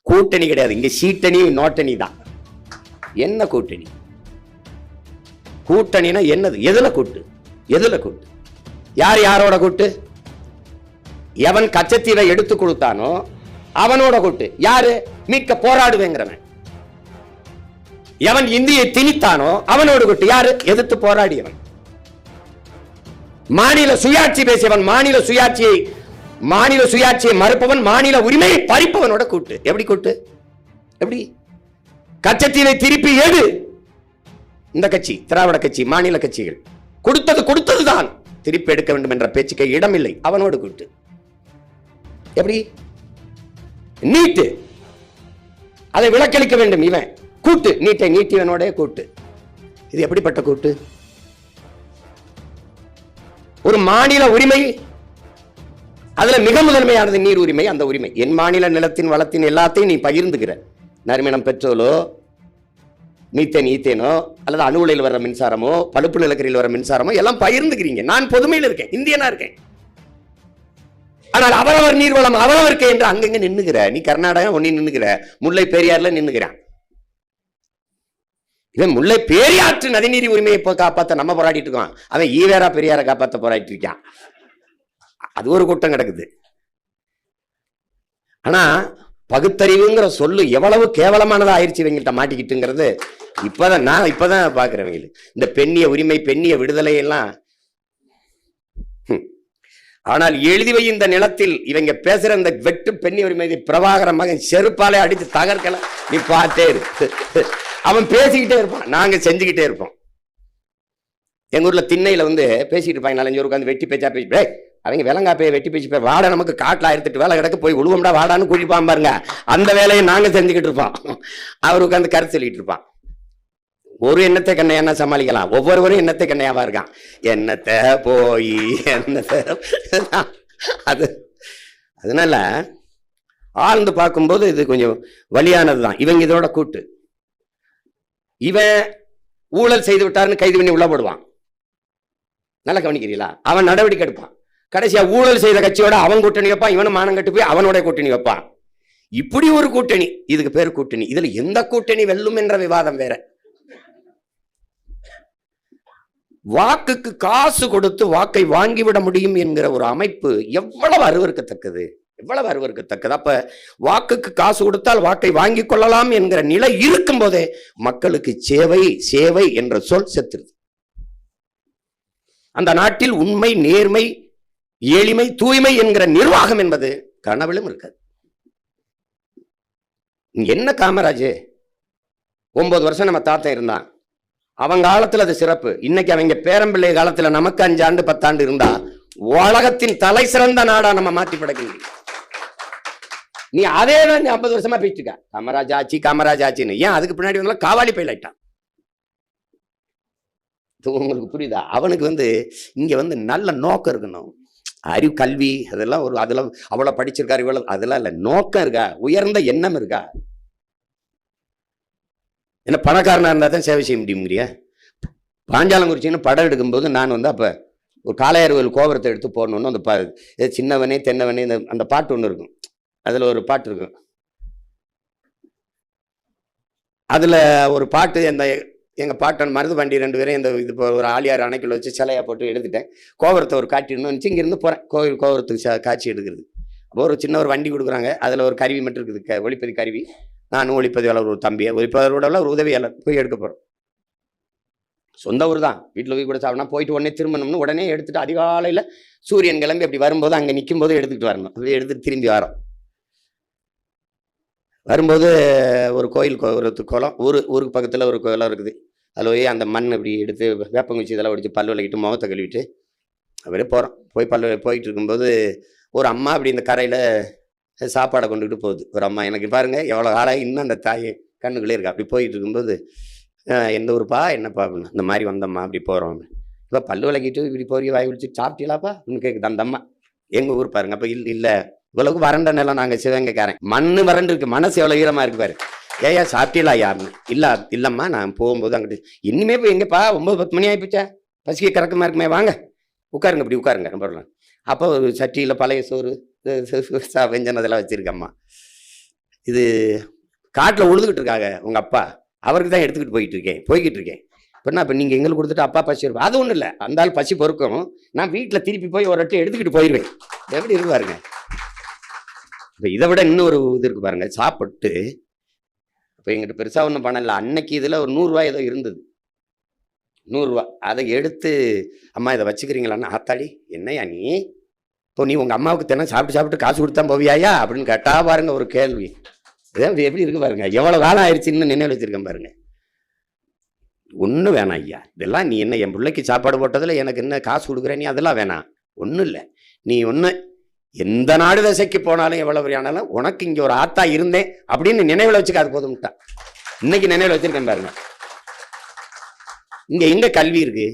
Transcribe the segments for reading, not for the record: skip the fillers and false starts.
கூட்டணி கிடையாது, இங்க சீட்டணி நோட்டணி தான். என்ன கூட்டணி? கூட்டணினா என்னது? எதுல கூட்டு? எதுல கூட்டு? யார் யாரோட கூட்டு? எவன் கச்சத்தீவை எடுத்து கொடுத்தானோ அவனோட கூட்டு. யாரு? மீட்க போராடுவேங்கிறவன். எவன் இந்தியை திணித்தானோ அவனோட கூட்டு. யாரு? எதிர்த்து போராடியவன். மாநில சுயாட்சி பேசியவன், மாநில சுயாட்சியை மறுப்பவன், மாநில உரிமையை பறிப்பவனோட கூட்டு. எப்படி கூட்டு? எப்படி? கச்சத்தீவை திருப்பி எடு இந்த கட்சி, திராவிட கட்சி, மாநில கட்சிகள் கொடுத்ததுதான், திருப்பி எடுக்க வேண்டும் என்ற பேச்சுக்கு இடமில்லை, அவனோடு கூட்டு. எப்படி? நீட்டு, அதை விலக்களிக்க வேண்டும் இவன் கூட்டு. நீட்டை நீட்டியவனோட கூட்டு. இது எப்படிப்பட்ட கூட்டு? ஒரு மாநில உரிமை, அதுல மிக முதன்மையானது நீர் உரிமை. அந்த உரிமை, என் மாநில நிலத்தின் வளத்தின் எல்லாத்தையும் நீ பகிர்ந்துகிற. நறுமணம் பெட்ரோலோ, மீத்தேன் ஈத்தேனோ, அல்லது அணு உலையில் வர்ற மின்சாரமோ, பழுப்பு நிலக்கரியில் வர மின்சாரமோ எல்லாம் பகிர்ந்துக்கிறீங்க. நான் பொதுமையில் இருக்கேன், இந்தியனா இருக்கேன். ஆனால் அவரவர் நீர்வளம் அவரவருக்கு என்று அங்கங்க நின்னுகிற நீ. கர்நாடகா ஒண்ணி நின்னுகிற, முல்லை பெரியாறுல நின்னுகிறான். இவன் முல்லை பெரியாற்று நதிநீர் உரிமையை காப்பாற்ற நம்ம போராடிட்டு இருக்கோம், அவன் ஈவேரா பெரியாரை காப்பாற்ற போராடிட்டு இருக்கான். அது ஒரு கூட்டம் கிடக்குது. ஆனா பகுத்தறிவுங்கிற சொல்லு எவ்வளவு கேவலமானதா ஆயிடுச்சு இவங்கள்ட்ட மாட்டிக்கிட்டுங்கிறது இப்பதான் பாக்குறவங்க. இந்த பெண்ணிய உரிமை, பெண்ணிய விடுதலை எல்லாம். ஆனால் எழுதிவை இந்த நிலத்தில் இவங்க பேசுற இந்த வெட்டு பெண்ணிய உரிமை பிரபாகர மகன் செருப்பாலே அடித்து தகர்க்கல. நீ பார்த்தே இருக்கு, அவன் பேசிக்கிட்டே இருப்பான், நாங்க செஞ்சுக்கிட்டே இருப்போம். எங்க ஊர்ல திண்ணையில பேசிட்டு இருப்பாங்க, 4-5 உட்காந்து வெட்டி பேச்சா பேசி, அவங்க விலங்காப்பையை வெட்டி பேச்சு போய் வாடா, நமக்கு காட்டில் 1008 வேலை கிடக்கு, போய் உழுவம்டா வாடான்னு குழிப்பான் பாருங்க. அந்த வேலையை நாங்க செஞ்சுக்கிட்டு இருப்போம், அவர் உட்காந்து கருத்து சொல்லிட்டு இருப்பான். ஒரு எண்ணத்தை கண்ணையா சமாளிக்கலாம், ஒவ்வொருவரும் எண்ணத்தை கண்ணையாவா இருக்கான். எண்ணத்தை போய் எண்ணத்தை அதனால ஆழ்ந்து பார்க்கும்போது இது கொஞ்சம் வலியானதுதான். இவங்க இதோட கூட்டு. இவன் ஊழல் செய்து விட்டாருன்னு கைது பண்ணி உள்ள போடுவான். நல்லா கவனிக்கிறீங்களா? அவன் நடவடிக்கை எடுப்பான். கடைசியா ஊழல் செய்த கட்சியோட அவன் கூட்டணி வைப்பான், இவனும் மானம் கட்டு போய் அவனோட கூட்டணி வைப்பான். இப்படி ஒரு கூட்டணி, இதுக்கு பேரு கூட்டணி. இதுல எந்த கூட்டணி வெல்லும் என்ற விவாதம் வேற. வாக்குக்கு காசு கொடுத்து வாக்கை வாங்கிவிட முடியும் என்கிற ஒரு அமைப்பு எவ்வளவு அருவருக்கத்தக்கது, எவ்வளவு அருவருக்கத்தக்கது. அப்ப வாக்குக்கு காசு கொடுத்தால் வாக்கை வாங்கி கொள்ளலாம் என்கிற நிலை இருக்கும் போதே மக்களுக்கு சேவை என்ற சொல் செத்துருது. அந்த நாட்டில் உண்மை, நேர்மை, எளிமை, தூய்மை என்கிற நிர்வாகம் என்பது கனவிலும் இருக்காது. என்ன காமராஜ் 9 வருஷம் நம்ம தாத்தா இருந்தான், அவங்க காலத்துல அது சிறப்பு. இன்னைக்கு அவங்க பேரம்பிள்ளை காலத்துல நமக்கு 5 ஆண்டு 10 ஆண்டு இருந்தா உலகத்தின் தலை சிறந்த நாடா நம்ம மாற்றி படைக்கணும். நீ அதே தான் 50 வருஷமா பேசிட்டு இருக்க, காமராஜ் ஆட்சின்னு. ஏன் அதுக்கு பின்னாடி வந்து காவாலி பயிலாயிட்டான். உங்களுக்கு புரியுதா? அவனுக்கு இங்க நல்ல நோக்கம் இருக்கணும், அறிவு, கல்வி, அதெல்லாம் அதெல்லாம் அவ்வளவு படிச்சிருக்காரு, இவ்வளவு அதெல்லாம் இல்ல. நோக்கம் இருக்கா? உயர்ந்த எண்ணம் இருக்கா? என்ன பணக்காரனா இருந்தா தான் சேவை செய்ய முடியுங்கிறியா? பாஞ்சாலங்குறிச்சின்னு படம் எடுக்கும்போது நான் அப்ப ஒரு காளையார்கோவில் கோபுரத்தை எடுத்து போடணும்னு அந்த சின்னவனே தென்னவனே அந்த பாட்டு ஒண்ணு இருக்கும். அதுல ஒரு பாட்டு இருக்கும். அதுல ஒரு பாட்டு, அந்த எங்க பாட்டன் மருதுபாண்டி 2 பேரும் இது ஒரு ஆலியார் அணைக்குள்ள வச்சு சிலையா போட்டு எடுத்துட்டேன். கோபுரத்தை ஒரு காட்டிடணும்னு இங்கிருந்து போறேன் கோபுரத்துக்கு காட்சி எடுக்கிறது. அப்போ ஒரு சின்ன ஒரு வண்டி கொடுக்குறாங்க, அதுல ஒரு கருவி மட்டும் இருக்குது, ஒளிப்பதி கருவி. நானும் ஒளிப்பதிவாளர் ஒரு தம்பியை, ஒளிப்பதிவோட ஒரு உதவியாளர் போய் எடுக்க போறோம். சொந்த ஊர் தான், வீட்டில் போய் கூட சாப்பிடணும். போயிட்டு உடனே திரும்பணும்னு உடனே எடுத்துட்டு அதிகாலையில் சூரியன் கிளம்பி அப்படி வரும்போது அங்கே நிற்கும் போது எடுத்துக்கிட்டு வரணும். அப்படி எடுத்துட்டு திரும்பி வரோம். வரும்போது ஒரு கோயில், ஒரு குளம், ஊருக்கு பக்கத்தில் ஒரு குளம் இருக்குது. அதில் போய் அந்த மண் இப்படி எடுத்து வேப்பங்குச்சி இதெல்லாம் ஒடிச்சு பல்லு விளக்கிட்டு முகத்தை கழுவிட்டு அப்படியே போகிறோம். போயிட்டு இருக்கும்போது ஒரு அம்மா அப்படி இந்த கரையில் சாப்பாடை கொண்டுகிட்டு போகுது. ஒரு அம்மா, எனக்கு பாருங்க எவ்வளோ காலம் இன்னும் அந்த தாயை கண்ணுக்குள்ளே இருக்கா. அப்படி போயிட்டு இருக்கும்போது, எந்த ஊருப்பா, என்னப்பா அப்படின்னு, இந்த மாதிரி வந்தம்மா, அப்படி போகிறோம். இப்போ பல்லு விளக்கிட்டு இப்படி போய் வாய் விழிச்சு சாப்பிட்டீங்களாப்பா அப்படின்னு கேட்குது அந்த அம்மா. எங்கள் ஊர் பாருங்க. அப்போ இல்லை இவ்வளவுக்கு வறண்ட நிலம், நாங்கள் சிவகங்கைக்காரன், மண்ணு வறண்டு இருக்கு, மனசு எவ்வளோ ஈரமாக இருக்கு பாரு. ஏயா சாப்பிட்டீங்களா யாருன்னு? இல்லைம்மா நான் போகும்போது அங்கிட்டு. இனிமே போய் எங்கேப்பா 9-10 மணி ஆகிப்போச்சா, பசிக்க கறக்கமாக இருக்குமே, வாங்க உட்காருங்க, இப்படி உட்காருங்க நம்பலாம். அப்போ ஒரு சட்டியில் பழைய சோறு வெஞ்சனம் அதெல்லாம் வச்சிருக்கம்மா. இது காட்டில் உழுதுகிட்டு இருக்காங்க உங்கள் அப்பா, அவருக்கு தான் எடுத்துக்கிட்டு போய்கிட்டு இருக்கேன். இப்போ நீங்கள் எங்களுக்கு கொடுத்துட்டு அப்பா பசி இருக்கும், அது ஒன்றும் இல்லை. அந்த ஆள் பசி பொறுக்கும், நான் வீட்டில் திருப்பி போய் ஒரு அட்டை எடுத்துக்கிட்டு போயிடுவேன். எப்படி இருக்கு பாருங்க. இப்போ இதை விட இன்னொரு இது இருக்கு பாருங்க. சாப்பிட்டு இப்போ எங்கிட்ட பெருசாக ஒன்றும் பணம் இல்லை. அன்னைக்கு இதில் ஒரு 100 ரூபாய் ஏதோ இருந்தது, 100 ரூபா. அதை எடுத்து அம்மா இதை வச்சுக்கிறீங்களான்னு. ஆத்தாடி என்னையா நீ, இப்போ நீ உங்கள் அம்மாவுக்கு தினம் சாப்பிட்டு காசு கொடுத்தா போவியாயா அப்படின்னு கேட்டா பாருங்க ஒரு கேள்வி. எப்படி இருக்கு பாருங்க. எவ்வளோ காலம் ஆயிடுச்சுன்னு நினைவு வச்சிருக்கேன் பாருங்க. ஒன்றும் வேணாம் ஐயா, இதெல்லாம் நீ என்ன என் பிள்ளைக்கு சாப்பாடு போட்டதில் எனக்கு என்ன காசு கொடுக்குற, நீ அதெல்லாம் வேணாம். ஒன்றும் இல்லை, நீ ஒன்று எந்த நாடு தசைக்கு போனாலும் எவ்வளோ ஆனாலும் உனக்கு இங்கே ஒரு ஆத்தா இருந்தேன் அப்படின்னு நினைவில் வச்சுக்க, அது போதும்ட்டா. இன்னைக்கு நினைவில் வச்சிருக்கேன் பாருங்க. இங்கே எங்க கல்வி இருக்கு,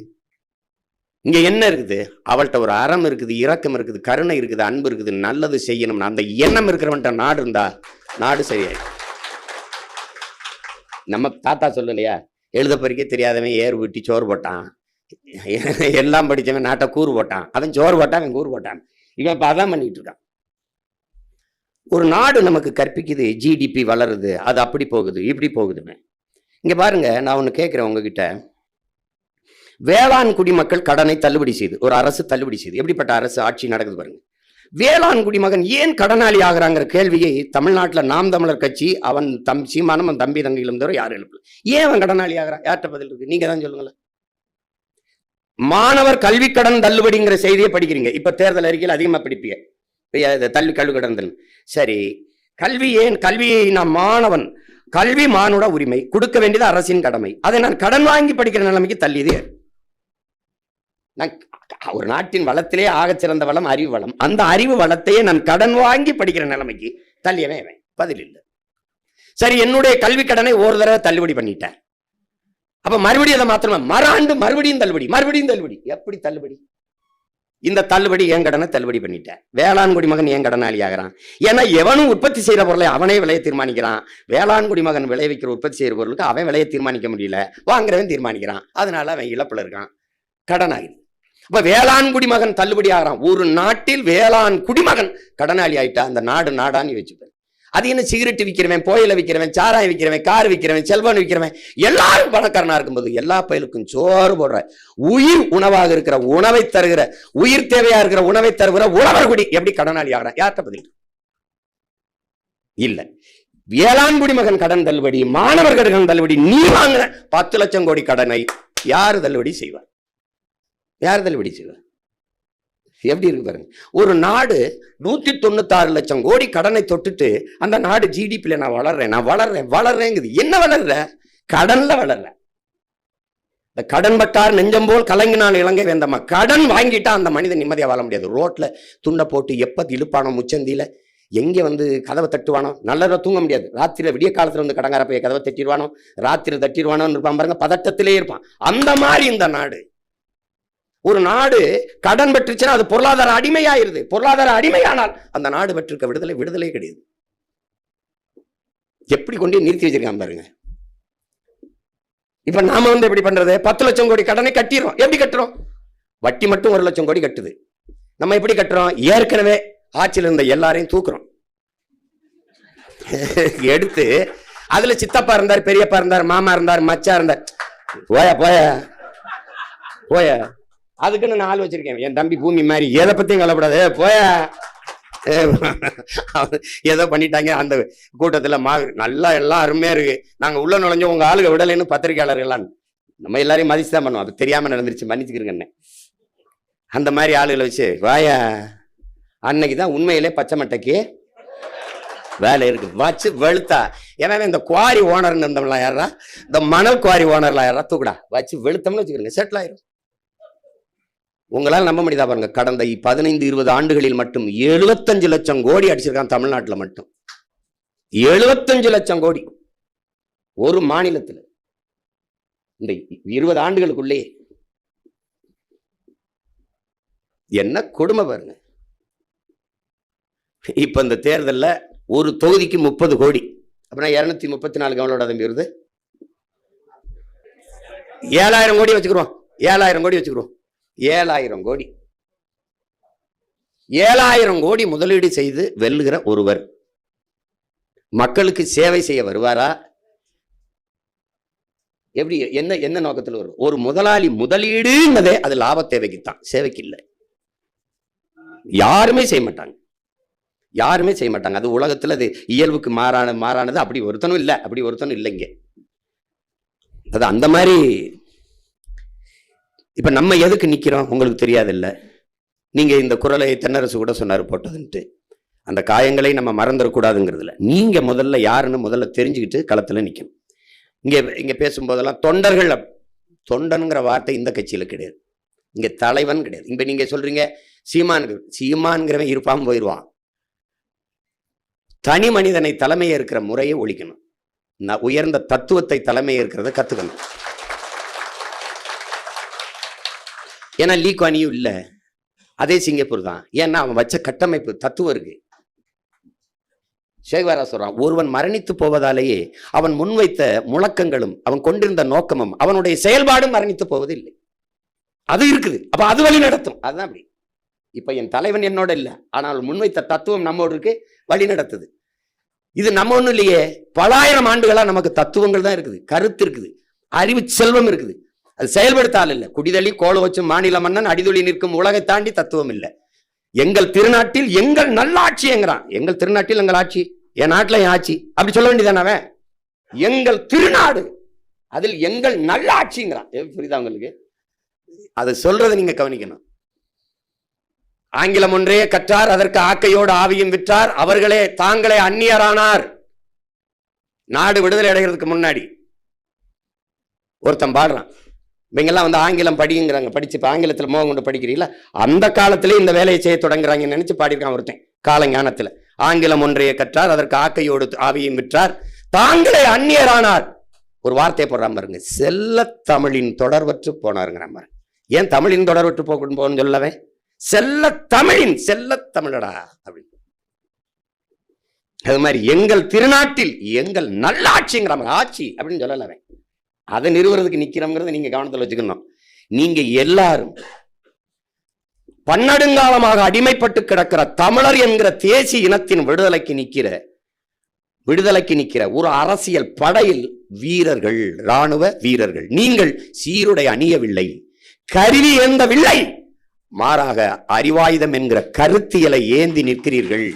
இங்கே என்ன இருக்குது? அவள்கிட்ட ஒரு அறம் இருக்குது, இரக்கம் இருக்குது, கருணை இருக்குது, அன்பு இருக்குது, நல்லது செய்யணும், அந்த எண்ணம் இருக்கிறவன்ட்ட நாடு இருந்தா நாடு சரியாய். நம்ம தாத்தா சொல்லலையா, எழுத பறிக்க தெரியாதவன் ஏறு விட்டி சோறு போட்டான், எல்லாம் படித்தவன் நாட்டை கூறு போட்டான். அவன் சோறு போட்டான், அவன் கூறு போட்டான். இவன் இப்போ அதான் பண்ணிட்டு இருக்கான். ஒரு நாடு நமக்கு கற்பிக்குது, ஜிடிபி வளருது, அது அப்படி போகுது இப்படி போகுதுன்னு. இங்கே பாருங்க, நான் ஒன்று கேட்குறேன் உங்ககிட்ட. வேளாண் குடிமக்கள் கடனை தள்ளுபடி செய்து ஒரு அரசு தள்ளுபடி செய்து, எப்படிப்பட்ட அரசு ஆட்சி நடக்குது பாருங்க. வேளாண் குடிமகன் ஏன் கடனாளி ஆகிறாங்கிற கேள்வியை தமிழ்நாட்டில் நாம் தமிழர் கட்சி அவன் சீமானம் அவன் தம்பி தங்கையிலும் தவிர யாரும் எழுப்பல. ஏன் அவன் கடனாளி ஆகிறான்? யார்கிட்ட பதில் இருக்கு? நீங்க தான் சொல்லுங்களேன். மாணவர் கல்வி கடன் தள்ளுபடிங்கிற செய்தியை படிக்கிறீங்க, இப்ப தேர்தல் அறிக்கையில் அதிகமா படிப்பீங்க. கல்வி கடன் சரி, கல்வியை நான் மாணவன், கல்வி மானுட உரிமை, கொடுக்க வேண்டியது அரசின் கடமை. அதை நான் கடன் வாங்கி படிக்கிற நிலைமைக்கு தள்ளியது. ஒரு நாட்டின் வளத்திலே ஆகச் சிறந்த வளம் அறிவு வளம். அந்த அறிவு வளத்தையே நான் கடன் வாங்கி படிக்கிற நிலைமைக்கு தள்ளியவன் பதில் இல்லை. சரி, என்னுடைய கல்வி கடனை ஒரு தடவை தள்ளுபடி பண்ணிட்டேன், அப்ப மறுபடியும் அதை மாத்திரமா மறாண்டு மறுபடியும் தள்ளுபடி. எப்படி தள்ளுபடி? இந்த தள்ளுபடி என் கடனை தள்ளுபடி பண்ணிட்டேன். வேளாண் குடிமகன் ஏன் கடனாளி ஆகிறான்? ஏன்னா எவனும் உற்பத்தி செய்யற பொருளை அவனே விலையை தீர்மானிக்கிறான். வேளாண் குடிமகன் விளைவிக்கிற உற்பத்தி செய்யற பொருளுக்கு அவன் விலையை தீர்மானிக்க முடியல, வாங்குறவன் தீர்மானிக்கிறான். அதனால அவன் இழப்புல இருக்கான், கடனாகி. அப்ப வேளாண் குடிமகன் தள்ளுபடி ஆகிறான். ஒரு நாட்டில் வேளாண் குடிமகன் கடனாளி ஆயிட்டா அந்த நாடு நாடான்னு வச்சுப்பேன். அது என்ன, சிகரெட் விற்கிறவன், புகையில விற்கிறவன், சாராயம் விற்கிறவன், கார் விற்கிறவன், செல்வன் விற்கிறவன் எல்லாரும் பணக்காரனா இருக்கும்போது எல்லா பயிலுக்கும் சோறு போடுற உயிர் உணவாக இருக்கிற உணவை தருகிற உயிர் தேவையா இருக்கிற உணவை தருகிற உழவர் குடி எப்படி கடனாளி ஆகிறான்? யார்கிட்ட பதில் இல்ல. வேளாண் குடிமகன் கடன் தள்ளுபடி, மாணவர் கடன் தள்ளுபடி. நீ வாங்கின 10 லட்சம் கோடி கடனை யாரு தள்ளுபடி செய்வார்? எப்படி இருக்கு பாருங்க. ஒரு நாடு 196 லட்சம் கோடி கடனை தொட்டுட்டு அந்த நாடு ஜிடிபில நான் வளர்றேங்குது. என்ன வளர்ற? கடன்ல வளர்ற. இந்த கடன் பட்டார் நெஞ்சம் போல் கலங்கினால் இலங்கை வேந்தம்மா. கடன் வாங்கிட்டா அந்த மனிதன் நிம்மதியா வாழ முடியாது. ரோட்ல துண்டை போட்டு எப்ப இழுப்பானோ முச்சந்தியில, எங்க கதவை தட்டுவானோ, நல்லதா தூங்க முடியாது. ராத்திரில விடிய காலத்துல கடங்கார போய் கதவை தட்டிடுவானோ, ராத்திரி தட்டிடுவானோன்னு இருப்பான் பாருங்க, பதட்டத்திலே இருப்பான். அந்த மாதிரி இந்த நாடு. ஒரு நாடு கடன் பெற்றுச்சுன்னா அது பொருளாதார அடிமையாயிருது. பொருளாதார அடிமையானால் அந்த நாடு பெற்றிருக்க விடுதலை கிடையாது. எப்படி கொண்டு நிறுத்தி வச்சிருக்கான் பாருங்க. இப்ப நாம எப்படி பண்றது? 10 லட்சம் கோடி கடனை கட்டிடுறோம். எப்படி கட்டுறோம்? வட்டி மட்டும் 1 லட்சம் கோடி கட்டுது. நம்ம எப்படி கட்டுறோம்? ஏற்கனவே ஆட்சியில் இருந்த எல்லாரையும் தூக்குறோம், எடுத்து அதுல சித்தப்பா இருந்தார், பெரியப்பா இருந்தார், மாமா இருந்தார், மச்சா இருந்தார். போய அதுக்குன்னு நான் ஆள் வச்சிருக்கேன். என் தம்பி பூமி மாதிரி, எதை பத்தியும் கவலைப்படாது, போய ஏதோ பண்ணிட்டாங்க. அந்த கூட்டத்துல நல்லா எல்லாம் அருமையா இருக்கு, நாங்க உள்ள நுழைஞ்சோம், உங்க ஆளுக விடலைன்னு பத்திரிகையாளர்கள்லாம். நம்ம எல்லாரையும் மதிச்சுதான் பண்ணுவோம். அது தெரியாம நடந்துருச்சு, மன்னிச்சுக்கிறேங்க. அந்த மாதிரி ஆளுகளை வச்சு வாயா, அன்னைக்குதான் உண்மையிலே பச்சை மட்டைக்கு வேலை இருக்கு. வச்சு வெளுத்தா. ஏன்னா இந்த குவாரி ஓனர்னு இருந்தவங்களா யாரா, இந்த மணல் குவாரி ஓனர்லாம் யாரா தூக்குடா வச்சு வெளுத்தம்னு வச்சுக்கிறேங்க, செட்டில் ஆயிரும். உங்களால் நம்ப முடியுதா பாருங்க. கடந்த 15-20 ஆண்டுகளில் மட்டும் 75 லட்சம் கோடி அடிச்சிருக்கான் தமிழ்நாட்டில் மட்டும். 75 லட்சம் கோடி ஒரு மாநிலத்தில் இந்த 20 ஆண்டுகளுக்குள்ளே. என்ன கொடுமை பாருங்க. இப்ப இந்த தேர்தலில் ஒரு தொகுதிக்கு 30 கோடி, அப்படின்னா 234 கவனோட தம்பி வருது. 7000 கோடி வச்சுக்கிறோம். 7000 கோடி வச்சுக்கிறோம். 7000 கோடி 7000 கோடி முதலீடு செய்து வெல்லுகிற ஒருவர் மக்களுக்கு சேவை செய்ய வருவாரா? எப்படி என்ன நோக்கத்தில் வரும்? ஒரு முதலாளி முதலீடுங்கிறதே அது லாப தேவைக்குத்தான், சேவைக்கு இல்லை. யாருமே செய்ய மாட்டாங்க, யாருமே செய்ய மாட்டாங்க. அது உலகத்தில் அது இயல்புக்கு மாறானது. அப்படி ஒருத்தனும் இல்லை, அப்படி ஒருத்தனும் இல்லைங்க. அது அந்த மாதிரி. இப்ப நம்ம எதுக்கு நிக்கிறோம் உங்களுக்கு தெரியாது இல்ல. நீங்க இந்த குரலை தென்னரசு கூட சொன்னாரு போட்டதுன்ட்டு. அந்த காயங்களை நம்ம மறந்துடக்கூடாதுங்கிறதுல நீங்க முதல்ல யாருன்னு முதல்ல தெரிஞ்சுக்கிட்டு களத்துல நிக்கணும். இங்க பேசும்போதெல்லாம் தொண்டனுங்கிற வார்த்தை இந்த கட்சியில கிடையாது, இங்க தலைவன் கிடையாது. இப்ப நீங்க சொல்றீங்க சீமான்கிறவன் இருப்பாம போயிடுவான். தனி மனிதனை தலைமையை இருக்கிற முறையை ஒழிக்கணும். உயர்ந்த தத்துவத்தை தலைமையை இருக்கிறத கத்துக்கணும். ஏன்னா லீ குவான் யூ இல்ல, அதே சிங்கப்பூர் தான். ஏன்னா அவன் வச்ச கட்டமைப்பு தத்துவம் இருக்கு. ஷேக்வாரா சொல்றான், ஒருவன் மரணித்து போவதாலேயே அவன் முன்வைத்த முழக்கங்களும் அவன் கொண்டிருந்த நோக்கமும் அவனுடைய செயல்பாடும் மரணித்து போவது இல்லை. அது இருக்குது, அப்ப அது வழி நடத்தும். அதுதான் அப்படி. இப்ப என் தலைவன் என்னோட இல்லை, ஆனால் முன்வைத்த தத்துவம் நம்மோடு இருக்கு, வழி நடத்துது. இது நம்ம ஒண்ணும் இல்லையே, பலாயிரம் ஆண்டுகளா நமக்கு தத்துவங்கள் தான் இருக்குது, கருத்து இருக்குது, அறிவு செல்வம் இருக்குது. அது செயல்படுத்தால் இல்லை. குடிதள்ளி கோல வச்சு மாநில மன்னன் அடிதொழி நிற்கும் உலகை தாண்டி தத்துவம் இல்லை. எங்கள் திருநாட்டில் எங்கள் நல்லாட்சி என்கிறான். எங்கள் திருநாட்டில் எங்கள் ஆட்சி, என் நாட்டில் என் ஆட்சி அப்படி சொல்ல வேண்டியதானவன். எங்கள் திருநாடு, அதில் எங்கள் நல்லாட்சிங்கிறான். புரியுதா உங்களுக்கு? அது சொல்றதை நீங்க கவனிக்கணும். ஆங்கிலம் ஒன்றே கற்றார், அதற்கு ஆக்கையோடு ஆவியும் விற்றார், அவர்களே தாங்களே அந்நியரானார். நாடு விடுதலை அடைகிறதுக்கு முன்னாடி ஒருத்தன் பாடுறான், இவங்கெல்லாம் வந்து ஆங்கிலம் படிங்கிறாங்க, படிச்சு இப்ப ஆங்கிலத்தில் மோகம் கொண்டு படிக்கிறீங்களா, அந்த காலத்திலே இந்த வேலையை செய்ய தொடங்குறாங்க நினைச்சு பாடியிருக்கான் ஒருத்தன் காலஞானத்துல. ஆங்கிலம் ஒன்றையே கற்றார், அதற்கு ஆக்கையோடு ஆவியும் விற்றார், தாங்களே அந்நியரானார். ஒரு வார்த்தையை போடுறான் பாருங்க, செல்ல தமிழின் தொடர்பற்று போனாருங்கிற மாதிரி. ஏன் தமிழின் தொடர்பற்று போகணும்னு சொல்லவே, செல்ல தமிழின் செல்ல தமிழடா அப்படின்னு. அது மாதிரி எங்கள் திருநாட்டில் எங்கள் நல்லாட்சிங்கிற ஆட்சி அப்படின்னு சொல்லலவே. அதை நிறுவனத்துக்கு நிக்கிறோங்கிறத நீங்க கவனத்தில் வச்சுக்கணும். நீங்க எல்லாரும் பன்னெடுங்காலமாக அடிமைப்பட்டு கிடக்கிற தமிழர் என்கிற தேசிய இனத்தின் விடுதலைக்கு நிற்கிற ஒரு அரசியல் படையில் வீரர்கள், இராணுவ வீரர்கள். நீங்கள் சீருடை அணியவில்லை, கருவி ஏந்தவில்லை, மாறாக அறிவாயுதம் என்கிற கருத்தியலை ஏந்தி நிற்கிறீர்கள்.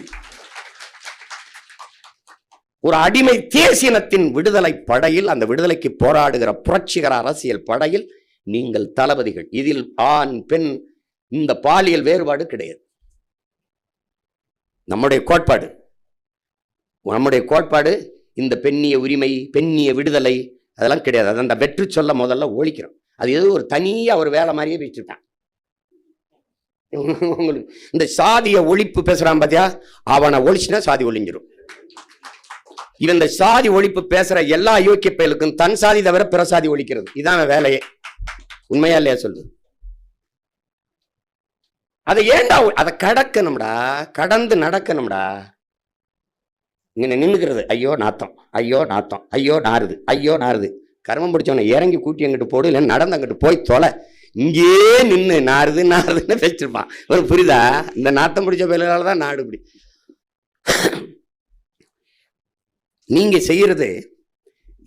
ஒரு அடிமை தேசியனத்தின் விடுதலை படையில், அந்த விடுதலைக்கு போராடுகிற புரட்சிகர அரசியல் படையில் நீங்கள் தளபதிகள். இதில் ஆண் பெண் இந்த பாலியல் வேறுபாடு கிடையாது. நம்முடைய கோட்பாடு இந்த பெண்ணிய உரிமை, பெண்ணிய விடுதலை அதெல்லாம் கிடையாது. அது அந்த வெற்றி சொல்ல முதல்ல ஒழிக்கிறோம். அது ஏதோ ஒரு தனியா ஒரு வேலை மாதிரியே வச்சுட்டான். உங்களுக்கு இந்த சாதிய ஒழிப்பு பேசுறான் பாத்தியா, அவனை ஒழிச்சுனா சாதி ஒழிஞ்சிடும். இவன் இந்த சாதி ஒழிப்பு பேசுற எல்லா யோக்கிய பயலுக்கும் தன் சாதி தவிர பிற சாதி ஒழிக்கிறது, இதான் வேலையே. உண்மையா இல்லையா சொல்லு? அதை ஏண்டா அதை கடக்கணும்டா, கடந்து நடக்கணும்டா. இங்க நின்னுக்கிறது ஐயோ நாத்தம், ஐயோ நாத்தம், ஐயோ நாறுது, ஐயோ நாறுது. கர்மம் பிடிச்சவனை இறங்கி கூட்டி அங்கிட்டு போடு, இல்லை நடந்து அங்கிட்டு போய் தொலை. இங்கே நின்று நாறுதுன்னு பேசிருப்பான். ஒரு புரியுதா? இந்த நாத்தம் பிடிச்ச பேரால தான் நாடு இப்படி. நீங்க செய்யறது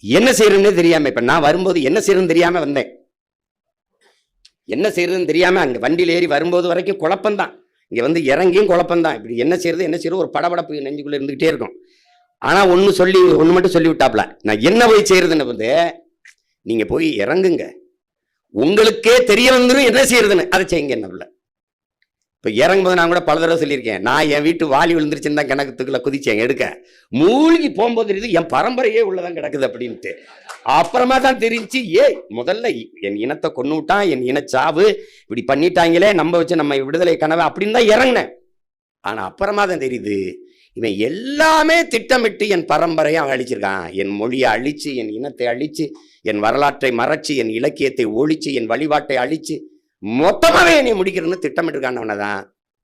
என்ன செய்யறதுன்னு தெரியாம, இப்ப நான் வரும்போது என்ன செய்யறதுன்னு தெரியாம வந்தேன். என்ன செய்யறதுன்னு தெரியாம அங்க வண்டியில் ஏறி வரும்போது வரைக்கும் குழப்பம்தான். இங்க வந்து இறங்கியும் குழப்பம்தான். இப்படி என்ன செய்யறது ஒரு படபடப்பு நெஞ்சுக்குள்ள இருந்துகிட்டே இருக்கும். ஆனா ஒண்ணு மட்டும் சொல்லி விட்டாப்ல, நான் என்ன போய் செய்யறதுன்னு வந்து, நீங்க போய் இறங்குங்க, உங்களுக்கே தெரிய வந்துடும் என்ன செய்யறதுன்னு, அதை செய்யுங்க. என்ன இப்ப இறங்கும்போது நான் கூட பல தடவை சொல்லியிருக்கேன், நான் என் வீட்டு வாலி விழுந்துருச்சுன்னு தான் கிணக்குல குதிச்சேன் எடுக்க. மூழ்கி போகும்போது என் பரம்பரையே உள்ளதான் கிடக்குது அப்படின்ட்டு. அப்புறமா தான் தெரிஞ்சு, முதல்ல என் இனத்தை கொண்டு விட்டான், என் இனச்சாவு இப்படி பண்ணிட்டாங்களே, நம்ம வச்சு நம்ம விடுதலை கனவை அப்படின்னு தான் இறங்கினேன். ஆனா அப்புறமா தான் தெரியுது, இவன் எல்லாமே திட்டமிட்டு என் பரம்பரையை அழிச்சிருக்கான். என் மொழியை அழிச்சு, என் இனத்தை அழிச்சு, என் வரலாற்றை மறைச்சு, என் இலக்கியத்தை ஒழிச்சு, என் வழிபாட்டை அழிச்சு, மொத்தமாவே நீ முடிக்கிறன்னு திட்டமிட்டுருக்கானவனதான்.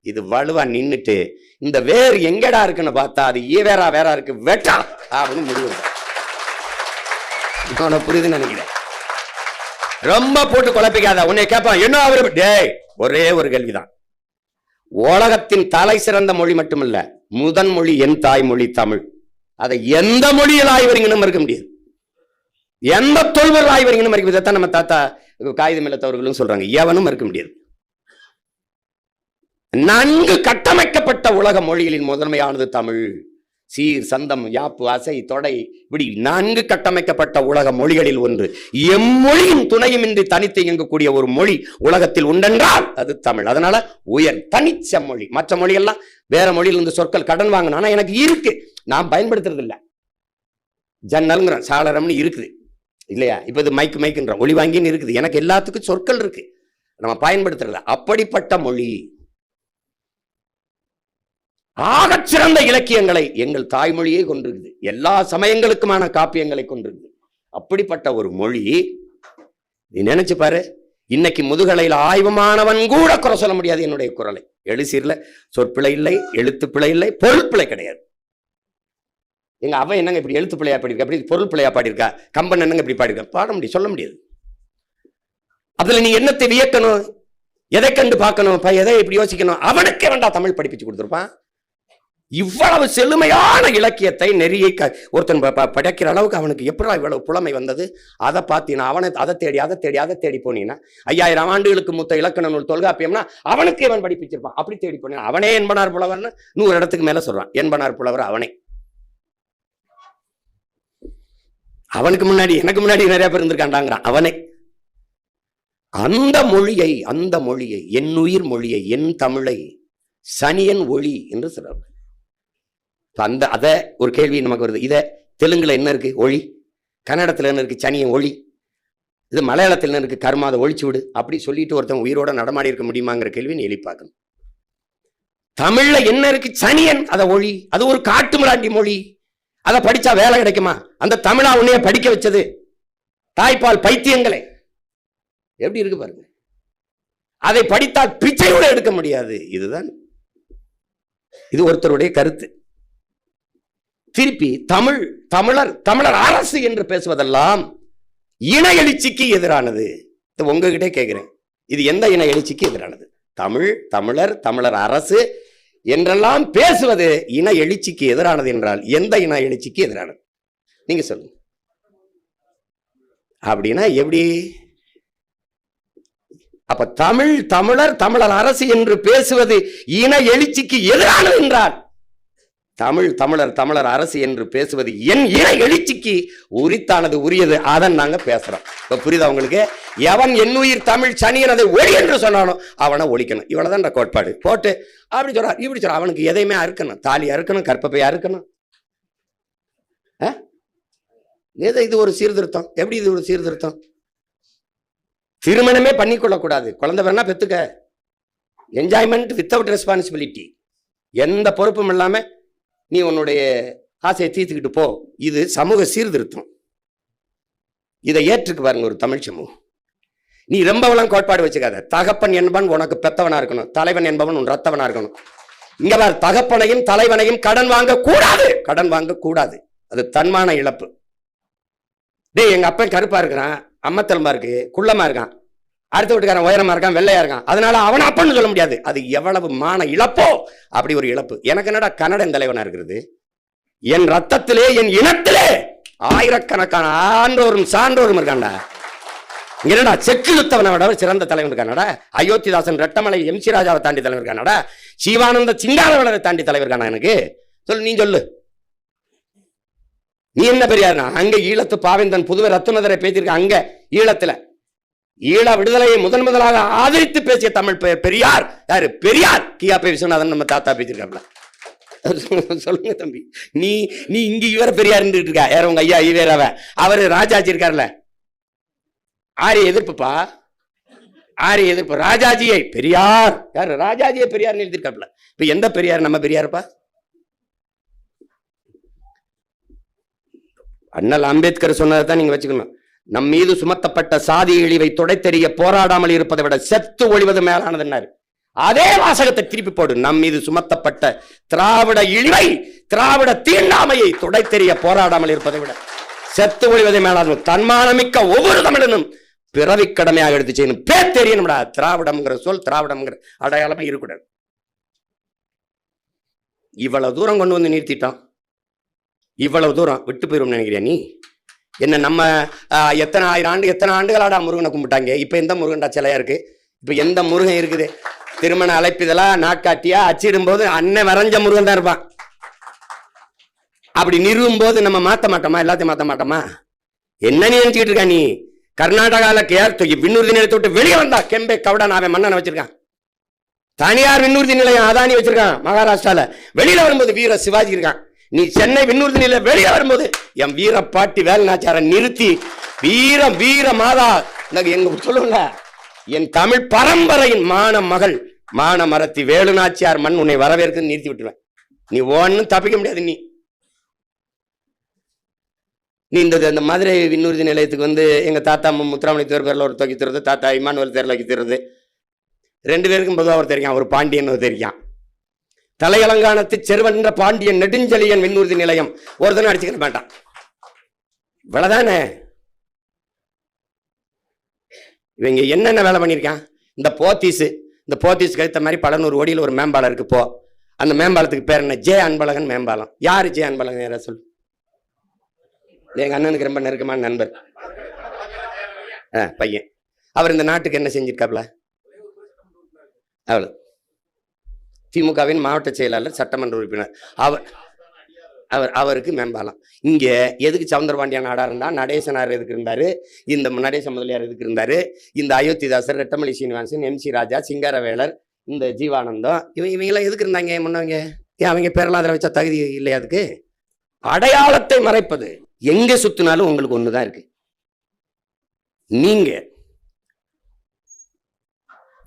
இது வலுவா நின்றுட்டு இந்த வேறு எங்கடா இருக்குன்னு பார்த்தா அது வேற இருக்கு, வெட்டா அப்படின்னு முடிவு. புரியுதுன்னு நினைக்கிறேன். ரொம்ப போட்டு குழப்பிக்காத. உன்னை கேட்பான் என்ன அவரு, டேய் ஒரே ஒரு கேள்விதான். உலகத்தின் தலை சிறந்த மொழி மட்டுமல்ல, முதன் மொழி என் தாய்மொழி தமிழ். அதை எந்த மொழியில் ஆய்வறிஞனும் மறுக்க முடியாது, எந்த தொல்பொருள் ஆய்வறிஞனும் மறுக்க முடியாது. நம்ம தாத்தா காகிதம் இல்லத்தவர்களும் சொல்றாங்க, எவனும் மறுக்க முடியாது. நன்கு கட்டமைக்கப்பட்ட உலக மொழிகளின் முதன்மையானது தமிழ். சீர், சந்தம், யாப்பு, அசை, தொடை, இப்படி நன்கு கட்டமைக்கப்பட்ட உலக மொழிகளில் ஒன்று. எம்மொழியின் துணையுமின்றி தனித்து இயங்கக்கூடிய ஒரு மொழி உலகத்தில் உண்டென்றால் அது தமிழ். அதனால உயர் தனிச்ச மொழி. மற்ற மொழியெல்லாம் வேற மொழியிலிருந்து சொற்கள் கடன் வாங்கணும், ஆனா எனக்கு இருக்கு, நான் பயன்படுத்துறது இல்லை. ஜன்னல்ங்கிற சாளரம்னு இருக்குது இல்லையா, இப்ப இது மைக்கு மைக்குன்ற ஒளி வாங்கின்னு இருக்குது, எனக்கு எல்லாத்துக்கும் சொற்கள் இருக்கு, நம்ம பயன்படுத்துறதில்ல. அப்படிப்பட்ட மொழி. ஆகச்சிறந்த இலக்கியங்களை எங்கள் தாய்மொழியே கொண்டிருக்குது, எல்லா சமயங்களுக்குமான காப்பியங்களை கொண்டிருக்குது. அப்படிப்பட்ட ஒரு மொழி. நீ நினைச்சு பாரு, இன்னைக்கு முதுகலையில் ஆய்வமானவன் கூட குறை சொல்ல முடியாது என்னுடைய குரலை. எழுசீர்ல சொற்பிழை இல்லை, எழுத்து பிழை இல்லை, பொருள் பிழை கிடையாது. எங்க அவன் என்னங்க இப்படி எழுத்து பிள்ளையா பாடியிருக்கா, அப்படி பொருள் பிள்ளையா பாடியிருக்கா, கம்பன் என்னங்க இப்படி பாடியிருக்கா, பாட முடியும், சொல்ல முடியாது. அதுல நீ என்னத்தை வியக்கணும், எதை கண்டு பார்க்கணும், எதை இப்படி யோசிக்கணும், அவனுக்கே வேண்டாம் தமிழ் படிப்பிச்சு கொடுத்துருப்பான். இவ்வளவு செழுமையான இலக்கியத்தை நெறியை ஒருத்தன் படைக்கிற அளவுக்கு அவனுக்கு எப்படி இவ்வளவு புலமை வந்தது? அதை பார்த்தீங்கன்னா அவனை அதை தேடி போனீங்கன்னா 5000 ஆண்டுகளுக்கு மூத்த இலக்கண நூல் தொல்காப்பியம்னா அவனுக்கு இவன் படிப்பிச்சிருப்பான். அப்படி தேடி போனீங்க அவனே என்பனார் புலவர்னு 100 இடத்துக்கு மேல சொல்றான். என்பனார் புலவர் அவனே. அவனுக்கு முன்னாடி எனக்கு முன்னாடி நிறைய பேர் இருந்திருக்காண்டாங்கிறான் அவனே. அந்த மொழியை என் உயிர் மொழியை, என் தமிழை சனியன் ஒளி என்று சொல்றாங்க. அந்த அத ஒரு கேள்வி நமக்கு வருது. இதை தெலுங்குல என்ன இருக்கு? ஒளி. கன்னடத்துல என்ன இருக்கு? சனியன் ஒளி. இது மலையாளத்தில் என்ன இருக்கு? கர்மாத ஒழிச்சு விடு. அப்படி சொல்லிட்டு ஒருத்தன் உயிரோட நடமாடி இருக்க முடியுமாங்கிற கேள்வி நீ எழுப்பி பார்க்கணும். தமிழ்ல என்ன இருக்கு? சனியன், அத ஒளி. அது ஒரு காட்டு மிராண்டி மொழி. அதை படிச்சா வேலை கிடைக்குமா? அந்த தமிழா உன்னைய படிக்க வச்சது தாய்ப்பால் பைத்தியங்களே. எப்படி இருக்கு பாருங்க. அதை படித்தால் பிச்சையோட எடுக்க முடியாது. இதுதான் இது ஒருத்தருடைய கருத்து. திருப்பி தமிழர் அரசு என்று பேசுவதெல்லாம் இன எழுச்சிக்கு எதிரானது. உங்ககிட்ட கேட்கிறேன், இது எந்த இன எழுச்சிக்கு எதிரானது? தமிழர் அரசு என்றெல்லாம் பேசுவது இன எழுச்சிக்கு எதிரானது என்றால் எந்த இன எழுச்சிக்கு எதிரானது? நீங்க சொல்லுங்க. அப்படின்னா எப்படி? அப்ப தமிழர் அரசு என்று பேசுவது இன எழுச்சிக்கு எதிரானது என்றால் தமிழர் அரசு என்று பேசுவது என் இன எழுச்சிக்கு உரித்தானது, உரியது. அதான் நாங்க பேசுறோம். இப்ப புரியுதா உங்களுக்கு? எவன் என்னுயிர் தமிழ் சனியன் அதை ஒளி என்று சொன்னானோ அவனை ஒழிக்கணும். இவ்வளவுதான் கோட்பாடு. போட்டு அப்படி சொல்றா இப்படி சொல்ற, அவனுக்கு எதையுமே அறுக்கணும், தாலி அறுக்கணும், கற்பப்பையா அறுக்கணும். இது ஒரு சீர்திருத்தம். எப்படி இது ஒரு சீர்திருத்தம்? திருமணமே பண்ணிக்கொள்ளக்கூடாது, குழந்தை வேணா பெத்துக்க, என்ஜாய்மெண்ட் வித்தவுட் ரெஸ்பான்சிபிலிட்டி, எந்த பொறுப்பும் இல்லாம நீ உன்னுடைய ஆசையை தீர்த்துக்கிட்டு போ. இது சமூக சீர்திருத்தம். இதை ஏற்றுக்கு பாருங்க ஒரு தமிழ் சமூகம். நீ ரொம்பவெல்லாம் கோட்பாடு வச்சுக்காத. தகப்பன் என்பவன் உனக்கு பெத்தவனா இருக்கணும், தலைவன் என்பவன் உன் ரத்தவனா இருக்கணும். இங்க பாரு, தகப்பனையும் தலைவனையும் கடன் வாங்க கூடாது. அது தன்மான இழப்பு. டேய், எங்க அப்பன் கருப்பா இருக்கிறான், அம்மத்தலமா இருக்கு, குள்ளமா இருக்கான், அடுத்த வீட்டுக்காரன் உயரமா இருக்கான், வெள்ளையா இருக்கான், அதனால அவன் அப்பன்னு சொல்ல முடியாது. அது எவ்வளவு மான இழப்போ அப்படி ஒரு இழப்பு. எனக்கு என்னடா கன்னடன் தலைவனா இருக்கிறது? என் ரத்தத்திலே என் இனத்திலே ஆயிரக்கணக்கான ஆண்டோரும் சான்றோரும் இருக்காண்டா. என்னடா செக்கிழுத்தவனை விட சிறந்த தலைவன் இருக்கானடா. அயோத்திதாசன் ரெட்டமலை எம்சி ராஜாவை தாண்டி தலைவர் இருக்கானடா. சிவானந்த சிங்காரவனரை தாண்டி தலைவர் இருக்கானா? எனக்கு சொல்லு, நீ சொல்லு. நீ என்ன பெரியார்னா? அங்க ஈழத்து பாவேந்தன் புதுவை ரத்துனதரை பேசியிருக்க. அங்க ஈழத்துல ஈழ விடுதலையை முதலாக ஆதரித்து பேசிய தமிழ் பெரியார் யாரு? பெரியார் கியாபே விஸ்வநாதன் நம்ம தாத்தா பேசியிருக்காப்ல. சொல்லுங்க தம்பி, நீ இங்க இவர பெரியார் இருந்துட்டு யார? உங்க ஐயா ஈவேராவ, அவரு ராஜாஜி இருக்காருல்ல, ஆரிய எதிர்ப்புப்பா, ஆரிய எதிர்ப்பு. ராஜாஜியை பெரியார் யாரு? ராஜாஜியை பெரியார் எழுதியிருக்காப்ல. இப்ப எந்த பெரியார்? நம்ம பெரியாருப்பா. அண்ணல் அம்பேத்கர் சொன்னதான் நீங்க வச்சுக்கணும். நம் மீது சுமத்தப்பட்ட சாதி இழிவை துடைத்தெறிய போராடாமல் இருப்பதை விட செத்து ஒழிவது மேலானது. அதே வாசகத்தை திருப்பி போடு. நம் மீது சுமத்தப்பட்ட திராவிட இழிவை, திராவிட தீண்டாமையை துடைத்தெறிய போராடாமல் இருப்பதை விட செத்து ஒழிவதை மேலானது. தன்மானமிக்க ஒவ்வொரு தமிழனும் பிறவி கடமையாக எடுத்து செய்யணும். பேத்தெரியணும்டா. திராவிடம்ங்கிற சொல், திராவிடம்ங்கிற அடையாளமா இருக்கக்கூடாது. இவ்வளவு தூரம் கொண்டு வந்து நிறுத்திட்டான். இவ்வளவு தூரம் விட்டு போயிடும் நினைக்கிறியா நீ? என்ன நம்ம எத்தனை ஆண்டுகளாடா முருகனை கும்பிட்டாங்க. இப்ப எந்த முருகன்டா சிலையா இருக்கு? இப்ப எந்த முருகன் இருக்குது? திருமண அழைப்பிதழா நாட்காட்டியா அச்சிடும் போது அண்ணன் வரைஞ்ச முருகன் தான் இருப்பான். அப்படி நிறுவும் போது நம்ம மாத்த மாட்டோமா? எல்லாத்தையும் மாத்த மாட்டோமா? என்ன நினைச்சுக்கிட்டு இருக்கா நீ? கர்நாடகால விண்ணூர்தி நிலையத்தை விட்டு வெளியே வந்தா கெம்பே கவுடான் அவன் மன்னனை வச்சிருக்கான். தனியார் விண்ணூர்தி நிலையம் அதானி வச்சிருக்கான் மகாராஷ்டிரால. வெளியில வரும்போது வீர சிவாஜி இருக்கான். நீ சென்னை விண்ணூர்தி நிலையம் வெளியே வரும்போது என் வீர பாட்டி வேலுநாச்சியாரை நிறுத்தி வீர மாதா எங்க சொல்லுங்க, என் தமிழ் பரம்பரையின் மகள் மான மரத்தி வேலுநாச்சியார் மண் உன்னை வரவேற்க நிறுத்தி விட்டுருவேன். நீ ஒன்னும் தப்பிக்க முடியாது. நீ இந்த மதுரை விண்ணூர்தி நிலையத்துக்கு எங்க தாத்தா முத்துராமலிங்க பேரில் ஒரு துவக்கி தருது, தாத்தா இமானுவல் தேர்ல வைக்க தருது. 2 பேருக்கும் பொதுவாக ஒரு தெரியும், ஒரு பாண்டியன் ஒரு தெரியும். தலையலங்கானத்து செருவன்ற பாண்டியன் நெடுஞ்செழியன் விண்ணூர்தி நிலையம் ஒருத்தனும் அடிச்சுக்க மாட்டான். இவ்வளவுதானே. இவங்க என்னென்ன வேலை பண்ணியிருக்கான்? இந்த போத்தீஸ்க்கு ஏற்ற மாதிரி பல 100 கோடியில் ஒரு மேம்பாலம் இருக்கு. போ, அந்த மேம்பாலத்துக்கு பேர் என்ன? ஜே அன்பழகன் மேம்பாலம். யாரு ஜே அன்பழகன்? யாரா சொல்லு. எங்க அண்ணனுக்கு ரொம்ப நெருக்கமான நண்பர் பையன். அவர் இந்த நாட்டுக்கு என்ன செஞ்சிருக்காப்ல? அவ்வளவு. திமுகவின் மாவட்ட செயலாளர், சட்டமன்ற உறுப்பினர். அவருக்கு மேம்பாலம். இங்க எதுக்கு சவுந்தரபாண்டியன் நாடா இருந்தா? நடேசனார் எதுக்கு இருந்தாரு? இந்த நடேச முதலியார் எதுக்கு இருந்தாரு? இந்த அயோத்திதாசர், ரெட்டமலை சீனிவாசன், MC ராஜா, சிங்காரவேலர், இந்த ஜீவானந்தம், இவங்கெல்லாம் எதுக்கு இருந்தாங்க முன்னவங்க? ஏன் அவங்க பேரெல்லாம் அதில் வச்சா தகுதி இல்லையா? அதுக்கு அடையாளத்தை மறைப்பது. எங்க சுத்தினாலும் உங்களுக்கு ஒண்ணுதான் இருக்கு. நீங்க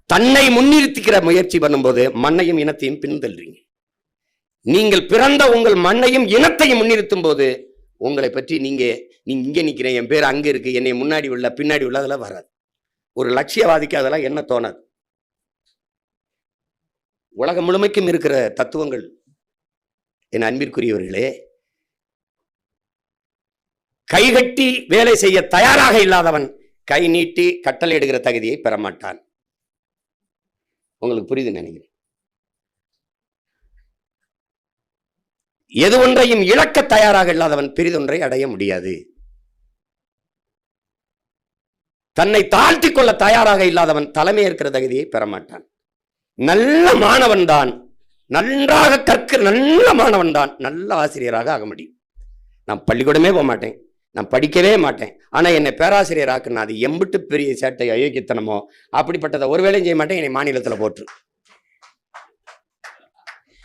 தன்னை முன்னிறுத்திக்கிற முயற்சி பண்ணும்போது மண்ணையும் இனத்தையும் பின்தள்ளுறீங்க. நீங்கள் பிறந்த உங்கள் மண்ணையும் இனத்தையும் முன்னிறுத்தும் போது உங்களை பற்றி நீங்க இங்க நிக்கிறேன், என் பேர் அங்க இருக்கு, என்னை முன்னாடி உள்ள பின்னாடி உள்ள அதெல்லாம் வராது. ஒரு லட்சியவாதிக்கு அதெல்லாம் என்ன தோணாது. உலகம் முழுமைக்கும் இருக்கிற தத்துவங்கள் என் அன்பிற்குரியவர்களே, கைகட்டி வேலை செய்ய தயாராக இல்லாதவன் கை நீட்டி கட்டளை எடுக்கிற தகுதியை பெற மாட்டான். உங்களுக்கு புரியுது நினைக்கிறேன். எது ஒன்றையும் இழக்க தயாராக இல்லாதவன் பெரிதொன்றை அடைய முடியாது. தன்னை தாழ்த்தி கொள்ள தயாராக இல்லாதவன் தலைமை ஏற்கிற தகுதியை பெற மாட்டான். நல்ல மாணவன் தான், நன்றாக கற்கிற நல்ல மாணவன் தான் நல்ல ஆசிரியராக ஆக முடியும். நான் பள்ளிக்கூடமே போக மாட்டேன், நான் படிக்கவே மாட்டேன், ஆனா என்னை பேராசிரியர் ஆக்குனா அது எம்பிட்டு பெரிய சேட்டை அயோக்கியத்தனமோ அப்படிப்பட்டதை ஒரு வேலையும் செய்ய மாட்டேன். என்னை மாநிலத்துல போட்டு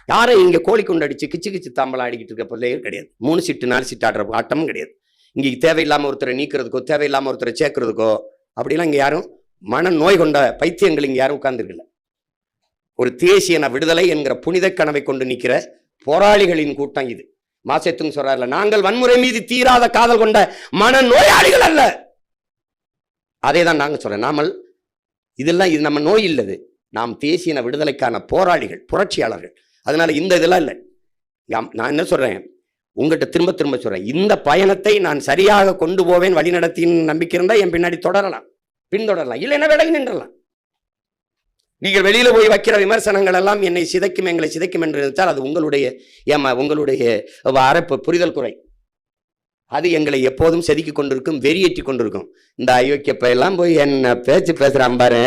யாரும் இங்க கோழி கொண்டு அடிச்சு கிச்சு தாம்பலாம் ஆடிக்கிட்டு இருக்க பிள்ளைகள் கிடையாது. 3 சீட்டு 4 சீட்டு ஆடுற ஆட்டமும் கிடையாது. இங்க தேவையில்லாம ஒருத்தரை நீக்கிறதுக்கோ தேவையில்லாம ஒருத்தரை சேர்க்கறதுக்கோ அப்படிலாம் இங்க யாரும் மன நோய் கொண்ட பைத்தியங்கள் இங்க யாரும் உட்கார்ந்துருக்கல. ஒரு தேசியன விடுதலை என்கிற புனித கனவை கொண்டு நிற்கிற போராளிகளின் கூட்டம் இது. மாசத்துங்க சொல்றாருல, நாங்கள் வன்முறை மீது தீராத காதல் கொண்ட மன நோயாளிகள் அல்ல. அதே தான் நாங்க சொல்றேன். நாமல் இதெல்லாம் இது நம்ம நோய் இல்லது, நாம் தேசியன விடுதலைக்கான போராளிகள், புரட்சியாளர்கள். அதனால இந்த இதெல்லாம் இல்லை. நான் என்ன சொல்றேன், உங்ககிட்ட திரும்ப சொல்றேன், இந்த பயணத்தை நான் சரியாக கொண்டு போவேன், வழிநடத்தின்னு நம்பிக்கை இருந்தா என் பின்னாடி தொடரலாம், பின்தொடரலாம், இல்லைன்னா விலகி நின்றலாம். நீங்கள் வெளியில போய் வைக்கிற விமர்சனங்கள் எல்லாம் என்னை சிதைக்கும், எங்களை சிதைக்கும் என்று நினைத்தால் அது உங்களுடைய அரப்பு புரிதல் குறை. அது எங்களை எப்போதும் செதுக்கி கொண்டிருக்கும், வெறியேற்றி கொண்டிருக்கும். இந்த அயோக்கியப்ப எல்லாம் போய் என்ன பேச்சு பேசுறான் பாரு,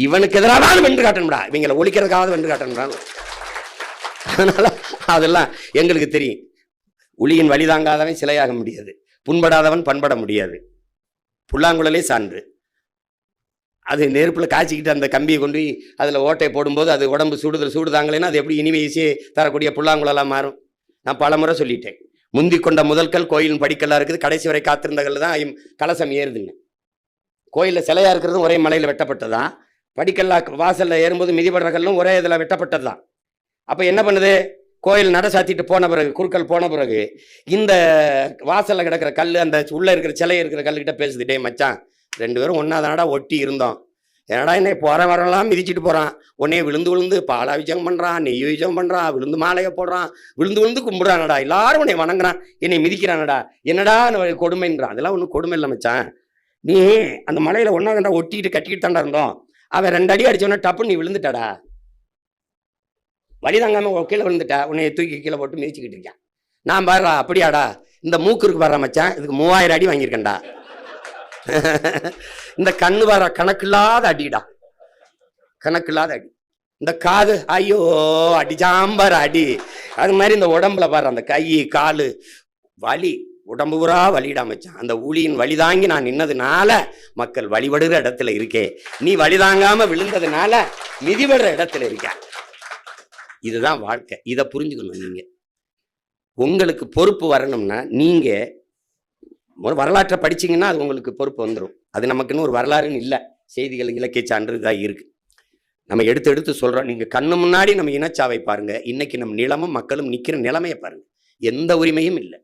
இவனுக்கு எதிராக வென்று காட்டணும்டா, இவங்களை ஒழிக்கிறதுக்காக வென்று காட்டணும்டா. அதனால அதெல்லாம் எங்களுக்கு தெரியும். உளியின் வழிதாங்காதவன் சிலையாக முடியாது, புண்படாதவன் பண்பட முடியாது. புல்லாங்குழலே சான்று. அது நெருப்புல காய்ச்சிக்கிட்டு அந்த கம்பியை கொண்டு அதுல ஓட்டையை போடும்போது அது உடம்பு சூடுதாங்களேன்னா அது எப்படி இனிமே ஈஸியே தரக்கூடிய புல்லாங்குழலாம் மாறும். நான் பல முறை சொல்லிட்டேன். முந்தி கொண்ட முதல்கள் கோயிலின் படிக்கல்லா இருக்குது, கடைசி வரை காத்திருந்தகள் தான் கலசம் ஏறுதுங்க. கோயிலில் சிலையா இருக்கிறதும் ஒரே மலையில வெட்டப்பட்டதுதான், படிக்கல்லா வாசல்ல ஏறும்போது மிதிபடுற கல்லும் ஒரே இதில் வெட்டப்பட்டதுதான். அப்ப என்ன பண்ணுது, கோயில் நட சாத்திட்டு போன பிறகு, குறுக்கல் போன பிறகு இந்த வாசல்ல கிடக்கிற கல் அந்த உள்ள இருக்கிற சிலை இருக்கிற கல்லுக்கிட்ட பேசுது, டே மச்சான் 2 பேரும் ஒன்னாதானடா ஒட்டி இருந்தோம், ஏன்னா என்னை போற வரலாம் மிதிச்சுட்டு போறான், உன்னைய விழுந்து பாலாபிஷேகம் பண்றான், நெய் அபிஷேகம் பண்றான், விழுந்து மாலையை போடுறான், விழுந்து கும்பிடுறானடா, எல்லாரும் உன்னை வணங்குறான், என்னை மிதிக்கிறானடா, என்னடா கொடுமைன்றான். அதெல்லாம் ஒன்றும் கொடுமை இல்லை மச்சான். நீ அந்த மலையில ஒன்னாதாண்டா ஒட்டிக்கிட்டு கட்டிக்கிட்டு தாண்டா இருந்தோம், அவன் 2 அடி அடிச்சோன்னா டப்புன்னு நீ விழுந்துட்டாடா, வழி தாங்காம கீழே விழுந்துட்டா, உன்னை தூக்கி கீழே போட்டு மிதிச்சுக்கிட்டு இருக்கான். நான் பாடுறா அப்படியாடா, இந்த மூக்கு இருக்கு பாடுறா மச்சான், இதுக்கு 3000 அடி வாங்கியிருக்கேன்டா. இந்த கண்ணு பாடுறா கணக்கில்லாத அடிடா, கணக்கில்லாத அடி. இந்த காது ஐயோ அடிஜாம்பர் அடி. அது மாதிரி இந்த உடம்புல பாரு, அந்த கை காலு வலி, உடம்பு பூரா வலிடா மச்சான். அந்த ஊழியின் வழிதாங்கி நான் நின்னதுனால மக்கள் வழிபடுற இடத்துல இருக்கே, நீ வழிதாங்காம விழுந்ததுனால மிதிபடுற இடத்துல இருக்க. இதுதான் வாழ்க்கை. இதை புரிஞ்சுக்கணும். நீங்க உங்களுக்கு பொறுப்பு வரணும்னா நீங்க ஒரு வரலாற்றை படிச்சீங்கன்னா அது உங்களுக்கு பொறுப்பு வந்துடும். அது நமக்குன்னு ஒரு வரலாறுன்னு இல்லை, செய்திகள் இலக்கிய சான்று தான் இருக்கு. நம்ம எடுத்து எடுத்து சொல்றோம். நீங்க கண்ணு முன்னாடி நம்ம இனச்சாவை பாருங்க. இன்னைக்கு நம்ம நிலமும் மக்களும் நிக்கிற நிலைமையை பாருங்க. எந்த உரிமையும் இல்லை.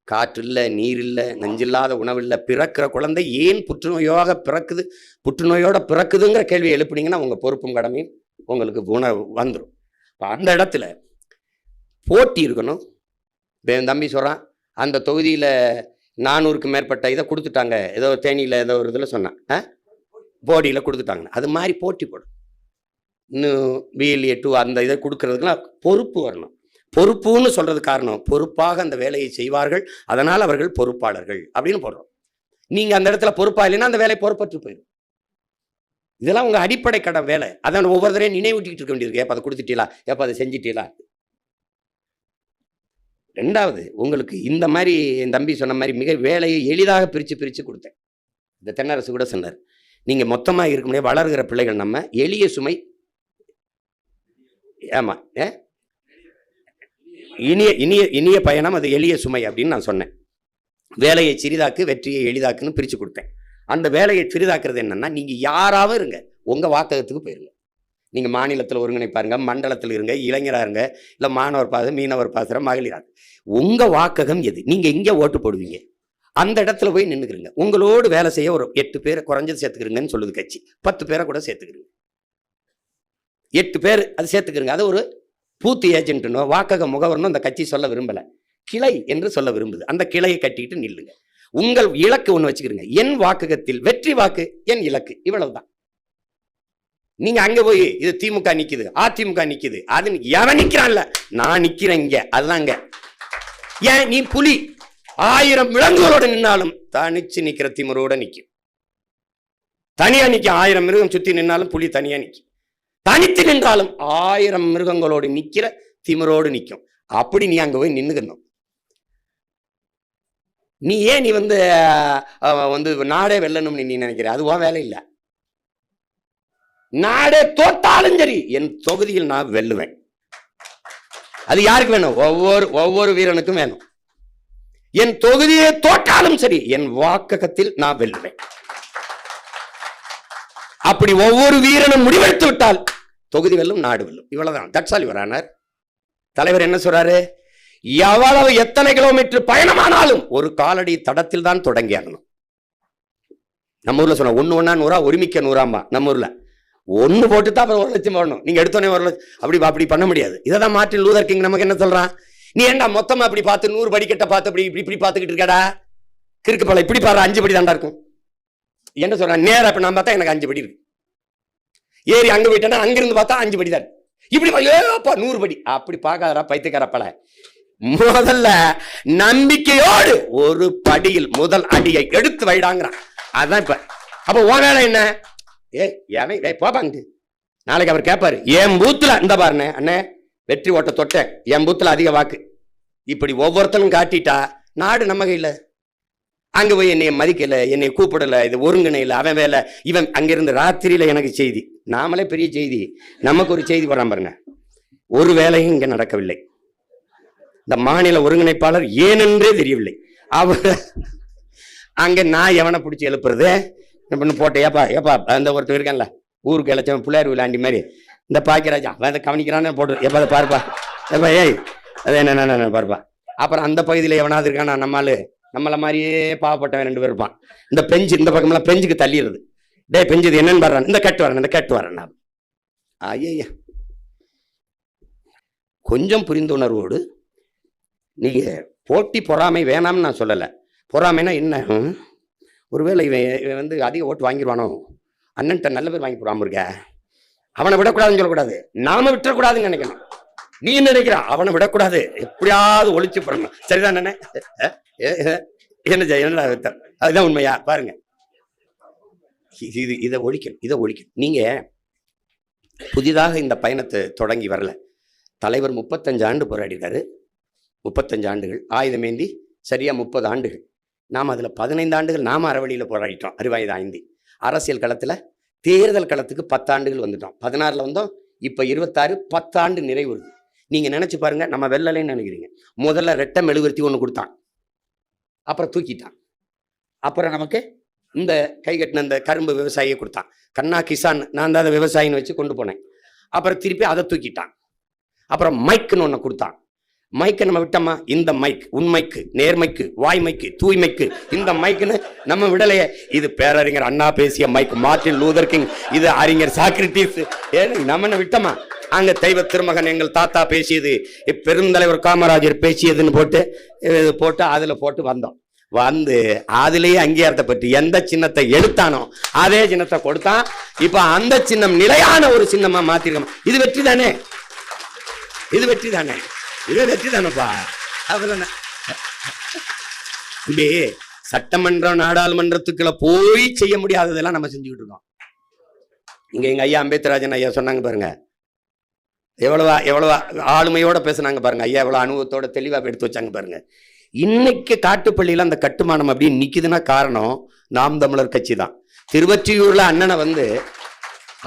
காற்று இல்லை, நீர் இல்லை, நஞ்சில்லாத உணவு இல்லை. பிறக்கிற குழந்தை ஏன் புற்றுநோயாக பிறக்குது, புற்றுநோயோட பிறக்குதுங்கிற கேள்வியை எழுப்புனீங்கன்னா உங்க பொறுப்பும் கடமையும் உங்களுக்கு உணவு வந்துடும். அந்த இடத்துல போட்டி இருக்கணும். என் தம்பி சொல்றான், அந்த தொகுதியில 400க்கு மேற்பட்ட இதை கொடுத்துட்டாங்க, ஏதோ தேனியில ஏதோ ஒரு இதில் சொன்னான், போடியில் கொடுத்துட்டாங்க. அது மாதிரி போட்டி போடும். இன்னும் பிஎல்ஏ 2 அந்த இதை கொடுக்கறதுக்குலாம் பொறுப்பு வரணும். பொறுப்புன்னு சொல்றது காரணம், பொறுப்பாக அந்த வேலையை செய்வார்கள், அதனால் அவர்கள் பொறுப்பாளர்கள் அப்படின்னு போடுறோம். நீங்க அந்த இடத்துல பொறுப்பா இல்லைன்னா அந்த வேலை பொறுப்பற்று போயிடும். இதெல்லாம் உங்க அடிப்படை கடை வேலை. அதான் ஒவ்வொரு தரையும் நினைவூட்டிக்கிட்டு இருக்க வேண்டியிருக்கு. எப்போ அதை கொடுத்துட்டீங்களா, எப்போ அதை செஞ்சிட்டீங்களா. ரெண்டாவது, உங்களுக்கு இந்த மாதிரி என் தம்பி சொன்ன மாதிரி மிக வேலையை எளிதாக பிரித்து கொடுத்தேன். இந்த தென்னரசு கூட சொன்னார், நீங்க மொத்தமாக இருக்க முடியாது, வளர்கிற பிள்ளைகள் நம்ம எளிய சுமை, ஆமா இனிய இனிய இனிய பயணம், அது எளிய சுமை அப்படின்னு நான் சொன்னேன். வேலையை சிறிதாக்கு, வெற்றியை எளிதாக்குன்னு பிரித்து கொடுத்தேன். அந்த வேலையை சிறிதாக்குறது என்னன்னா, நீங்க யாராவது இருங்க, உங்க வாக்ககத்துக்கு போயிருங்க. நீங்க மாநிலத்தில் ஒருங்கிணைப்பாருங்க, மண்டலத்தில் இருங்க, இளைஞராக இருங்க, இல்லை மாணவர் பாச மீனவர் பாசுற மகளிராக, உங்க வாக்ககம் எது, நீங்க எங்கே ஓட்டு போடுவீங்க அந்த இடத்துல போய் நின்றுக்கிறீங்க. உங்களோடு வேலை செய்ய ஒரு 8 பேரை குறைஞ்சது சேர்த்துக்கிறீங்கன்னு சொல்லுது கட்சி. 10 பேரை கூட சேர்த்துக்கிறீங்க, 8 பேர் அது சேர்த்துக்கிறீங்க. அது ஒரு பூத்து ஏஜென்ட்னோ வாக்கக முகவர்னோ அந்த கட்சி சொல்ல விரும்பல, கிளை என்று சொல்ல விரும்புது. அந்த கிளையை கட்டிட்டு நில்லுங்க. உங்கள் இலக்கு ஒன்று வச்சுக்கிறீங்க, என் வாக்ககத்தில் வெற்றி வாக்கு என் இலக்கு, இவ்வளவுதான். நீங்க அங்க போய் இது திமுக நிக்குது, அதிமுக நிக்குது, அது எவன் நிக்கிறான்ல, நான் நிக்கிறேன் இங்க, அதுதாங்க. ஏன் நீ புலி 1000 விலங்குகளோட நின்னாலும் தனிச்சு நிக்கிற திமிரோட நிக்கும். தனியா நிக்க 1000 மிருகம் சுத்தி நின்னாலும் புலி தனியா நிக்கும். தனித்து நின்றாலும் 1000 மிருகங்களோடு நிக்கிற திமிரோடு நிக்கும். அப்படி நீ அங்க போய் நின்னுக்கணும். நீ ஏன் நீ வந்து நாடே வெல்லணும்னு நீ நினைக்கிற, அதுவா வேலை இல்லை. நாடே தோத்தாலும் சரி என் தொகுதியில் நான் வெல்லுவேன். அது யாருக்கு வேணும்? ஒவ்வொரு வீரனுக்கும் வேணும். என் தொகுதியை தோற்றாலும் சரி என் வாக்ககத்தில் நான் வெல்லுவேன். அப்படி ஒவ்வொரு வீரனும் முடிவெடுத்து விட்டால் தொகுதி வெல்லும், நாடு வெல்லும். இவ்வளவுதான். That's all your honour. தலைவர் என்ன சொல்றாரு? எவ்வளவு எத்தனை கிலோமீட்டர் பயணமானாலும் ஒரு காலடி தடத்தில் தான் தொடங்கி ஆகணும். நம்ம ஊர்ல சொன்ன 1 1 100 ஒருமிக்க 100 நம்ம ஊர்ல 1 போட்டு தான் அப்புறம் 1 லட்சம் போடணும். நீங்க எடுத்தோடனே 1 லட்சம் அப்படி பண்ண முடியாது. இதான் மார்ட்டின் லூதர் கிங் நமக்கு என்ன சொல்றான்? நீ ஏன்டா மொத்தமா அப்படி பார்த்து 100 படிக்கட்ட பார்த்து அப்படி இப்படி பார்த்துக்கிட்டு இருக்கடா, கிறுக்கு பல இப்படி பாரு, 5 படி தாண்டா இருக்கும். என்ன சொல்றான்? நேரம் இப்ப நான் பார்த்தா எனக்கு 5 படி இருக்கு. ஏறி அங்க போயிட்டேன்னா அங்கிருந்து பார்த்தா 5 படி தான். இப்படி 100 படி அப்படி பார்க்காதரா பைத்தியக்காரப்பல. முதல்ல நம்பிக்கையோடு ஒரு படியில் முதல் அடியை எடுத்து வைடாங்கிறான். அதான் இப்ப. அப்ப உன் வேலை என்ன? போப்பாங்க. நாளைக்கு அவர் கேட்பாரு, என் பூத்துல இந்த பாருண்ணே அண்ணே வெற்றி ஓட்ட தொட்டேன், என் பூத்துல அதிக வாக்கு, இப்படி ஒவ்வொருத்தரும் காட்டிட்டா நாடு நம்ம கையில. அங்க போய் என்னை மதிக்கல, என்னை கூப்பிடல, இது ஒருங்கிணையில, அவன் வேலை, இவன் அங்கிருந்து ராத்திரியில எனக்கு செய்தி, நாமளே பெரிய செய்தி, நமக்கு ஒரு செய்தி போறான் பாருங்க. ஒரு வேலையும் இங்க நடக்கவில்லை. இந்த மாநில ஒருங்கிணைப்பாளர் ஏனென்றே தெரியவில்லை. அவர் அங்க நான் எவனை பிடிச்சி எழுப்புறது போட்டேன். ஏப்பா அந்த ஒருத்தர் இருக்கான்ல ஊருக்கு இழைச்சவன் பிள்ளையார் விளாண்டி மாதிரி, இந்த பாக்கியராஜா அதை கவனிக்கிறான்னு போட்டு எப்பா அதை பாருப்பா, எப்பா ஏய் அது என்ன பாருப்பா. அப்புறம் அந்த பகுதியில் எவனாவது இருக்கானா நம்மள மாதிரியே பாவப்பட்டவன் 2 பேர் இருப்பான். இந்த பெஞ்சு இந்த பக்கம்லாம் பெஞ்சுக்கு தள்ளிடுறது. டே பெஞ்சு இது என்னன்னு பாடுறான், இந்த கட்டு வரேன். ஐயா கொஞ்சம் புரிந்துணர்வோடு நீங்க போட்டி பொறாமை வேணாம்னு நான் சொல்லலை. பொறாமைனா என்ன? ஒருவேளை இவன் வந்து அதிக ஓட்டு வாங்கிடுவானோ, அண்ணன்ட்ட நல்ல பேர் வாங்கி போடாம இருக்க, அவனை விடக்கூடாதுன்னு சொல்லக்கூடாது, நாம விட்டுறக்கூடாதுன்னு நினைக்கணும். நீ நினைக்கிறான் அவனை விடக்கூடாது, எப்படியாவது ஒழிச்சு போடணும். சரிதான் என்ன என்னடா அதுதான் உண்மையா பாருங்க. இதை ஒழிக்கணும். நீங்க புதிதாக இந்த பயணத்தை தொடங்கி வரல. தலைவர் 35 ஆண்டு போராடிருக்காரு. 35 ஆண்டுகள் ஆயுதமேந்தி சரியா 30 ஆண்டுகள். நாம் அதில் 15 ஆண்டுகள் நாம அறவழியில் போராடிட்டோம். அறிவாயுதம் ஐந்தி அரசியல் களத்தில் தேர்தல் களத்துக்கு 10 ஆண்டுகள் வந்துட்டோம். 16 வந்தோம், இப்போ 26, 10 ஆண்டு நிறைவு. நீங்கள் நினச்சி பாருங்க, நம்ம வெள்ளலைன்னு நினைக்கிறீங்க. முதல்ல ரெட்டை மெழுகுவர்த்தி ஒன்று கொடுத்தான், அப்புறம் தூக்கிட்டான். அப்புறம் நமக்கு இந்த கை கட்டின இந்த கரும்பு விவசாயியை கொடுத்தான். கண்ணா கிசான், நான் தான் அதை விவசாயின்னு வச்சு கொண்டு போனேன். அப்புறம் திருப்பி அதை தூக்கிட்டான். அப்புறம் மைக்குன்னு ஒன்று கொடுத்தான். மைக்கை நம்ம விட்டோமா? இந்த மைக் உண்மைக்கு, நேர்மைக்கு, வாய்மைக்கு, தூய்மைக்கு, இந்த மைக்குன்னு நம்ம விடலையே. இது பேரறிஞர் அண்ணா பேசிய மைக், மார்ட்டின் லூதர் கிங், இது அறிஞர் சாக்ரட்டிஸ், நம்ம விட்டோமா? அங்க தெய்வ திருமகன் எங்கள் தாத்தா பேசியது, பெருந்தலைவர் காமராஜர் பேசியதுன்னு போட்டு அதுல போட்டு வந்தோம். வந்து அதுலயே அங்கீகாரத்தை பற்றி எந்த சின்னத்தை எடுத்தானோ அதே சின்னத்தை கொடுத்தான். இப்ப அந்த சின்னம் நிலையான ஒரு சின்னமா மாத்திருக்கோம். இது வெற்றி தானே? இது வெற்றி தானே? இது வெற்றி தானேப்பா? இப்படி சட்டமன்றம் நாடாளுமன்றத்துக்குள்ள போய் செய்ய முடியாததெல்லாம் நம்ம செஞ்சுக்கிட்டு இருக்கோம். இங்க எங்க ஐயா அம்பேத்கராஜன் ஐயா சொன்னாங்க பாருங்க, எவ்வளவா ஆளுமையோட பேசுனாங்க பாருங்க. ஐயா எவ்வளவு அனுபவத்தோட தெளிவா எடுத்து வச்சாங்க பாருங்க. இன்னைக்கு காட்டுப்பள்ளியில அந்த கட்டுமானம் அப்படி நிக்குதுன்னா காரணம் நாம் தமிழர் கட்சி தான். திருவொற்றியூர்ல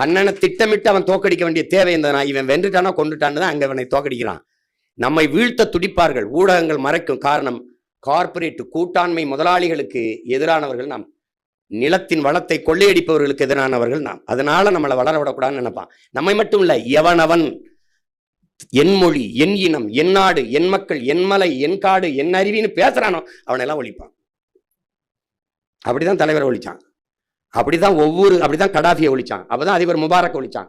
அண்ணனை திட்டமிட்டு அவன் தோக்கடிக்க வேண்டிய தேவை இருந்ததுனா, இவன் வென்றுட்டானா கொண்டுட்டான்னு தான் அங்க அவனை தோக்கடிக்கிறான். நம்மை வீழ்த்த துடிப்பார்கள், ஊடகங்கள் மறைக்கும். காரணம், கார்பரேட் கூட்டாண்மை முதலாளிகளுக்கு எதிரானவர்கள் நாம், நிலத்தின் வளத்தை கொள்ளையடிப்பவர்களுக்கு எதிரானவர்கள் நாம். அதனால நம்மளை வளர விடக்கூடாதுன்னு நினைப்பான். நம்மை மட்டும் இல்ல, எவனவன் என் மொழி, என் இனம், என் நாடு, என் மக்கள், என் மலை, என் காடு, என் அருவின்னு பேசுறானோ அவனெல்லாம் ஒழிப்பான். அப்படிதான் தலைவரை ஒழிச்சான். அப்படிதான் கடாஃபியை ஒழிச்சான். அப்பதான் அதிபர் முபாரக் ஒழிச்சான்.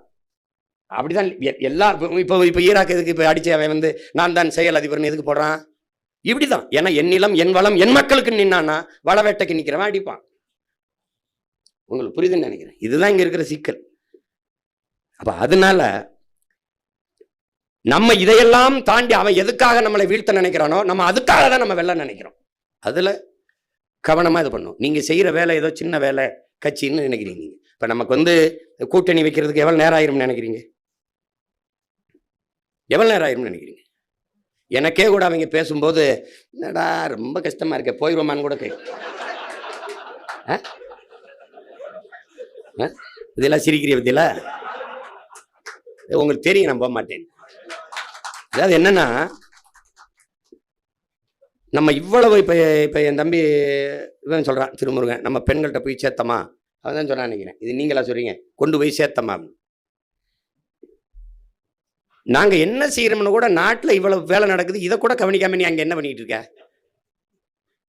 அப்படிதான் எல்லா இப்ப ஈராக் எதுக்கு இப்ப அடிச்சு அவன் நான் தான் செயல் அதிபர்னு எதுக்கு போடுறான்? இப்படிதான். ஏன்னா என் நிலம், என் வளம், என் மக்களுக்கு நின்னான்னா வளவேட்டைக்கு நிக்கிறவன் அடிப்பான். உங்களுக்கு புரியுதுன்னு நினைக்கிறேன். இதுதான் இங்க இருக்கிற சிக்கல். அப்ப அதனால நம்ம இதையெல்லாம் தாண்டி அவன் எதுக்காக நம்மளை வீழ்த்த நினைக்கிறானோ நம்ம அதுக்காக தான் நம்ம வெல்ல நினைக்கிறோம். அதுல கவனமா இது பண்ணும். நீங்க செய்யற வேலை ஏதோ சின்ன வேலை கட்சின்னு நினைக்கிறீங்க. நீங்க இப்ப நமக்கு கூட்டணி வைக்கிறதுக்கு எவ்வளவு நேரம் ஆயிரும் நினைக்கிறீங்க? எவ்வளவு நேரம் ஆயிரும் நினைக்கிறீங்க? எனக்கே கூட அவங்க பேசும்போது என்னடா ரொம்ப கஷ்டமா இருக்க, போயிடுவோமான்னு கூட கேட்கும். இதெல்லாம் சிரிக்கிற பத்தியில உங்களுக்கு தெரியும், நான் போக மாட்டேன். அதாவது என்னன்னா, நம்ம இவ்வளவு இப்ப என் தம்பி இவன் சொல்றான் திருமுருகன், நம்ம பெண்கள்கிட்ட போய் சேர்த்தமா, அவன் சொல்றான் நினைக்கிறேன். இது நீங்களா சொல்றீங்க, கொண்டு போய் சேர்த்தமா. நாங்க என்ன செய்யறோம்னு கூட, நாட்டுல இவ்வளவு வேலை நடக்குது, இதை கூட கவனிக்காம நீ அங்க என்ன பண்ணிட்டு இருக்க?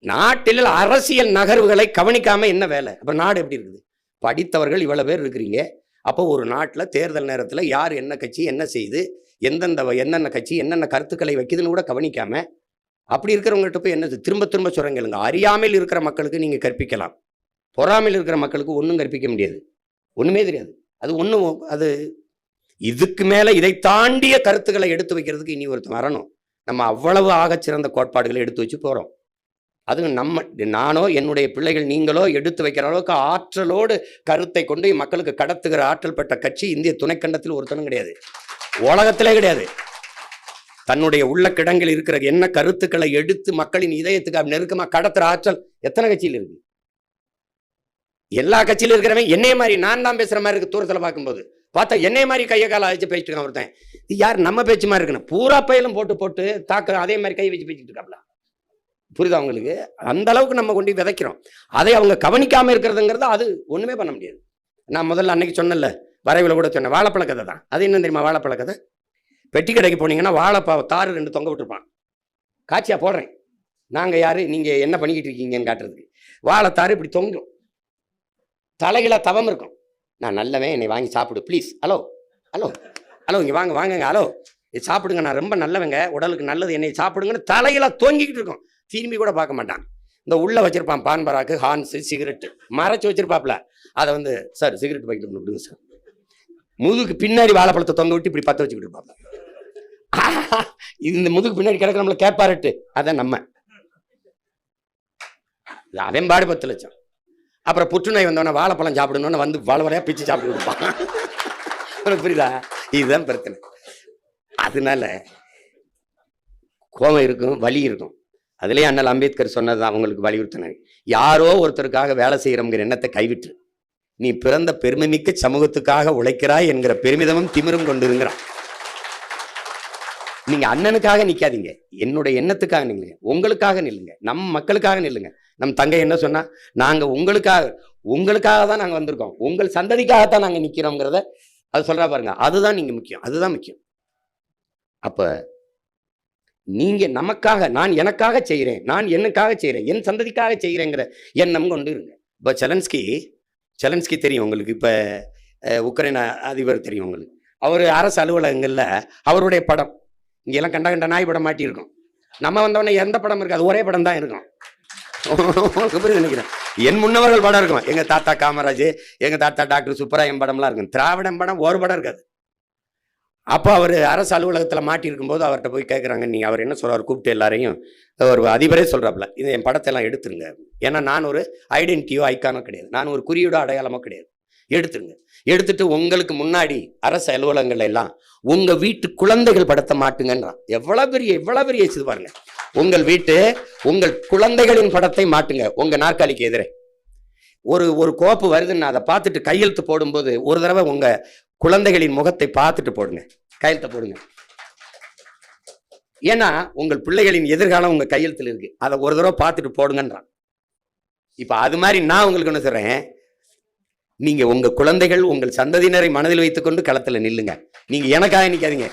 நாட்டில் அரசியல் நகர்வுகளை கவனிக்காம என்ன வேலை? அப்ப நாடு எப்படி இருக்குது? படித்தவர்கள் இவ்வளவு பேர் இருக்கிறீங்க. அப்போ ஒரு நாட்டில் தேர்தல் நேரத்தில் யார் என்ன கட்சி என்ன செய்யுது, என்னென்ன கட்சி என்னென்ன கருத்துக்களை வைக்குதுன்னு கூட கவனிக்காம, அப்படி இருக்கிறவங்கள்ட்ட போய் என்ன திரும்ப திரும்ப சொல்றீங்க. அறியாமல் இருக்கிற மக்களுக்கு நீங்க கற்பிக்கலாம், பொறாமையில் இருக்கிற மக்களுக்கு ஒன்றும் கற்பிக்க முடியாது, ஒண்ணுமே தெரியாது. அது இதுக்கு மேல இதை தாண்டிய கருத்துக்களை எடுத்து வைக்கிறதுக்கு இனி ஒருத்தர் வரணும். நம்ம அவ்வளவு ஆகச்சிறந்த கோட்பாடுகளை எடுத்து வச்சு போறோம். அது நானோ என்னுடைய பிள்ளைகள் நீங்களோ எடுத்து வைக்கிற அளவுக்கு ஆற்றலோடு கருத்தை கொண்டு மக்களுக்கு கடத்துகிற ஆற்றல் பெற்ற கட்சி இந்திய துணைக்கண்டத்தில் ஒருத்தனும் கிடையாது, உலகத்திலே கிடையாது. தன்னுடைய உள்ள கிடங்கில் இருக்கிற என்ன கருத்துக்களை எடுத்து மக்களின் இதயத்துக்கு நெருக்கமா கடத்துற ஆற்றல் எத்தனை கட்சியில் இருக்கு? எல்லா கட்சியிலும் இருக்கிறவன் என்னைய மாதிரி நான் தான் பேசுற மாதிரி இருக்கு. தூரத்துல பார்க்கும்போது பார்த்தா என்னைய மாதிரி கையை கால அழைச்சு பேசிட்டு இருக்கான் ஒருத்தன். இது யார்? நம்ம பேச்சு மாதிரி இருக்கணும். பூரா பயிலும் போட்டு தாக்க அதே மாதிரி கை வச்சு பேசிட்டு இருக்காப்ல. புரியுதா உங்களுக்கு? அந்த அளவுக்கு நம்ம கொண்டு விதைக்கிறோம். அதை அவங்க கவனிக்காம இருக்கிறதுங்கிறது அது ஒண்ணுமே பண்ண முடியாது. நான் முதல்ல அன்னைக்கு சொன்னேன்ல, வரைவில் கூட சொன்னேன், வாழைப்பழ கதை தான். அது என்ன தெரியுமா? வாழைப்பழ கதை. பெட்டி கடைக்கு போனீங்கன்னா வாழைப்பா தாறு 2 தொங்க விட்டுருப்பான். காட்சியா போடுறேன், நாங்க யாரு நீங்க என்ன பண்ணிக்கிட்டு இருக்கீங்கன்னு காட்டுறதுக்கு. வாழைத்தாறு இப்படி தொங்கும், தலையில தவம் இருக்கும். நான் நல்லவன், என்னை வாங்கி சாப்பிடு ப்ளீஸ். ஹலோ ஹலோ ஹலோ, இங்க வாங்க ஹலோ, இது சாப்பிடுங்க, நான் ரொம்ப நல்லவங்க, உடலுக்கு நல்லது, என்னை சாப்பிடுங்கன்னு தலையில தொங்கிக்கிட்டு இருக்கும். திரும்பி கூட பார்க்க மாட்டான். இந்த உள்ள வச்சிருப்பான் பான் பராக்கு, ஹான்ஸு, சிகரெட்டு மறைச்சு வச்சிருப்பாப்ல. அதை சார் சிகரெட் பாக்கெட் விடுங்க சார், முதுகுக்கு பின்னாடி வாழைப்பழத்தை தொங்க விட்டு இப்படி பற்ற வச்சுக்கிட்டு இருப்பாப்ல. இந்த முதுகு பின்னாடி கிடக்க நம்மள கேட்பாரட்டு, அதான் நம்ம அவன் பாடு 10 லட்சம். அப்புறம் புற்றுநோய் வந்தவன வாழைப்பழம் சாப்பிடணும்னு வந்து வாழையா பிச்சு சாப்பிட்டு கொடுப்பான். புரியுதா? இதுதான் பிரச்சனை. அதனால கோபம் இருக்கும், வலி இருக்கும். அதுலேயே அண்ணல் அம்பேத்கர் சொன்னது அவங்களுக்கு வலியுறுத்தினாங்க, யாரோ ஒருத்தருக்காக வேலை செய்யறோங்கிற எண்ணத்தை கைவிட்டு நீ பிறந்த பெருமைமிக்க சமூகத்துக்காக உழைக்கிறாய் என்கிற பெருமிதமும் திமிரும் கொண்டிருக்கிறான். நீங்க அண்ணனுக்காக நிக்காதீங்க, என்னுடைய எண்ணத்துக்காக நில்லுங்க, உங்களுக்காக நில்லுங்க, நம் மக்களுக்காக நில்லுங்க. நம் தங்கை என்ன சொன்னா, நாங்க உங்களுக்காக தான் நாங்க வந்திருக்கோம், உங்கள் சந்ததிக்காகத்தான் நாங்க நிக்கிறோங்கிறத அது சொல்றா பாருங்க. அதுதான் நீங்க முக்கியம், அதுதான் முக்கியம். அப்ப நீங்க நமக்காக, நான் எனக்காக செய்கிறேன், நான் என்னக்காக செய்கிறேன், என் சந்ததிக்காக செய்கிறேங்கிற எண்ணம் கொண்டு இருங்க. இப்போ செலன்ஸ்கி தெரியும் உங்களுக்கு, இப்போ உக்ரைன் அதிபர் தெரியும் உங்களுக்கு. அவர் அரசு அலுவலகங்களில் அவருடைய படம் இங்கெல்லாம் கண்ட நாய் படம் மாட்டியிருக்கும். நம்ம வந்தவொடனே எந்த படம் இருக்காது, ஒரே படம் தான் இருக்கும். நினைக்கிறேன் என் முன்னவர்கள் படம் இருக்கும், எங்கள் தாத்தா காமராஜ், எங்கள் தாத்தா டாக்டர் சுப்பராயன் படம்லாம் இருக்கும். திராவிடம் படம் ஒரு படம் இருக்காது. அப்போ அவர் அரசு அலுவலகத்தில் மாட்டியிருக்கும் போது அவர்கிட்ட போய் கேட்குறாங்க, நீங்கள் அவர் என்ன சொல்கிறார், கூப்பிட்டு எல்லாரையும் ஒரு அதிபரே சொல்கிறாப்புல, இது என் படத்தெல்லாம் எடுத்துருங்க, ஏன்னா நான் ஒரு ஐடென்டிட்டியோ ஐக்கானோ கிடையாது, நான் ஒரு குறியீடோ அடையாளமோ கிடையாது, எடுத்துருங்க. எடுத்துட்டு உங்களுக்கு முன்னாடி அரசு அலுவலகங்கள் எல்லாம் உங்கள் வீட்டு குழந்தைகள் படத்தை மாட்டுங்கன்றான். எவ்வளோ பெரிய இது பாருங்க. உங்கள் குழந்தைகளின் படத்தை மாட்டுங்க உங்கள் நாற்காலிக்கு எதிரே. ஒரு கோப்பு வருதுன்னு அதை பார்த்துட்டு கையெழுத்து போடும்போது ஒரு தடவை உங்கள் குழந்தைகளின் முகத்தை பார்த்துட்டு போடுங்க, கையெழுத்த போடுங்க. ஏன்னா உங்கள் பிள்ளைகளின் எதிர்காலம் உங்க கையெழுத்துல இருக்கு, அதை ஒரு தடவை பார்த்துட்டு போடுங்கன்றான். இப்ப அது மாதிரி நான் உங்களுக்கு என்ன சொல்றேன், நீங்க உங்க குழந்தைகள் உங்கள் சந்ததியினரை மனதில் வைத்துக் கொண்டு களத்துல நில்லுங்க. நீங்க எனக்காக நிக்காதீங்க.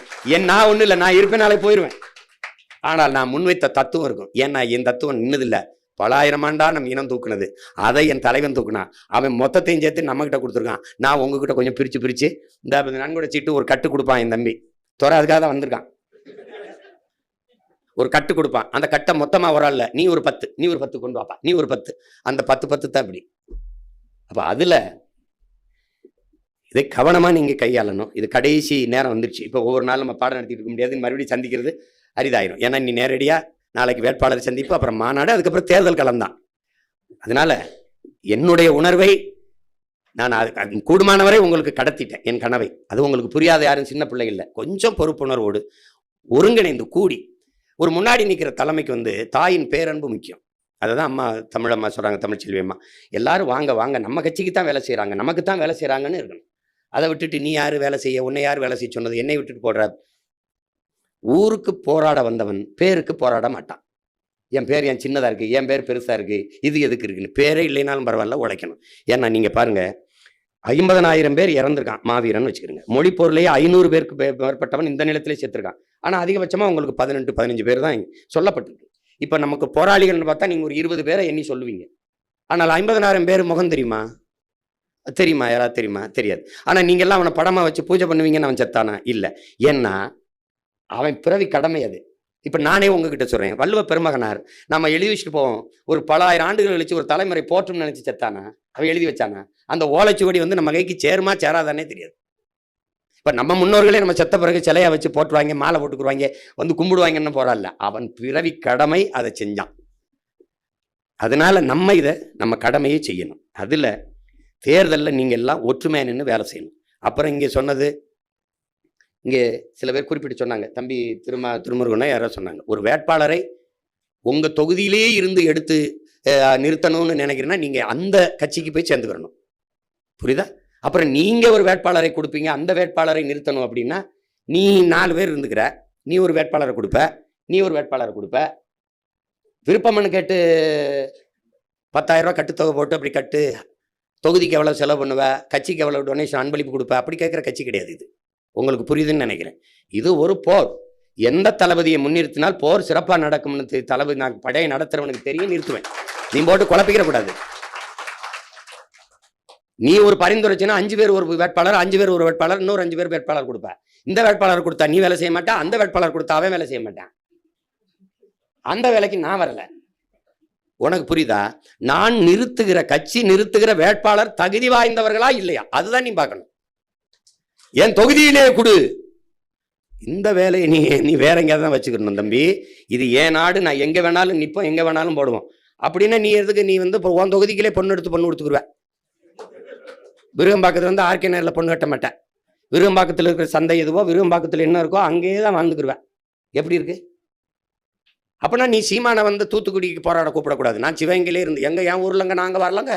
நான் ஒண்ணு இல்லை, நான் இருப்பேன், நாளை போயிடுவேன். ஆனால் நான் முன்வைத்த தத்துவம் இருக்கும். ஏன்னா என் தத்துவம் நின்னதில்லை, பல ஆயிரம் ஆண்டா நம்ம இனம் தூக்குனது. அதை என் தலைவன் தூக்குனான். அவன் மொத்தத்தையும் சேர்த்து நம்ம கிட்ட கொடுத்துருக்கான். நான் உங்ககிட்ட கொஞ்சம் பிரிச்சு இந்த நன்கொடை சீட்டு ஒரு கட்டு கொடுப்பான் என் தம்பி துறை, அதுக்காக தான் வந்திருக்கான். ஒரு கட்டு கொடுப்பான், அந்த கட்டை மொத்தமா ஒரு ஆள், நீ ஒரு 10 கொண்டு வாப்பா, நீ ஒரு 10, அந்த 10 தான் இப்படி. அப்ப அதுல இதை கவனமா நீங்க கையாளணும். இது கடைசி நேரம் வந்துருச்சு. இப்போ ஒவ்வொரு நாள் நம்ம பாடம் நடத்திட்டு இருக்க முடியாது, மறுபடியும் சந்திக்கிறது அரிதாயிரும். ஏன்னா நீ நேரடியா நாளைக்கு வேட்பாளர் சந்திப்பு, அப்புறம் மாநாடு, அதுக்கப்புறம் தேர்தல் களம்தான். அதனால என்னுடைய உணர்வை நான் கூடுமானவரை உங்களுக்கு கடத்திட்டேன், என் கனவை. அது உங்களுக்கு புரியாத யாரும் சின்ன பிள்ளைகள் இல்லை. கொஞ்சம் பொறுப்புணர்வோடு ஒருங்கிணைந்து கூடி ஒரு முன்னாடி நிற்கிற தலைமைக்கு தாயின் பேரன்பு முக்கியம். அதை தான் அம்மா தமிழம்மா சொல்கிறாங்க, தமிழ்ச்செல்வி அம்மா. எல்லாரும் வாங்க நம்ம கட்சிக்கு தான் வேலை செய்கிறாங்க, நமக்கு தான் வேலை செய்கிறாங்கன்னு இருக்கணும். அதை விட்டுட்டு நீ யார் வேலை செய்ய, உன்னை யார் வேலை செய்ய சொன்னது, என்னை விட்டுட்டு போடுற. ஊருக்கு போராட வந்தவன் பேருக்கு போராட மாட்டான். என் பேர் என் சின்னதாக இருக்குது, என் பேர் பெருசாக இருக்குது, இது எதுக்கு இருக்குன்னு. பேரே இல்லைனாலும் பரவாயில்ல, உழைக்கணும். ஏன்னா நீங்கள் பாருங்கள், 50,000 பேர் இறந்துருக்கான் மாவீரன் வச்சுக்கிறீங்க. மொழி போர்லேயே 500 பேருக்கு மேற்பட்டவன் இந்த நிலத்திலே சேர்த்துருக்கான். ஆனால் அதிகபட்சமாக உங்களுக்கு 18-15 பேர் தான் சொல்லப்பட்டிருக்கு. இப்போ நமக்கு போராளிகள்னு பார்த்தா நீங்கள் ஒரு 20 பேரை எண்ணி சொல்லுவீங்க. ஆனால் 50,000 பேர் முகம் தெரியுமா? யாராவது தெரியுமா? தெரியாது. ஆனால் நீங்கள்லாம் அவனை படமாக வச்சு பூஜை பண்ணுவீங்கன்னு அவன் செத்தானா? இல்லை. ஏன்னா அவன் பிறவி கடமை அது. இப்போ நானே உங்ககிட்ட சொல்கிறேன், வள்ளுவ பெருமகனார் நம்ம எழுதி வச்சுட்டு போவோம், ஒரு பல ஆயிரம் ஆண்டுகள் கழிச்சு ஒரு தலைமுறை போற்றும்னு நினச்சி செத்தானா? அவன் எழுதி வச்சானா? அந்த ஓலைச்சுவடி நம்ம கைக்கு சேருமா சேராதானே தெரியாது. இப்போ நம்ம முன்னோர்களே நம்ம செத்த பிறகு சிலையை வச்சு போட்டுருவாங்க, மாலை போட்டுக்குருவாங்க, கும்பிடுவாங்கன்னு போறாள். அவன் பிறவி கடமை அதை செஞ்சான். அதனால நம்ம கடமையை செய்யணும். அதில் தேர்தலில் நீங்கள் எல்லாம் ஒற்றுமையாக நின்று வேலை செய்யணும். அப்புறம் இங்கே சொன்னது, இங்கே சில பேர் குறிப்பிட்டு சொன்னாங்க, தம்பி திருமுருகனை யாரோ சொன்னாங்க, ஒரு வேட்பாளரை உங்கள் தொகுதியிலே இருந்து எடுத்து நிறுத்தணும்னு நினைக்கிறேன்னா நீங்கள் அந்த கட்சிக்கு போய் சேர்ந்துக்கிறணும். புரியுதா? அப்புறம் நீங்கள் ஒரு வேட்பாளரை கொடுப்பீங்க, அந்த வேட்பாளரை நிறுத்தணும் அப்படின்னா நீ 4 பேர் இருந்துக்கிற, நீ ஒரு வேட்பாளரை கொடுப்ப, விருப்பம்னு கேட்டு 10,000 ரூபா கட்டுத்தொகை போட்டு அப்படி கட்டு, தொகுதிக்கு எவ்வளோ செலவு பண்ணுவ, கட்சிக்கு எவ்வளோ டொனேஷன் அன்பளிப்பு கொடுப்ப, அப்படி கேட்குற கட்சி கிடையாது இது. உங்களுக்கு புரியுதுன்னு நினைக்கிறேன். இது ஒரு போர். எந்த தளபதியை முன்னிறுத்தினால் போர் சிறப்பாக நடக்கும்னு தளபதி, நான் படையை நடத்துறவனுக்கு தெரியும், நிறுத்துவேன். நீ போட்டு குழப்பிக்கிற கூடாது. நீ ஒரு பரிந்துரைச்சுன்னா 5 பேர் ஒரு வேட்பாளர், 5 பேர் ஒரு வேட்பாளர், இன்னொரு 5 பேர் வேட்பாளர் கொடுப்ப. இந்த வேட்பாளர் கொடுத்தா நீ வேலை செய்ய மாட்டேன், அந்த வேட்பாளர் கொடுத்தா அவன் வேலை செய்ய மாட்டான். அந்த வேலைக்கு நான் வரல. உனக்கு புரியுதா? நான் நிறுத்துகிற கட்சி, நிறுத்துகிற வேட்பாளர் தகுதி வாய்ந்தவர்களா இல்லையா, அதுதான் நீ பார்க்கணும். என் தொகுதியிலே கொடு, இந்த வேலையை நீ வேற எங்கேயாவது தான் வச்சுக்கணும் தம்பி. இது ஏன் நாடு, நான் எங்கே வேணாலும் நிற்போம், எங்கே வேணாலும் போடுவோம். அப்படின்னா நீ எதுக்கு நீ வந்து இப்போ உன் தொகுதிக்கிலே பொண்ணு எடுத்து பொண்ணு கொடுத்துக்குருவேன். விருகம்பாக்கத்தில் வந்து ஆர்கே நேரில் பொண்ணு கட்ட மாட்டேன். விருகம்பாக்கத்தில் இருக்கிற சந்தை எதுவோ, விருகம்பாக்கத்தில் என்ன இருக்கோ அங்கேயே தான் வாழ்ந்துக்குருவேன். எப்படி இருக்கு? அப்படின்னா நீ சீமானை வந்து தூத்துக்குடிக்கு போராட கூப்பிடக்கூடாது. நான் சிவகங்கையிலே இருந்து எங்க என் ஊர்லங்க நாங்கள் வரலங்க.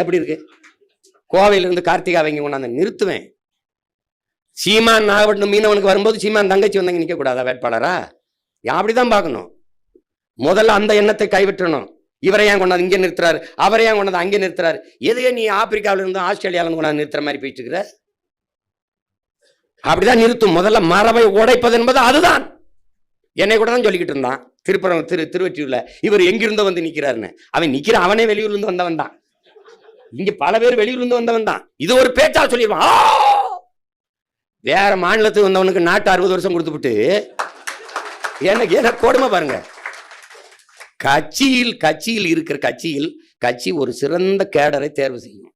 எப்படி இருக்கு? கோவையிலிருந்து கார்த்திகா அவங்க கொண்டாந்து நிறுத்துவேன். சீமான் நாகப்பட்டினம் மீனவனுக்கு வரும்போது சீமான் தங்கச்சி வந்தாங்க நிற்கக்கூடாதா வேட்பாளரா? அப்படிதான் பார்க்கணும். முதல்ல அந்த எண்ணத்தை கைவிட்டணும். இவரை ஏன் கொண்டாந்து இங்கே நிறுத்துறாரு, அவரை ஏன் கொண்டாந்து அங்கே நிறுத்துறாரு? எதுவே நீ ஆப்பிரிக்காவில இருந்து ஆஸ்திரேலியாவில கொண்டாந்து நிறுத்துற மாதிரி போயிட்டு இருக்கிற? அப்படிதான் நிறுத்தும். முதல்ல மரபை உடைப்பது என்பது அதுதான். என்னை கூட தான் சொல்லிக்கிட்டு இருந்தான் திருவற்றியூர்ல, இவர் எங்கிருந்தோ வந்து நிக்கிறாருன்னு. அவன் நிக்கிற அவனே வெளியூர்ல இருந்து வந்தவன் தான். இங்க பல பேர் வெளியூர்ல இருந்து வந்தவன் தான். இது ஒரு பேச்சா சொல்லிடுவான். வேற மாநிலத்துக்கு வந்தவனுக்கு நாட்டு 60 வருஷம் கொடுத்துவிட்டு என்ன கொடுமை பாருங்க. கட்சியில் இருக்கிற கட்சி ஒரு சிறந்த கேடரை தேர்வு செய்யும்.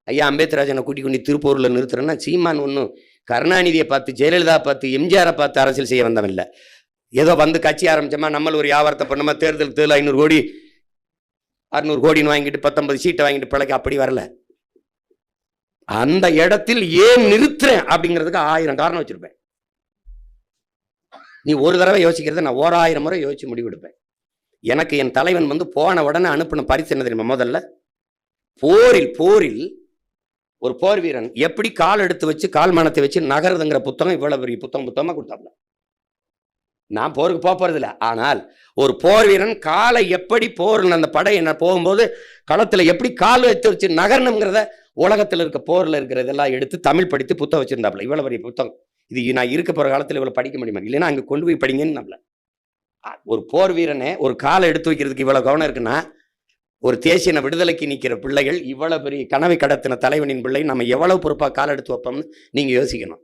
ஐயா அம்பேத்கராஜனை கூட்டி கொண்டு திருப்பூர்ல நிறுத்துறேன்னா சீமான் ஒன்றும் கருணாநிதியை பார்த்து, ஜெயலலிதா பார்த்து, எம்ஜிஆரை பார்த்து அரசியல் செய்ய வந்தவன் இல்லை. ஏதோ வந்து கட்சி ஆரம்பிச்சோமா, நம்மள ஒரு வியாபாரத்தை பண்ணோமா, தேர்தலுக்கு 500 கோடி 600 கோடின்னு வாங்கிட்டு 19 சீட்டை வாங்கிட்டு பிழைக்க அப்படி வரல. அந்த இடத்தில் ஏன் நிறுத்துறேன் அப்படிங்கிறதுக்கு 1000 காரணம் வச்சிருப்பேன். நீ ஒரு தடவை யோசிக்கிறத நான் 1000 முறை யோசிச்சு முடிவெடுப்பேன். எனக்கு என் தலைவன் வந்து போன உடனே அனுப்பின பரிசு என்ன தெரியுமா? முதல்ல போரில் ஒரு போர் வீரன் எப்படி கால் எடுத்து வச்சு கால்மானத்தை வச்சு நகருதுங்கிற புத்தகம் இவ்வளவு பெரிய புத்தகமா கொடுத்தாப்ல. நான் போருக்கு போறது இல்லை, ஆனால் ஒரு போர் வீரன் காலை எப்படி போர் அந்த படை என்ன போகும்போது களத்துல எப்படி கால் எடுத்து வச்சு நகரணுங்கிறத உலகத்தில் இருக்க போர்ல இருக்கிறதெல்லாம் எடுத்து தமிழ் படித்து புத்தகம் வச்சிருந்தாப்ல. இவ்வளவு பெரிய புத்தகம். இது நான் இருக்க போற காலத்தில் இவ்வளவு படிக்க முடியுமா? இல்லைன்னா அங்க கொண்டு போய் படிங்கன்னு நம்மள. ஒரு போர் வீரனே ஒரு காலை எடுத்து வைக்கிறதுக்கு இவ்வளவு கவனம் இருக்குன்னா, ஒரு தேசிய விடுதலைக்கு நிற்கிற பிள்ளைகள், இவ்வளவு பெரிய கனவை கடத்தின தலைவனின் பிள்ளை, நம்ம எவ்வளவு பொறுப்பா கால் எடுத்து வைப்போம்னு நீங்க யோசிக்கணும்.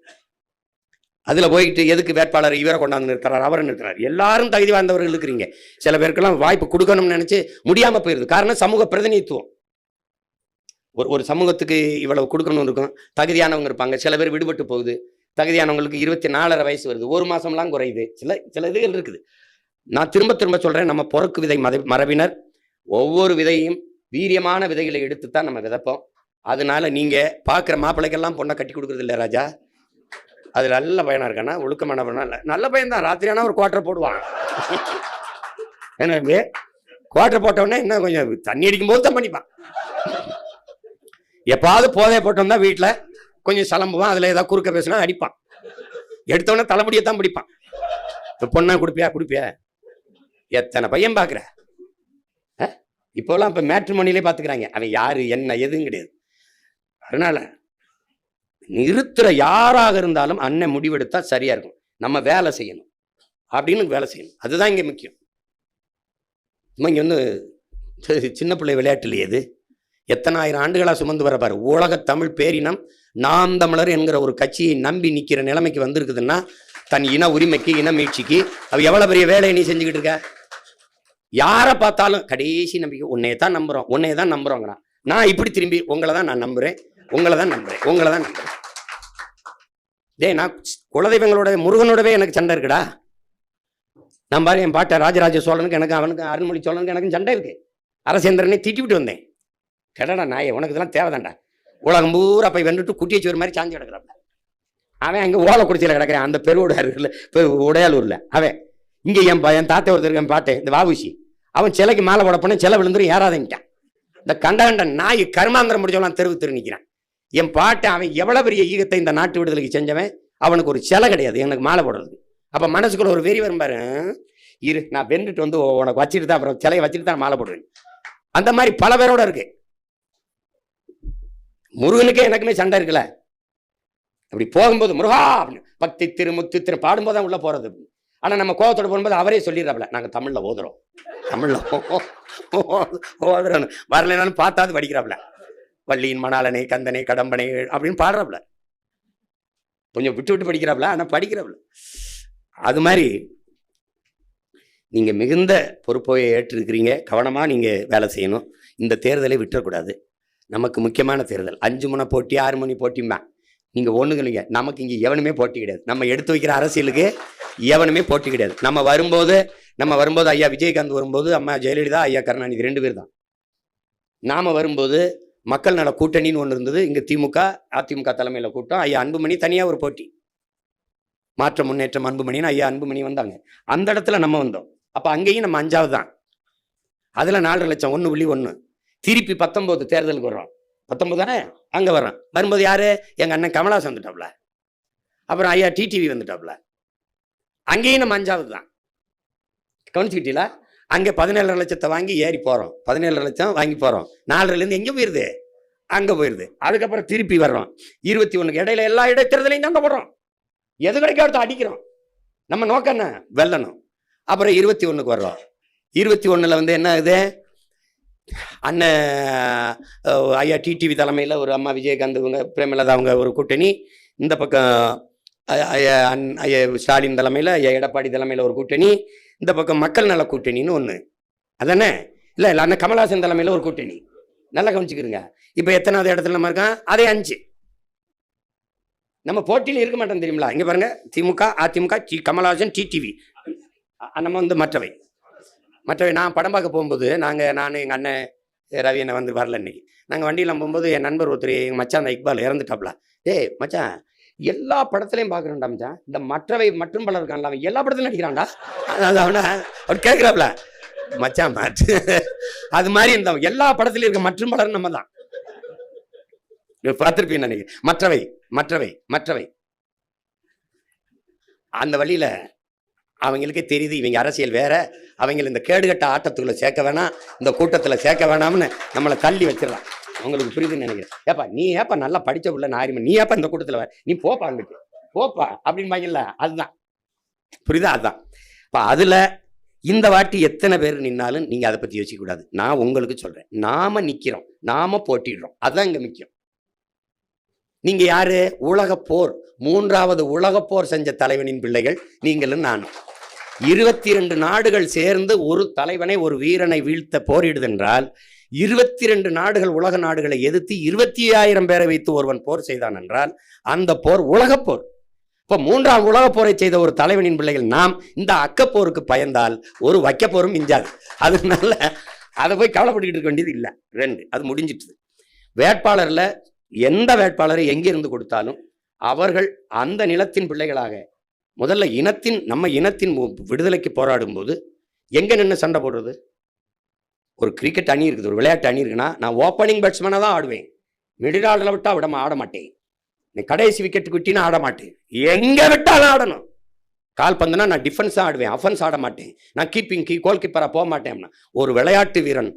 அதுல போயிட்டு எதுக்கு வேட்பாளர் இவரை கொண்டாந்து நிறுத்துறாரு, அவரை நிறுத்துறாரு? எல்லாரும் தகுதி வாய்ந்தவர்கள் இருக்கிறீங்க. சில பேருக்கெல்லாம் வாய்ப்பு கொடுக்கணும்னு நினைச்சு முடியாம போயிருது. காரணம் சமூக பிரதிநிதித்துவம். ஒரு சமூகத்துக்கு இவ்வளவு கொடுக்கணும்னு இருக்கும், தகுதியானவங்க இருப்பாங்க. சில பேர் விடுபட்டு போகுது. தகுதியானவங்களுக்கு 24.5 வயசு வருது, 1 மாசம்லாம் குறையுது. சில இதுகள் இருக்குது. நான் திரும்ப சொல்றேன், நம்ம பொறுக்கு விதை மரபினர் ஒவ்வொரு விதையும் வீரியமான விதைகளை எடுத்துத்தான் நம்ம விதைப்போம். அதனால நீங்க பாக்குற மாப்பிள்ளைக்கெல்லாம் பொண்ணை கட்டி கொடுக்கறது இல்லை ராஜா. அது நல்ல பையனா இருக்கானா, ஒழுக்கமான பையனா? நல்ல பையன் தான். ராத்திரியானா ஒரு குவார்டர் போடுவான். என்ன குவார்டர் போட்டவொடனே இன்னும் கொஞ்சம் தண்ணி அடிக்கும் போது தான் பண்ணிப்பான். எப்பாவது போதைய போட்டோம்னா வீட்டுல கொஞ்சம் சலம்புவான். அதுல ஏதாவது குறுக்க பேசினா அடிப்பான். எடுத்தவொடனே தலைமுடியத்தான் பிடிப்பான். பொண்ணா குடிப்பியா? எத்தனை பையன் பாக்குற? இப்போலாம் இப்ப மேட்ரிமோனிலே பாத்துக்கிறாங்க. அவன் யாரு என்ன எதுவும் கிடையாது. அதனால நிறுத்துற யாராக இருந்தாலும் அண்ணன் முடிவெடுத்தா சரியா இருக்கும். நம்ம வேலை செய்யணும் அப்படின்னு வேலை செய்யணும். அதுதான் இங்க முக்கியம். இங்க வந்து சின்ன பிள்ளை விளையாட்டு இல்லையே. இது எத்தனை ஆயிரம் ஆண்டுகளா சுமந்து வர பாரு. உலக தமிழ் பேரினம் நாம் தமிழர் என்கிற ஒரு கட்சியை நம்பி நிக்கிற நிலைமைக்கு வந்திருக்குதுன்னா, தன் இன உரிமைக்கு, இன மீட்சிக்கு அவ எவ்வளவு பெரிய வேலையை நீ செஞ்சுக்கிட்டு இருக்க? யாரை பார்த்தாலும் கடைசி நம்பிக்கை உன்னையே தான் நம்புறோங்கிறான். நான் இப்படி திரும்பி உங்களை தான் நான் நம்புறேன். டேய், நான் குலதெய்வங்களோட முருகனோடவே எனக்கு சண்டை இருக்குடா. நான் பாரு, என் பாட்ட ராஜராஜ சோழனுக்கு எனக்கு, அவனுக்கு அருண்மொழி சோழனுக்கு எனக்கு சண்டை இருக்கு. அரசேந்திரனை திட்டிவிட்டு வந்தேன். கேடா நாயே, உனக்கு இதெல்லாம் தேவைதான்டா. உலகம் பூரா போய் வெண்டுட்டு குட்டியை சோறு மாதிரி சாஞ்சி கிடக்குறான். அவன் அங்கே ஓலை குடிச்சியில் கிடக்குறான், அந்த பெருவுடையாருல உடையாலூர்ல. அவன் இங்கே என் தாத்தை ஒருத்தருக்கு என் பாட்டேன் இந்த வாபுசி, அவன் சிலைக்கு மாலை போட போன சிலை விழுந்துரும் ஏறாதங்கிட்டான். இந்த கண்ட நாய் கருமாந்திரம் முடிச்சவெல்லாம் தெரு நிற்கிறான். என் பாட்டை அவன் எவ்வளவு பெரிய ஈகத்தை இந்த நாட்டு விடுதலைக்கு செஞ்சவன், அவனுக்கு ஒரு சிலை கிடையாது எனக்கு மாலை போடுறது. அப்ப மனசுக்குள்ள ஒரு வெறி வரும் பாரு. இரு, நான் வென்றுட்டு வந்து உனக்கு வச்சுட்டு தான், அப்புறம் சிலையை வச்சுட்டு தான் மாலை போடுவேன். அந்த மாதிரி பல பேரோட இருக்கு. முருகனுக்கே எனக்குமே சண்டை இருக்குல்ல. அப்படி போகும்போது முருகா பக்தி திரு பாடும்போது தான் உள்ள போறது. ஆனா நம்ம கோபத்தோட போகும்போது அவரே சொல்லிடுறாப்ல, நாங்க தமிழ்ல ஓதுறோம் வரலனாலும் பார்த்தாது படிக்கிறாப்ல. வள்ளியின் மணாலனை கந்தனை கடம்பனை அப்படின்னு பாடுறாப்ல. கொஞ்சம் விட்டு படிக்கிறாப்ல, ஆனா படிக்கிறாப்ல. அது மாதிரி நீங்க மிகுந்த பொறுப்பை ஏற்றிருக்கிறீங்க. கவனமா நீங்க வேலை செய்யணும். இந்த தேர்தலை விட்டுறக்கூடாது. நமக்கு முக்கியமான தேர்தல். 5 முனை போட்டி 6 மணி போட்டியுமா. நீங்கள் ஒன்றுங்க, நமக்கு இங்கே எவனுமே போட்டி கிடையாது. நம்ம எடுத்து வைக்கிற அரசியலுக்கு எவனுமே போட்டி கிடையாது. நம்ம வரும்போது ஐயா விஜயகாந்த் வரும்போது, அம்மா ஜெயலலிதா, ஐயா கருணாநிதி 2 பேர் தான். நாம் வரும்போது மக்கள் நல கூட்டணின்னு ஒன்று இருந்தது. இங்கே திமுக அதிமுக தலைமையில் கூட்டம். ஐயா அன்புமணி தனியாக ஒரு போட்டி, மாற்ற முன்னேற்றம் அன்புமணின்னு ஐயா அன்புமணி வந்தாங்க. அந்த இடத்துல நம்ம வந்தோம். அப்போ அங்கேயும் நம்ம 5வது தான். அதில் 4.5 லட்சம் 1.1. திருப்பி 19 தேர்தலுக்கு வர்றோம். 19 தானே அங்கே வர்றோம். வரும்போது யார்? எங்கள் அண்ணன் கமலாஸ் வந்துட்டாப்ல. அப்புறம் ஐயா டிடிவி வந்துட்டாப்ல. அங்கேயும் நம்ம 5வது தான். கவனிச்சுக்கிட்டீங்களா? அங்கே 17.5 லட்சத்தை வாங்கி ஏறி போகிறோம். 17.5 லட்சம் வாங்கி போகிறோம். 4லேருந்து எங்கே போயிடுது? அங்கே போயிடுது. அதுக்கப்புறம் திருப்பி வர்றோம். 21 இடையில எல்லா இடைத்தேர்தலையும் தாங்க போடுறோம். எது கிடைக்க எடுத்து அடிக்கிறோம். நம்ம நோக்கம் என்ன? வெல்லணும். அப்புறம் 21க்கு வர்றோம். 21 வந்து என்ன ஆகுது? அண்ணன் ஐயா டிடிவி தலைமையில் ஒரு அம்மா விஜயகாந்த் இவங்க பிரேமலதா அவங்க ஒரு கூட்டணி. இந்த பக்கம் ஐயா ஸ்டாலின் தலைமையில், ஐயா எடப்பாடி தலைமையில் ஒரு கூட்டணி. இந்த பக்கம் மக்கள் நல கூட்டணின்னு ஒன்று. அதானே? இல்லை அண்ணன் கமல்ஹாசன் தலைமையில் ஒரு கூட்டணி. நல்லா கவனிச்சுக்கிறங்க. இப்போ எத்தனாவது இடத்துல நம்ம இருக்கோம்? அதே 5. நம்ம போட்டியில் இருக்க மாட்டோம் தெரியுங்களா? இங்கே பாருங்க, திமுக அதிமுக கமல்ஹாசன் டிடிவி. நம்ம வந்து மற்றவை நான் படம் பார்க்க போகும்போது நான் எங்கள் அண்ணன் ரவி என்ன வந்து வரல. இன்னைக்கு நாங்கள் வண்டியில் போகும்போது என் நண்பர் ஒருத்தர் எங்கள் மச்சான் அந்த இக்பால் இறந்துட்டாப்ல. டேய் மச்சான், எல்லா படத்துலையும் பார்க்குறேன்டா மச்சான், இந்த மற்றவை மற்றும் பலர் இருக்கான்ல, அவன் எல்லா படத்துலையும் நடிக்கிறான்டா. அவனை அவர் கேட்குறாப்ல, மச்சான் மாற்று. அது மாதிரி இந்த எல்லா படத்துலையும் இருக்க மற்றும் பலர் நம்ம தான் பார்த்துருப்பீங்க நினைக்கிறேன். மற்றவை அந்த வழியில் அவங்களுக்கே தெரியுது இவங்க அரசியல் வேற, அவங்க இந்த கேடுகட்ட ஆட்டத்துக்குள்ள சேர்க்க வேணாம், இந்த கூட்டத்தில் சேர்க்க வேணாம்னு நம்மளை தள்ளி வச்சிடலாம். அவங்களுக்கு புரியுதுன்னு நினைக்கிறேன். ஏப்பா நீ ஏப்பா நல்லா படிச்ச பிள்ளை நாரிமன், நீ ஏப்பா இந்த கூட்டத்தில் நீ போப்பா அங்கிட்டு போப்பா அப்படின்னு. அதுதான் புரியுதா? அதுதான். இப்போ அதில் இந்த வாட்டி எத்தனை பேர் நின்னாலும் நீங்கள் அதை பற்றி யோசிக்கக்கூடாது. நான் உங்களுக்கு சொல்கிறேன், நாம நிற்கிறோம், நாம போட்டிடுறோம். அதுதான் இங்கே முக்கியம். நீங்க யாரு? உலகப்போர், 3வது உலகப்போர் செஞ்ச தலைவனின் பிள்ளைகள் நீங்களும் நானும். 22 நாடுகள் சேர்ந்து ஒரு தலைவனை, ஒரு வீரனை வீழ்த்த போரிடுதென்றால் 22 நாடுகள், உலக நாடுகளை எதிர்த்து 25,000 பேரை வைத்து ஒருவன் போர் செய்தான் என்றால் அந்த போர் உலகப்போர். இப்போ 3ஆம் உலகப்போரை செய்த ஒரு தலைவனின் பிள்ளைகள் நாம் இந்த அக்கப்போருக்கு பயந்தால் ஒரு வைக்கப்போரும் மிஞ்சாது. அதனால அதை போய் கவலைப்பட்டுக்கிட்டு இருக்க வேண்டியது இல்லை. 2 அது முடிஞ்சிட்டு. வேட்பாளர்ல எந்த வேட்பாளரை எங்கிருந்து கொடுத்தாலும் அவர்கள் அந்த நிலத்தின் பிள்ளைகளாக, முதல்ல நம்ம இனத்தின் விடுதலைக்கு போராடும் போது எங்க நின்று சண்டை போடுறது? ஒரு கிரிக்கெட் அணி இருக்குது, ஒரு விளையாட்டு அணி இருக்குன்னா நான் ஓப்பனிங் பேட்ஸ்மேனா தான் ஆடுவேன். மிடில் ஆர்டர்ல விட்டா ஆட மாட்டேன். நீ கடைசி விக்கெட்டுக்கு விட்டினா ஆட மாட்டேன். எங்க விட்டாலும் ஆடணும். கால்பந்துனா நான் டிஃபென்ஸா ஆடுவேன், அஃபென்ஸ் ஆட மாட்டேன். நான் கோல் கீப்பரா போக மாட்டேன். ஒரு விளையாட்டு வீரன்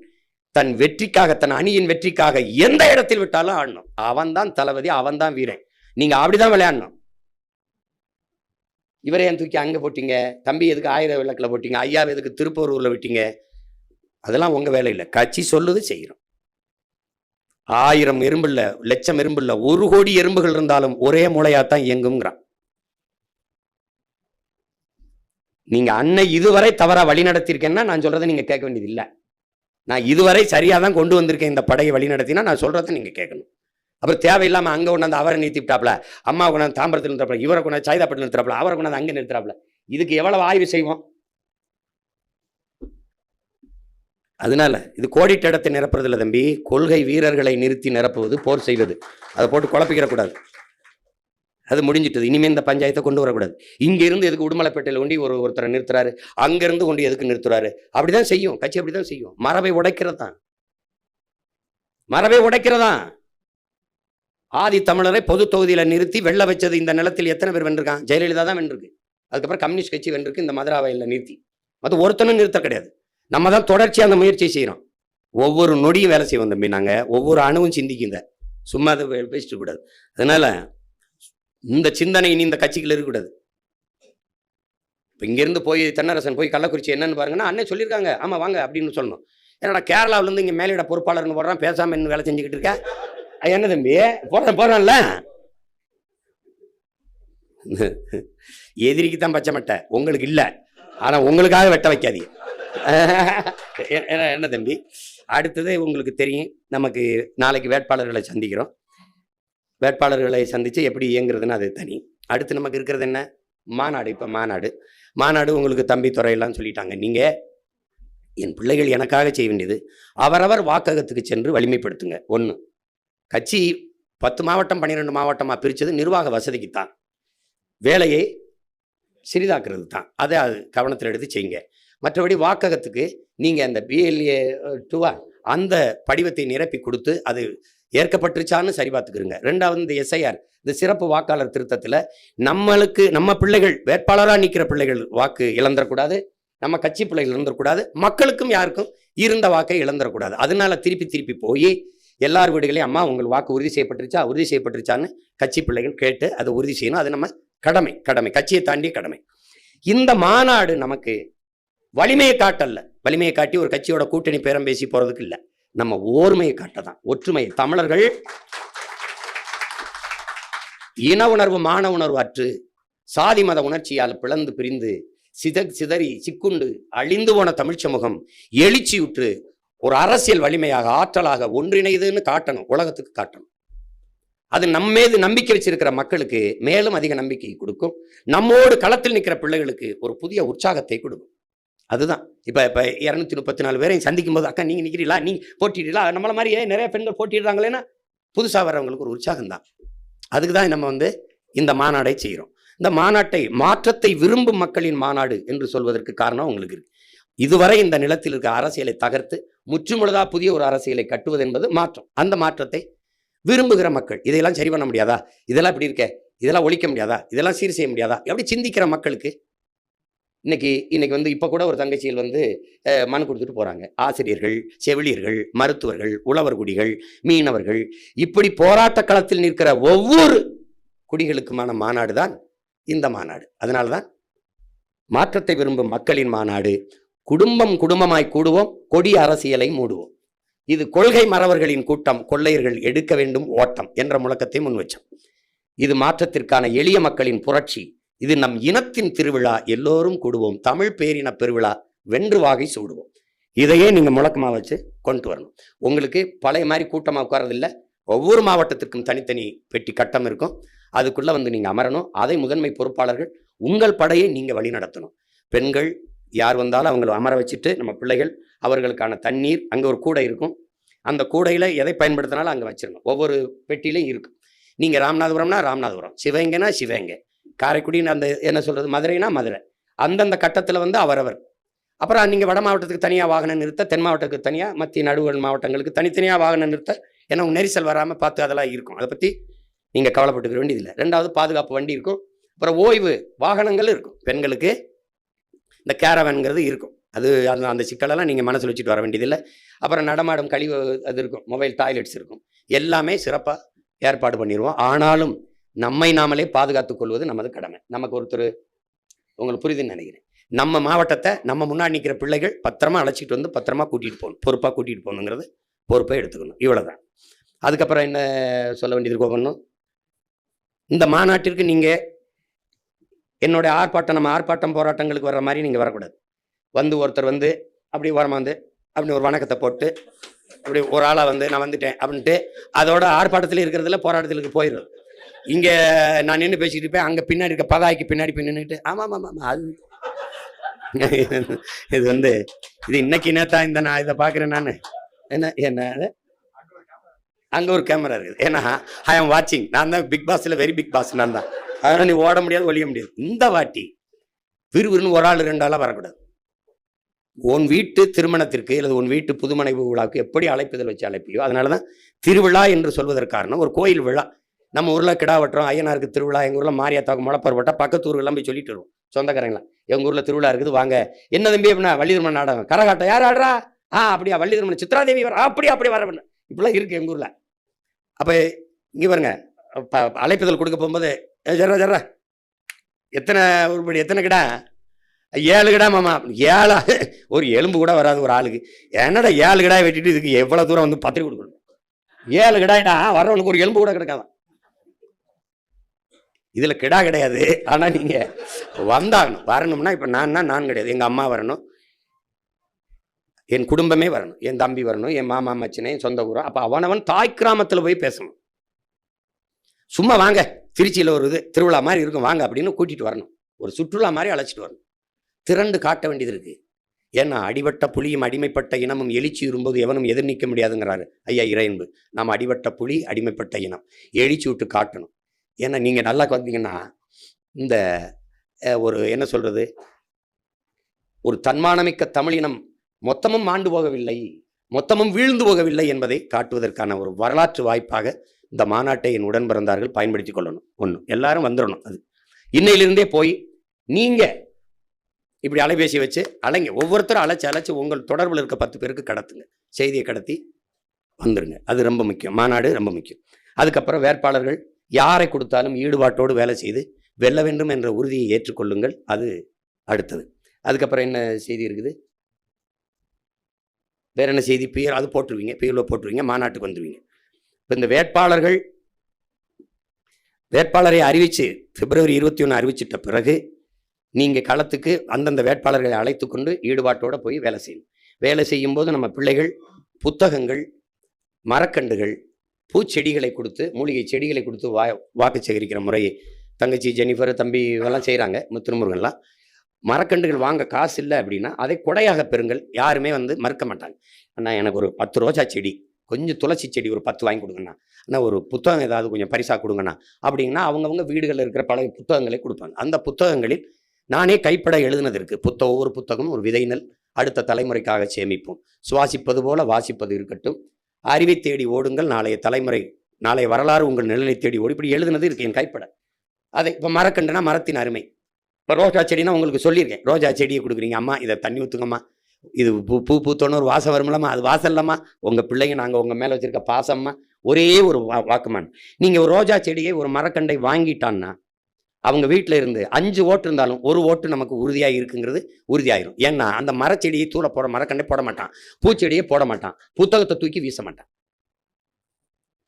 தன் வெற்றிக்காக, தன் அணியின் வெற்றிக்காக எந்த இடத்தில் விட்டாலும் ஆடணும். அவன் தான் தளபதி, அவன் தான் வீரன். நீங்க அப்படிதான் விளையாடணும். இவரை ஏன் தூக்கி அங்க போட்டீங்க? தம்பி எதுக்கு 1000 விளக்குல போட்டீங்க? ஐயா எதுக்கு திருப்பூர்ல விட்டீங்க? அதெல்லாம் உங்க வேலை இல்லை. கட்சி சொல்லுது செய்கிறோம். 1000 எறும்பு இல்ல, லட்சம் எறும்பு இல்ல, 1 கோடி எறும்புகள் இருந்தாலும் ஒரே மூளையாத்தான் இயங்குங்கிறான். நீங்க அன்னை இதுவரை தவறா வழி நடத்திருக்கேன்னா நான் சொல்றதை நீங்க கேட்க வேண்டியது இல்லை. நான் இதுவரை சரியாக தான் கொண்டு வந்திருக்கேன் இந்த படையை வழி நடத்தினா நான் சொல்றதை நீங்க கேட்கணும். அப்புறம் தேவையில்லாம அங்க கொண்டாந்து அவரை நிறுத்திவிட்டாப்ல, அம்மா கொண்டாந்து தாம்பரத்தில் நிறுத்தாப்ல, இவரை கொண்டாந்து சைதாப்பட்டில் நிறுத்துறாப்ல, அவரை கொண்டாந்து அங்கே நிறுத்துறாப்ல. இதுக்கு எவ்வளவு ஆய்வு செய்வோம்? அதனால இது கோடிட்ட இடத்தை நிரப்புறதில்ல தம்பி, கொள்கை வீரர்களை நிறுத்தி நிரப்புவது, போர் செய்வது. அதை போட்டு குழப்பிக்கிற கூடாது. அது முடிஞ்சிட்டது. இனிமேல் இந்த பஞ்சாயத்தை கொண்டு வரக்கூடாது. இங்கிருந்து எதுக்கு உடுமலைப்பேட்டையில் கொண்டு ஒருத்தரை நிறுத்துறாரு, அங்கிருந்து கொண்டு எதுக்கு நிறுத்துறாரு? அப்படிதான் செய்யும் கட்சி, அப்படிதான் செய்யும். மரபை உடைக்கிறதா. ஆதி தமிழரை பொது தொகுதியில நிறுத்தி வெள்ள வச்சது இந்த நிலத்தில் எத்தனை பேர் வென்றிருக்கான்? ஜெயலலிதா தான் வென்றிருக்கு. அதுக்கப்புறம் கம்யூனிஸ்ட் கட்சி வென்றிருக்கு இந்த மதுராவையில் நிறுத்தி. அது ஒருத்தனும் நிறுத்த கிடையாது. நம்ம தான் தொடர்ச்சியாக அந்த முயற்சியை செய்யறோம். ஒவ்வொரு நொடியும் வேலை செய்வோம் தம்பி. நாங்க ஒவ்வொரு அணுவும் சிந்திக்குங்க, சும்மா அதை பேசிட்டு கூடாது. அதனால இந்த சிந்தனை இனி இந்த கட்சிகள் இருக்கக்கூடாது. இப்போ இங்கேருந்து போய் தென்னரசன் போய் கள்ளக்குறிச்சி என்னன்னு பாருங்கன்னா அண்ணன் சொல்லியிருக்காங்க, ஆமாம் வாங்க அப்படின்னு சொல்லணும். என்னடா கேரளாவிலேருந்து இங்கே மேலிட பொறுப்பாளர்னு போடுறான், பேசாமல் இன்னும் வேலை செஞ்சுக்கிட்டு இருக்க? என்ன தம்பி போறான்ல, எதிரிக்கு தான் பச்சை மட்டை, உங்களுக்கு இல்லை. ஆனால் உங்களுக்காக வெட்ட வைக்காதீங்க. என்ன தம்பி, அடுத்தது உங்களுக்கு தெரியும், நமக்கு நாளைக்கு வேட்பாளர்களை சந்திக்கிறோம். வேட்பாளர்களை சந்தித்து எப்படி இயங்குறதுன்னு அது தனி. அடுத்து நமக்கு இருக்கிறது என்ன? மாநாடு. இப்போ மாநாடு உங்களுக்கு தம்பி துறையெல்லாம் சொல்லிட்டாங்க. நீங்கள் என் பிள்ளைகள் எனக்காக செய்ய வேண்டியது அவரவர் வாக்ககத்துக்கு சென்று வலிமைப்படுத்துங்க. 1, கட்சி 10 மாவட்டம் 12 மாவட்டமாக பிரித்தது நிர்வாக வசதிக்குத்தான், வேலையை சிறிதாக்குறது தான். அதை அது கவனத்தில் எடுத்து செய்யுங்க. மற்றபடி வாக்ககத்துக்கு நீங்கள் அந்த BLA 2 அந்த படிவத்தை நிரப்பி கொடுத்து அது ஏற்கப்பட்டுருச்சான்னு சரி பார்த்துக்கிறங்க. 2வது இந்த SIR, இந்த சிறப்பு வாக்காளர் திருத்தத்தில் நம்ம பிள்ளைகள் வேட்பாளராக நிற்கிற பிள்ளைகள் வாக்கு இழந்துடக்கூடாது, நம்ம கட்சி பிள்ளைகள் இழந்துடக்கூடாது, மக்களுக்கும் யாருக்கும் இருந்த வாக்கை இழந்துடக்கூடாது. அதனால திருப்பி போய் எல்லார் வீடுகளையும் அம்மா உங்கள் வாக்கு உறுதி செய்யப்பட்டுருச்சான்னு கட்சி பிள்ளைகள் கேட்டு அதை உறுதி செய்யணும். அது நம்ம கடமை, கட்சியை தாண்டிய கடமை. இந்த மாநாடு நமக்கு வலிமையை காட்டல்ல, வலிமையை காட்டி ஒரு கட்சியோட கூட்டணி பேரம் பேசி போறதுக்கு இல்லை, நம்ம ஓர்மையை காட்டதான், ஒற்றுமை. தமிழர்கள் இன உணர்வு மான உணர்வு அற்று சாதி மத உணர்ச்சியால் பிளந்து பிரிந்து சிதறி சிக்குண்டு அழிந்து போன தமிழ் சமூகம் எழுச்சியுற்று ஒரு அரசியல் வலிமையாக ஆற்றலாக ஒன்றிணைதுன்னு காட்டணும், உலகத்துக்கு காட்டணும். அது நம்மீது நம்பிக்கை வச்சிருக்கிற மக்களுக்கு மேலும் அதிக நம்பிக்கை கொடுக்கும். நம்மோடு களத்தில் நிற்கிற பிள்ளைகளுக்கு ஒரு புதிய உற்சாகத்தை கொடுக்கும். அதுதான் இப்ப 234 பேரையும் சந்திக்கும் போது, அக்கா நீங்க நிக்கிறீங்களா, நீங்க போட்டிடுறீங்களா, நம்மள மாதிரியே நிறைய பெண்கள் போட்டிடுறாங்களேன்னா புதுசா வர்றவங்களுக்கு ஒரு உற்சாகம் தான். அதுக்கு தான் நம்ம இந்த மாநாடை செய்கிறோம். இந்த மாநாட்டை மாற்றத்தை விரும்பும் மக்களின் மாநாடு என்று சொல்வதற்கு காரணம் உங்களுக்கு இருக்கு. இதுவரை இந்த நிலத்தில் இருக்க அரசியலை தகர்த்து முற்றுமுழுதா புதிய ஒரு அரசியலை கட்டுவது என்பது மாற்றம். அந்த மாற்றத்தை விரும்புகிற மக்கள், இதையெல்லாம் சரி பண்ண முடியாதா, இதெல்லாம் இப்படி இருக்க, இதெல்லாம் ஒழிக்க முடியாதா, இதெல்லாம் சீர் செய்ய முடியாதா, எப்படி சிந்திக்கிற மக்களுக்கு இன்னைக்கு இப்போ கூட ஒரு தங்கச்சியில் மனு கொடுத்துட்டு போறாங்க. ஆசிரியர்கள், செவிலியர்கள், மருத்துவர்கள், உழவர் குடிகள், மீனவர்கள், இப்படி போராட்ட களத்தில் நிற்கிற ஒவ்வொரு குடிகளுக்குமான மாநாடு தான் இந்த மாநாடு. அதனால்தான் மாற்றத்தை விரும்பும் மக்களின் மாநாடு. குடும்பமாய் கூடுவோம், கொடிய அரசியலை மூடுவோம். இது கொள்கை மறவர்களின் கூட்டம், கொள்ளையர்கள் எடுக்க வேண்டும் ஓட்டம் என்ற முழக்கத்தை முன்வச்சோம். இது மாற்றத்திற்கான எளிய மக்களின் புரட்சி. இது நம் இனத்தின் திருவிழா, எல்லோரும் கூடுவோம், தமிழ் பேரின பெருவிழா, வென்று வாகை சூடுவோம். இதையே நீங்க முழக்கமா வச்சு கொண்டு வரணும். உங்களுக்கு பழைய மாதிரி கூட்டமா உட்காரதில்லை. ஒவ்வொரு மாவட்டத்திற்கும் தனித்தனி பெட்டி கட்டம் இருக்கும். அதுக்குள்ள நீங்க அமரணும். அதை முதன்மை பொறுப்பாளர்கள் உங்கள் படையை நீங்க வழி நடத்தணும். பெண்கள் யார் வந்தாலும் அவங்களை அமர வச்சுட்டு, நம்ம பிள்ளைகள் அவர்களுக்கான தண்ணீர் அங்கே ஒரு கூடை இருக்கும். அந்த கூடையில் எதை பயன்படுத்தினாலும் அங்கே வச்சிடணும். ஒவ்வொரு பெட்டியிலையும் இருக்கும். நீங்கள் ராமநாதபுரம்னா ராமநாதபுரம், சிவகங்கைனா சிவகங்கை, காரைக்குடின்னு அந்த என்ன சொல்கிறது, மதுரைனா மதுரை, அந்தந்த கட்டத்தில் அவரவர். அப்புறம் நீங்கள் வட மாவட்டத்துக்கு தனியாக வாகனம் நிறுத்த, தென் மாவட்டத்துக்கு தனியாக, மத்திய நடுவண் மாவட்டங்களுக்கு தனித்தனியாக வாகனம் நிறுத்த, ஏன்னா நெரிசல் வராமல் பார்த்து அதெல்லாம் இருக்கும். அதை பற்றி நீங்கள் கவலைப்பட்டுக்க வேண்டியதில்லை. 2வது பாதுகாப்பு வண்டி இருக்கும். அப்புறம் ஓய்வு வாகனங்கள் இருக்கும். பெண்களுக்கு இந்த கேரவன்கிறது இருக்கும். அது அந்த சிக்கலெல்லாம் நீங்கள் மனசில் வச்சுட்டு வர வேண்டியதில்லை. அப்புறம் நடமாடும் கழிவு அது இருக்கும், மொபைல் டாய்லெட்ஸ் இருக்கும். எல்லாமே சிறப்பாக ஏற்பாடு பண்ணிடுவோம். ஆனாலும் நம்மை நாமளே பாதுகாத்துக் கொள்வது நமது கடமை. நமக்கு ஒருத்தர் உங்களுக்கு புரியுதுன்னு நினைக்கிறேன். நம்ம மாவட்டத்தை நம்ம முன்னாடி நிற்கிற பிள்ளைகள் பத்திரமா அழைச்சிட்டு பத்திரமா கூட்டிகிட்டு போகணும், பொறுப்பாக கூட்டிகிட்டு போகணுங்கிறது பொறுப்பை எடுத்துக்கணும். இவ்வளோதான். அதுக்கப்புறம் என்ன சொல்ல வேண்டியது கோபணும், இந்த மாநாட்டிற்கு நீங்கள் என்னுடைய நம்ம ஆர்ப்பாட்டம் போராட்டங்களுக்கு வர்ற மாதிரி நீங்கள் வரக்கூடாது. ஒருத்தர் அப்படி ஓரமாக அப்படி ஒரு வணக்கத்தை போட்டு அப்படி ஒரு ஆளாக நான் வந்துட்டேன் அப்படின்ட்டு அதோட ஆர்ப்பாட்டத்தில் இருக்கிறதுல போராட்டத்திற்கு போயிடும். இங்கே நான் நின்று பேசிக்கிட்டு இருப்பேன், அங்கே பின்னாடி இருக்க பதாய்க்கு பின்னாடி நின்றுட்டு ஆமாம் அது இது இது இன்னைக்கு நேத்தா நான் இதை பார்க்குறேன். நான் என்ன அங்கே ஒரு கேமரா இருக்குது. ஏன்னா ஐ ஆம் வாட்சிங். நான் தான் பிக் பாஸில் வெரி பிக் பாஸ் நான் தான். அதனால் நீ ஓட முடியாது, ஒழிய முடியாது. இந்த வாட்டி விறுவிறுன்னு ஒரு ஆள் 2 ஆளாக வரக்கூடாது. உன் வீட்டு திருமணத்திற்கு அல்லது உன் வீட்டு புதுமனை விழாவுக்கு எப்படி அழைப்புதல் வச்சு அழைப்பியோ, அதனால தான் திருவிழா என்று சொல்வதற்கான ஒரு கோயில் விழா. நம்ம ஊரில் கிடா வெட்டுறோம், ஐயனாருக்கு திருவிழா, எங்கள் ஊரில் மாரியாத்தாவுக்கு முளப்பார் போட்டால் பக்கத்து ஊர்களெல்லாம் போய் சொல்லிட்டு வருவோம் சொந்தக்காரங்களாம். எங்கள் ஊரில் திருவிழா இருக்குது வாங்க. என்ன தம்பி அப்படின்னா வள்ளி திருமணம் நாடகம், கரகாட்டம் யார் ஆடுறா, அப்படியா வள்ளி திருமணம், சித்ராதேவி வர, அப்படி வர இப்படிலாம் இருக்குது எங்கள் ஊரில். அப்போ இங்கே பாருங்க, அழைப்புதல் கொடுக்க போகும்போது ஜர்ரா எத்தனை உருப்படி, எத்தனை கிடா, 7 கிடா மாமா. 7 ஒரு எலும்பு கூட வராது ஒரு ஆளுக்கு. என்னடா 7 கிடாய் வெட்டிட்டு இதுக்கு எவ்வளோ தூரம் பத்திரிக்கை கொடுக்கணும். 7 கிடாய்டா வர்றவனுக்கு ஒரு எலும்பு கூட கிடைக்காதான். இதில் கிடா கிடையாது. ஆனால் நீங்கள் வந்தாகணும். வரணும்னா இப்போ நான் கிடையாது, எங்கள் அம்மா வரணும், என் குடும்பமே வரணும், என் தம்பி வரணும், என் மாமா மச்சினை, என் சொந்த ஊரம். அப்போ அவனவன் தாய் கிராமத்தில் போய் பேசணும். சும்மா வாங்க, திருச்சியில் ஒரு இது திருவிழா மாதிரி இருக்கும் வாங்க அப்படின்னு கூட்டிகிட்டு வரணும். ஒரு சுற்றுலா மாதிரி அழைச்சிட்டு வரணும். திரண்டு காட்ட வேண்டியது இருக்குது. ஏன்னா அடிபட்ட புலியும் அடிமைப்பட்ட இனமும் எழுச்சி வரும்போது எவனும் எதிர் நிற்க முடியாதுங்கிறாரு ஐயா இறையன்பு. நாம் அடிபட்ட புலி அடிமைப்பட்ட இனம் எழுச்சி விட்டு காட்டணும். ஏன்னா நீங்கள் நல்லா பார்த்தீங்கன்னா இந்த ஒரு என்ன சொல்கிறது, ஒரு தன்மானமிக்க தமிழினம் மொத்தமும் மாண்டு போகவில்லை, மொத்தமும் வீழ்ந்து போகவில்லை என்பதை காட்டுவதற்கான ஒரு வரலாற்று வாய்ப்பாக இந்த மாநாட்டை என் உடன் பிறந்தார்கள் பயன்படுத்தி கொள்ளணும். ஒன்று, எல்லாரும் வந்துடணும். அது இன்னையிலிருந்தே போய் நீங்கள் இப்படி அலைபேசி வச்சு அலைங்க, ஒவ்வொருத்தரும் அழைச்சி உங்கள் தொடர்பில் இருக்க 10 பேருக்கு கடத்துங்க, செய்தியை கடத்தி வந்துருங்க. அது ரொம்ப முக்கியம். மாநாடு ரொம்ப முக்கியம். அதுக்கப்புறம் வேட்பாளர்கள் யாரை கொடுத்தாலும் ஈடுபாட்டோடு வேலை செய்து வெல்ல வேண்டும் என்ற உறுதியை ஏற்றுக்கொள்ளுங்கள். அது அடுத்தது. அதுக்கப்புறம் என்ன செய்தி இருக்குது, வேற என்ன செய்தி? பியர் அது போட்டுருவீங்க, பியர்ல போட்டுருவீங்க, மாநாட்டுக்கு வந்துடுவீங்க. இப்போ இந்த வேட்பாளரை அறிவித்து பிப்ரவரி 21 அறிவிச்சிட்ட பிறகு நீங்கள் களத்துக்கு அந்தந்த வேட்பாளர்களை அழைத்து கொண்டு ஈடுபாட்டோடு போய் வேலை செய்யணும். வேலை செய்யும்போது நம்ம பிள்ளைகள் புத்தகங்கள், மரக்கண்டுகள், பூச்செடிகளை கொடுத்து, மூலிகை செடிகளை கொடுத்து வாக்கு சேகரிக்கிற முறையை தங்கச்சி ஜெனிஃபர், தம்பி இதெல்லாம் செய்கிறாங்க. திருமுருகன்லாம் மரக்கண்டுகள் வாங்க காசு இல்லை அப்படின்னா அதை கொடையாக பெறுங்கள். யாருமே மறுக்க மாட்டாங்க. அண்ணா எனக்கு ஒரு 10 ரோஜா செடி, கொஞ்சம் துளசி செடி ஒரு 10 வாங்கி கொடுங்கண்ணா, அண்ணா ஒரு புத்தகம் ஏதாவது கொஞ்சம் பரிசாக கொடுங்கண்ணா அப்படின்னா அவங்கவுங்க வீடுகளில் இருக்கிற பழைய புத்தகங்களை கொடுப்பாங்க. அந்த புத்தகங்களில் நானே கைப்பட எழுதுனது இருக்குது. ஒவ்வொரு புத்தகம் ஒரு விதைநெல், அடுத்த தலைமுறைக்காக சேமிப்போம், சுவாசிப்பது போல வாசிப்பது இருக்கட்டும், அறிவை தேடி ஓடுங்கள், நாளைய தலைமுறை, நாளைய வரலாறு உங்கள் நிழலை தேடி ஓடி, இப்படி எழுதுனது இருக்குது என் கைப்பட. அதை இப்போ மரக்கண்டுனா மரத்தின் அருமை. இப்போ ரோஜா செடினா உங்களுக்கு சொல்லியிருக்கேன், ரோஜா செடியை கொடுக்குறீங்க அம்மா, இதை தண்ணி ஊற்றுங்கம்மா, இது பூ பூத்தோன்னு ஒரு வாசம் வரும்லம்மா, அது வாசம் இல்லம்மா, உங்கள் பிள்ளைங்க நாங்கள் உங்கள் மேலே வச்சுருக்க பாசம்மா, ஒரே ஒரு வாக்குமான். நீங்கள் ஒரு ரோஜா செடியை ஒரு மரக்கண்டை வாங்கிட்டான்னா அவங்க வீட்டில் இருந்து 5 ஓட்டு இருந்தாலும் 1 ஓட்டு நமக்கு உறுதியாக இருக்குங்கிறது உறுதியாயிரும். ஏன்னா அந்த மரச்செடியை தூர போட மரக்கண்டை போட மாட்டான், பூச்செடியை போட மாட்டான், புத்தகத்தை தூக்கி வீச மாட்டான்.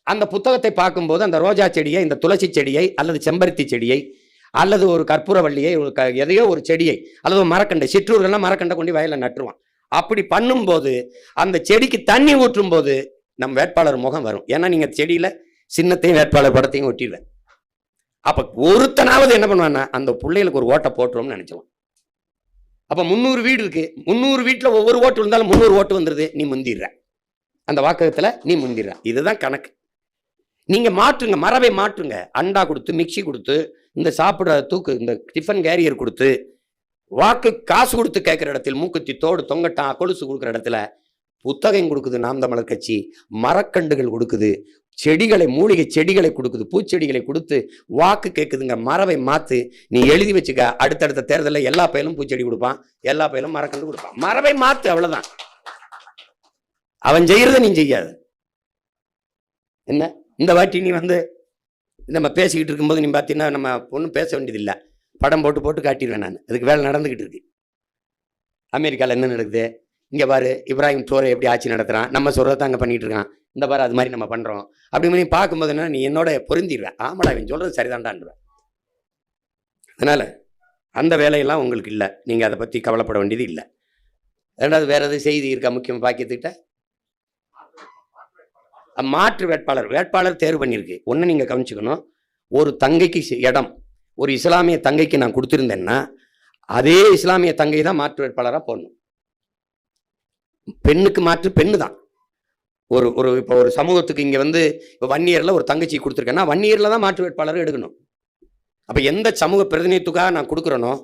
அந்த புத்தகத்தை பார்க்கும்போது அந்த ரோஜா செடியை, இந்த துளசி செடியை அல்லது செம்பருத்தி செடியை அல்லது ஒரு கற்பூரவள்ளியை, எதையோ ஒரு செடியை அல்லது ஒரு மரக்கண்டை, சிற்றூர்கள்லாம் மரக்கண்டை கொண்டு வயலில் நட்டுருவான். அப்படி பண்ணும்போது அந்த செடிக்கு தண்ணி ஊற்றும் போது நம் வேட்பாளர் முகம் வரும். ஏன்னா நீங்கள் செடியில் சின்னத்தையும் வேட்பாளர் படத்தையும் ஒட்டிடுவேன். அப்போ ஒருத்தனாவது என்ன பண்ணுவான்னா அந்த பிள்ளைகளுக்கு ஒரு ஓட்டை போட்டுருவோம்னு நினைச்சுவான். அப்போ 300 வீடு இருக்கு, 300 வீட்டில் ஒவ்வொரு ஓட்டு இருந்தாலும் 300 ஓட்டு வந்துடுது, நீ முந்திடுற, அந்த வாக்ககத்தில் நீ முந்திடுற. இதுதான் கணக்கு. நீங்க மாற்றுங்க, மரபை மாற்றுங்க. அண்டா கொடுத்து, மிக்சி கொடுத்து, இந்த சாப்பிட்ற இந்த டிஃபன் கேரியர் கொடுத்து, வாக்கு காசு கொடுத்து கேட்குற இடத்தில் மூக்குத்தி தோடு தொங்கட்டான் கொலுசு கொடுக்குற இடத்துல புத்தகம் கொடுக்குது நாம் தமிழர் கட்சி, மரக்கண்டுகள் கொடுக்குது, செடிகளை, மூலிகை செடிகளை கொடுக்குது, பூச்செடிகளை கொடுத்து வாக்கு கேட்குதுங்க. மரபை மாற்று. நீ எழுதி வச்சுக்க, அடுத்தடுத்த தேர்தலில் எல்லா பயிலும் பூச்செடி கொடுப்பான், எல்லா பயிலும் மரக்கண்டு கொடுப்பான். மரபை மாற்று, அவ்வளவுதான். அவன் செய்யறத நீ செய்யாது. என்ன இந்த வாட்டி நீ நம்ம பேசிக்கிட்டு இருக்கும்போது நீ பார்த்தீங்கன்னா நம்ம ஒன்றும் பேச வேண்டியதில்லை, படம் போட்டு காட்டிடுவேன் நான். அதுக்கு வேலை நடந்துக்கிட்டு இருக்கு. அமெரிக்காவில் என்ன நடக்குது, இங்கே பாரு இப்ராஹிம் ட்ரோரை எப்படி ஆட்சி நடத்துகிறான், நம்ம சொல்கிறத அங்கே பண்ணிகிட்டு இருக்கான், இந்த பாரு அது மாதிரி நம்ம பண்ணுறோம் அப்படி நீ பார்க்கும்போது என்ன, நீ என்னோட பொருந்திடுவேன். ஆமாடா இவன் சொல்கிறது சரிதான்டான்டுவேன். அதனால் அந்த வேலையெல்லாம் உங்களுக்கு இல்லை, நீங்கள் அதை பற்றி கவலைப்பட வேண்டியது இல்லை. ரெண்டாவது வேறு எதுவும் செய்தி இருக்கா முக்கியமாக பாக்கியத்துக்கிட்ட? மாற்று வேட்பாளர் தேர்வு பண்ணியிருக்கு. ஒன்று நீங்கள் கவனிச்சுக்கணும், ஒரு தங்கைக்கு இடம், ஒரு இஸ்லாமிய தங்கைக்கு நான் கொடுத்துருந்தேன்னா அதே இஸ்லாமிய தங்கை தான் மாற்று வேட்பாளராக போடணும். பெண்ணுக்கு மாற்று பெண்ணு தான். இப்போ ஒரு சமூகத்துக்கு இங்கே இப்போ வன்னியரில் ஒரு தங்கச்சி கொடுத்துருக்கேன்னா வன்னியரில் தான் மாற்று வேட்பாளர் எடுக்கணும். அப்போ எந்த சமூக பிரதிநிதித்துக்காக நான் கொடுக்குறேனோ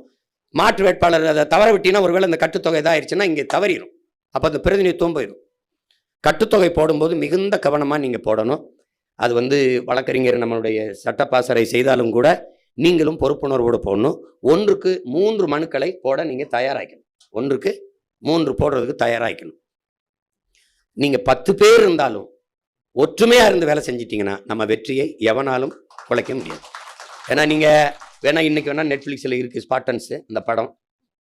மாற்று வேட்பாளர் அதை தவற விட்டினா, ஒருவேளை இந்த கட்டுத்தொகை இதாகிடுச்சுன்னா இங்கே தவறிடும், அப்போ அந்த பிரதிநிதித்துவம் போயிடும். கட்டுத்தொகை போடும்போது மிகுந்த கவனமாக நீங்கள் போடணும். அது வழக்கறிஞர் நம்மளுடைய சட்டப்பாசறை செய்தாலும் கூட நீங்களும் பொறுப்புணர்வோடு போடணும். 1க்கு 3 மனுக்களை போட நீங்கள் தயாராகிக்கணும். 1க்கு 3 போடுறதுக்கு தயாராகிக்கணும். நீங்கள் 10 பேர் இருந்தாலும் ஒற்றுமையாக இருந்து வேலை செஞ்சிட்டிங்கன்னா நம்ம வெற்றியை எவனாலும் குலைக்க முடியாது. ஏன்னா நீங்கள் வேணா இன்றைக்கி வேணால் நெட்ஃப்ளிக்ஸில் இருக்குது ஸ்பார்டன்ஸு, அந்த படம்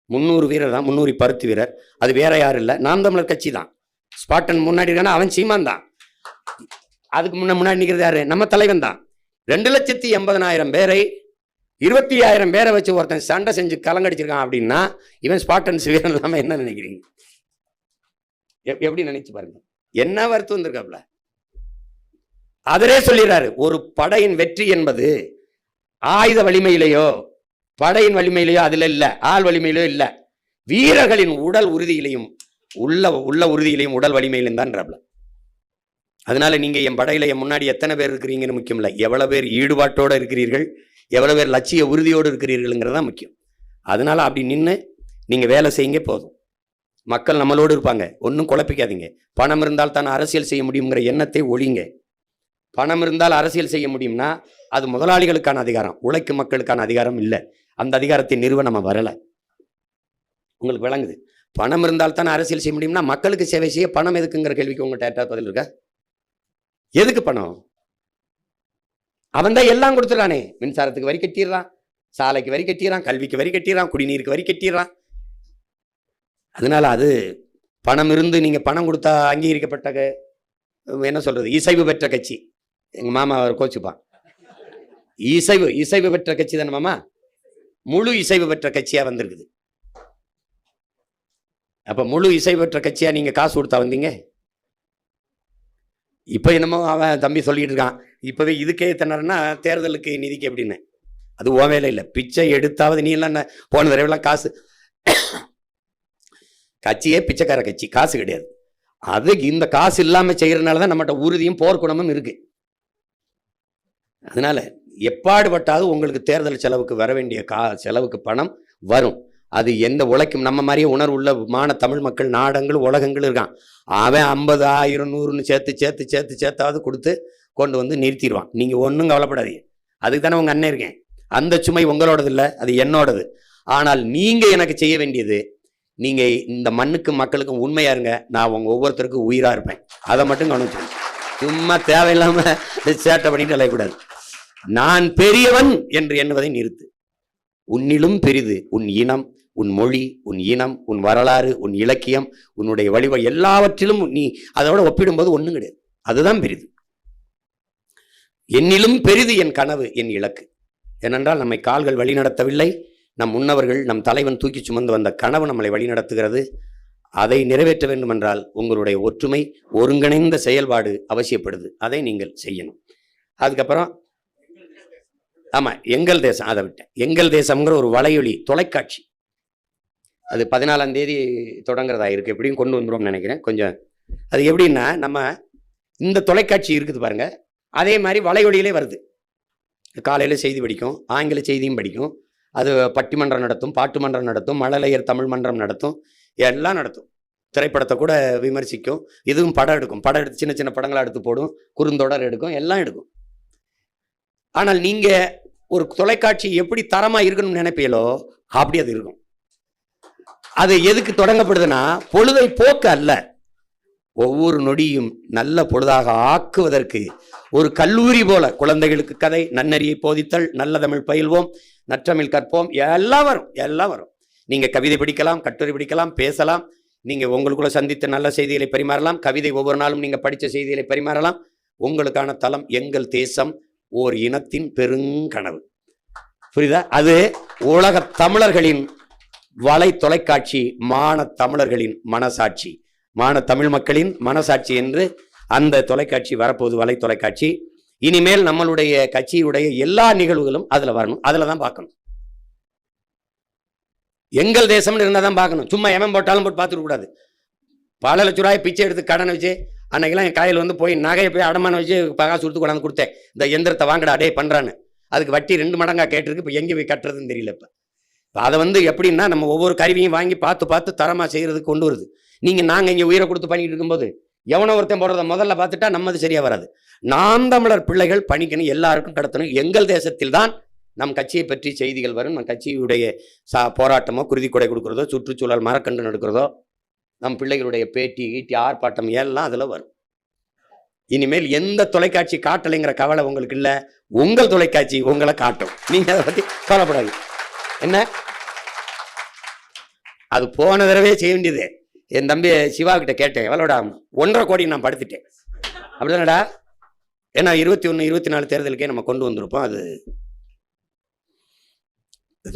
300 வீரர் தான், 300 பருத்தி வீரர். அது வேற யாரும் இல்லை, நாம் தமிழர் கட்சி தான். ஸ்பாட்டன் முன்னாடி இருக்கானா அவன் சீமான் தான். அதுக்கு முன்னாடி நிற்கிறது யாரு? நம்ம தலைவன் தான். 2,80,000 பேரை 25,000 பேரை வச்சு ஒருத்தன் சண்டை செஞ்சு கலங்கடிச்சிருக்கான் அப்படின்னா இவன் ஸ்பாட்டன் வீரன் இல்லாம என்ன நினைக்கிறீங்க? எப்படி நினைச்சு பாருங்க, என்ன வருத்தம் வந்திருக்காப்ல. அதிலே சொல்லிடுறாரு, ஒரு படையின் வெற்றி என்பது ஆயுத வலிமையிலேயோ படையின் வலிமையிலேயோ அதுல இல்ல, ஆள் வலிமையிலோ இல்ல, வீரர்களின் உடல் உறுதியிலையும் உள்ள உறுதியிலையும் உடல் வலிமையிலும் தான். அதனால நீங்க என் படையில என் முன்னாடி எத்தனை பேர் இருக்கிறீங்கன்னு முக்கியம் இல்லை, எவ்வளவு பேர் ஈடுபாட்டோடு இருக்கிறீர்கள், எவ்வளவு பேர் லட்சிய உறுதியோடு இருக்கிறீர்கள்ங்கிறதான் முக்கியம். அதனால அப்படி நின்று நீங்க வேலை செய்யுங்க போதும். மக்கள் நம்மளோடு இருப்பாங்க, ஒன்றும் குழப்பிக்காதீங்க. பணம் இருந்தால் தான் அரசியல் செய்ய முடியுங்கிற எண்ணத்தை ஒழிங்க. பணம் இருந்தால் அரசியல் செய்ய முடியும்னா அது முதலாளிகளுக்கான அதிகாரம், உழைக்கும் மக்களுக்கான அதிகாரம் இல்லை. அந்த அதிகாரத்தை நிறுவ நம்ம வரலை. உங்களுக்கு விளங்குது? பணம் இருந்தால் தான் அரசியல் செய்ய முடியும்னா மக்களுக்கு சேவை செய்ய பணம் எதுக்குங்கிற கேள்விக்கு உங்கள்கிட்ட பதில் இருக்கா? எதுக்கு பணம்? அவன் தான் எல்லாம் கொடுத்துறானே. மின்சாரத்துக்கு வரி கட்டிடுறான், சாலைக்கு வரி கட்டிடுறான், கல்விக்கு வரி கட்டிடுறான், குடிநீருக்கு வரி கட்டிடுறான். அதனால அது பணம் இருந்து நீங்க பணம் கொடுத்தா அங்கீகரிக்கப்பட்ட என்ன சொல்றது, இசைவு பெற்ற கட்சி. எங்க மாமா அவர் கோச்சுப்பான், இசைவு பெற்ற கட்சி தானே மாமா, முழு இசைவு பெற்ற கட்சியா வந்திருக்குது. அப்ப முழு இசைவு பெற்ற கட்சியா நீங்க காசு கொடுத்தா வந்தீங்க? இப்ப என்னமோ அவன் தம்பி சொல்லிட்டு இருக்கான், இப்பவே இதுக்கே திணறனா தேர்தலுக்கு நிதிக்கு எப்படின்னு. அது ஓ வேலை இல்லை, பிச்சை எடுத்தாவது. நீ எல்லாம் போன தடவைலாம் காசு, கட்சியே பிச்சைக்கார கட்சி, காசு கிடையாது. அது இந்த காசு இல்லாம செய்யறதுனாலதான் நம்மகிட்ட உறுதியும் போர்க்குணமும் இருக்கு. அதனால எப்பாடுபட்டாவது உங்களுக்கு தேர்தல் செலவுக்கு வர வேண்டிய செலவுக்கு பணம் வரும். அது எந்த உழைக்கும் நம்ம மாதிரியே உணர்வு உள்ள மான தமிழ் மக்கள் நாடங்கள் உலகங்கள் இருக்கான். அவன் 50, 1000, 100ன்னு சேர்த்தாவது கொடுத்து கொண்டு வந்து நிறுத்திடுவான். நீங்க ஒன்றும் கவலைப்படாதீங்க. அதுக்கு தானே உங்க அண்ணன் இருக்கேன். அந்த சுமை உங்களோடது இல்லை, அது என்னோடது. ஆனால் நீங்க எனக்கு செய்ய வேண்டியது, நீங்க இந்த மண்ணுக்கும் மக்களுக்கும் உண்மையா இருங்க. நான் உங்க ஒவ்வொருத்தருக்கும் உயிரா இருப்பேன். அதை மட்டும் கவனிச்சு, சும்மா தேவையில்லாம சேட்டை பண்ணிட்டு அலையக்கூடாது. நான் பெரியவன் என்று எண்ணுவதை நிறுத்து. உன்னிலும் பெரிது உன் இனம், உன் மொழி, உன் இனம், உன் வரலாறு, உன் இலக்கியம், உன்னுடைய வழிபாடு, எல்லாவற்றிலும் நீ அதோட ஒப்பிடும்போது ஒண்ணும் கிடையாது. அதுதான் பெரிது. என்னிலும் பெரிது என் கனவு, என் இலக்கு. ஏனென்றால் நம்மை கால்கள் வழி நடத்தவில்லை, நம் முன்னவர்கள், நம் தலைவன் தூக்கி சுமந்து வந்த கனவு நம்மளை வழி நடத்துகிறது. அதை நிறைவேற்ற வேண்டும் என்றால் உங்களுடைய ஒற்றுமை, ஒருங்கிணைந்த செயல்பாடு அவசியப்படுது. அதை நீங்கள் செய்யணும். அதுக்கப்புறம் ஆமா, எங்கள் தேசம், அதை விட்டேன். எங்கள் தேசம்ங்கிற ஒரு வலையொலி தொலைக்காட்சி, அது 14ஆம் தேதி தொடங்குறதா இருக்கு. எப்படியும் கொண்டு வந்துடும் நினைக்கிறேன். கொஞ்சம் அது எப்படின்னா, நம்ம இந்த தொலைக்காட்சி இருக்குது பாருங்க, அதே மாதிரி வலையொலியிலே வருது. காலையில செய்தி படிக்கும், ஆங்கில செய்தியும் படிக்கும், அது பட்டிமன்றம் நடத்தும், பாட்டு மன்றம் நடத்தும், மழலையர் தமிழ் மன்றம் நடத்தும், எல்லாம் நடத்தும். திரைப்படத்தை கூட விமர்சிக்கும். இதுவும் படம் எடுக்கும், படம் எடுத்து சின்ன சின்ன படங்களை எடுத்து போடும், குறுந்தொடர் எடுக்கும், எல்லாம் எடுக்கும். ஆனால் நீங்க ஒரு தொலைக்காட்சி எப்படி தரமா இருக்கணும்னு நினைப்பீங்களோ அப்படி அது இருக்கும். அது எதுக்கு தொடங்கப்படுதுன்னா பொழுதை போக்க அல்ல, ஒவ்வொரு நொடியும் நல்ல பொழுதாக ஆக்குவதற்கு. ஒரு கல்லூரி போல குழந்தைகளுக்கு கதை, நன்னறியை போதித்தல், நல்ல தமிழ் பயில்வோம், நற்றமிழ் கற்போம், எல்லாம் வரும். நீங்க கவிதை படிக்கலாம், கட்டுரை படிக்கலாம், பேசலாம், நீங்க உங்களுக்குள்ள சந்தித்த நல்ல செய்திகளை பரிமாறலாம், கவிதை ஒவ்வொரு நாளும் நீங்க படித்த செய்திகளை பரிமாறலாம். உங்களுக்கான தளம் எங்கள் தேசம், ஓர் இனத்தின் பெருங்கனவு. புரியுதா? அது உலக தமிழர்களின் வலை தொலைக்காட்சி, மான தமிழர்களின் மனசாட்சி, மான தமிழ் மக்களின் மனசாட்சி என்று அந்த தொலைக்காட்சி வரப்போகுது, வலை தொலைக்காட்சி. இனிமேல் நம்மளுடைய கட்சியுடைய எல்லா நிகழ்வுகளும் அதுல வரணும், அதுல தான் பார்க்கணும். எங்கள் தேசம்னு இருந்தால் தான் பார்க்கணும். சும்மா எவன் போட்டாலும் போட்டு பார்த்துக்க கூடாது. பல லட்ச ரூபாய் பிச்சை எடுத்து கடனை வச்சு, அன்னைக்கெல்லாம் என் காயில் வந்து போய் நகையை போய் அடமானம் வச்சு காசு கொடுத்து கொண்டாந்து கொடுத்தேன், இந்த எந்திரத்தை வாங்கடா அடே பண்ணுறான்னு. அதுக்கு வட்டி 2 மடங்கா கேட்டிருக்கு. இப்போ எங்கே போய் கட்டுறதுன்னு தெரியல. இப்போ அதை வந்து எப்படின்னா, நம்ம ஒவ்வொரு கருவியும் வாங்கி பார்த்து தரமாக செய்கிறதுக்கு கொண்டு வருது. நாங்கள் இங்கே உயிரை கொடுத்து பண்ணிட்டு இருக்கும்போது எவனோ ஒருத்தன் போடுறத முதல்ல பார்த்துட்டா நம்மது சரியாக வராது. நாம் தமிழர் பிள்ளைகள் பணிக்கணும், எல்லாருக்கும் கடத்தணும். எங்கள் தேசத்தில் தான் நம் கட்சியை பற்றி செய்திகள் வரும். நம் கட்சியுடைய போராட்டமோ, குருதி கொடை கொடுக்குறதோ, சுற்றுச்சூழல் மரக்கன்று நடக்கிறதோ, நம் பிள்ளைகளுடைய பேட்டி ஈட்டி ஆர்ப்பாட்டம் எல்லாம் அதில் வரும். இனிமேல் எந்த தொலைக்காட்சி காட்டலைங்கிற கவலை உங்களுக்கு இல்லை, உங்கள் தொலைக்காட்சி உங்களை காட்டும். நீங்க அதை பற்றி கவலைப்படாது. என்ன அது போன தடவை செய்ய வேண்டியது. என் தம்பி சிவா கிட்ட கேட்டேன், எவ்வளோடா? 1.5 கோடி நான் படுத்துட்டேன். அப்படிதானடா? ஏன்னா 21, 24 தேர்தலுக்கே நம்ம கொண்டு வந்திருப்போம். அது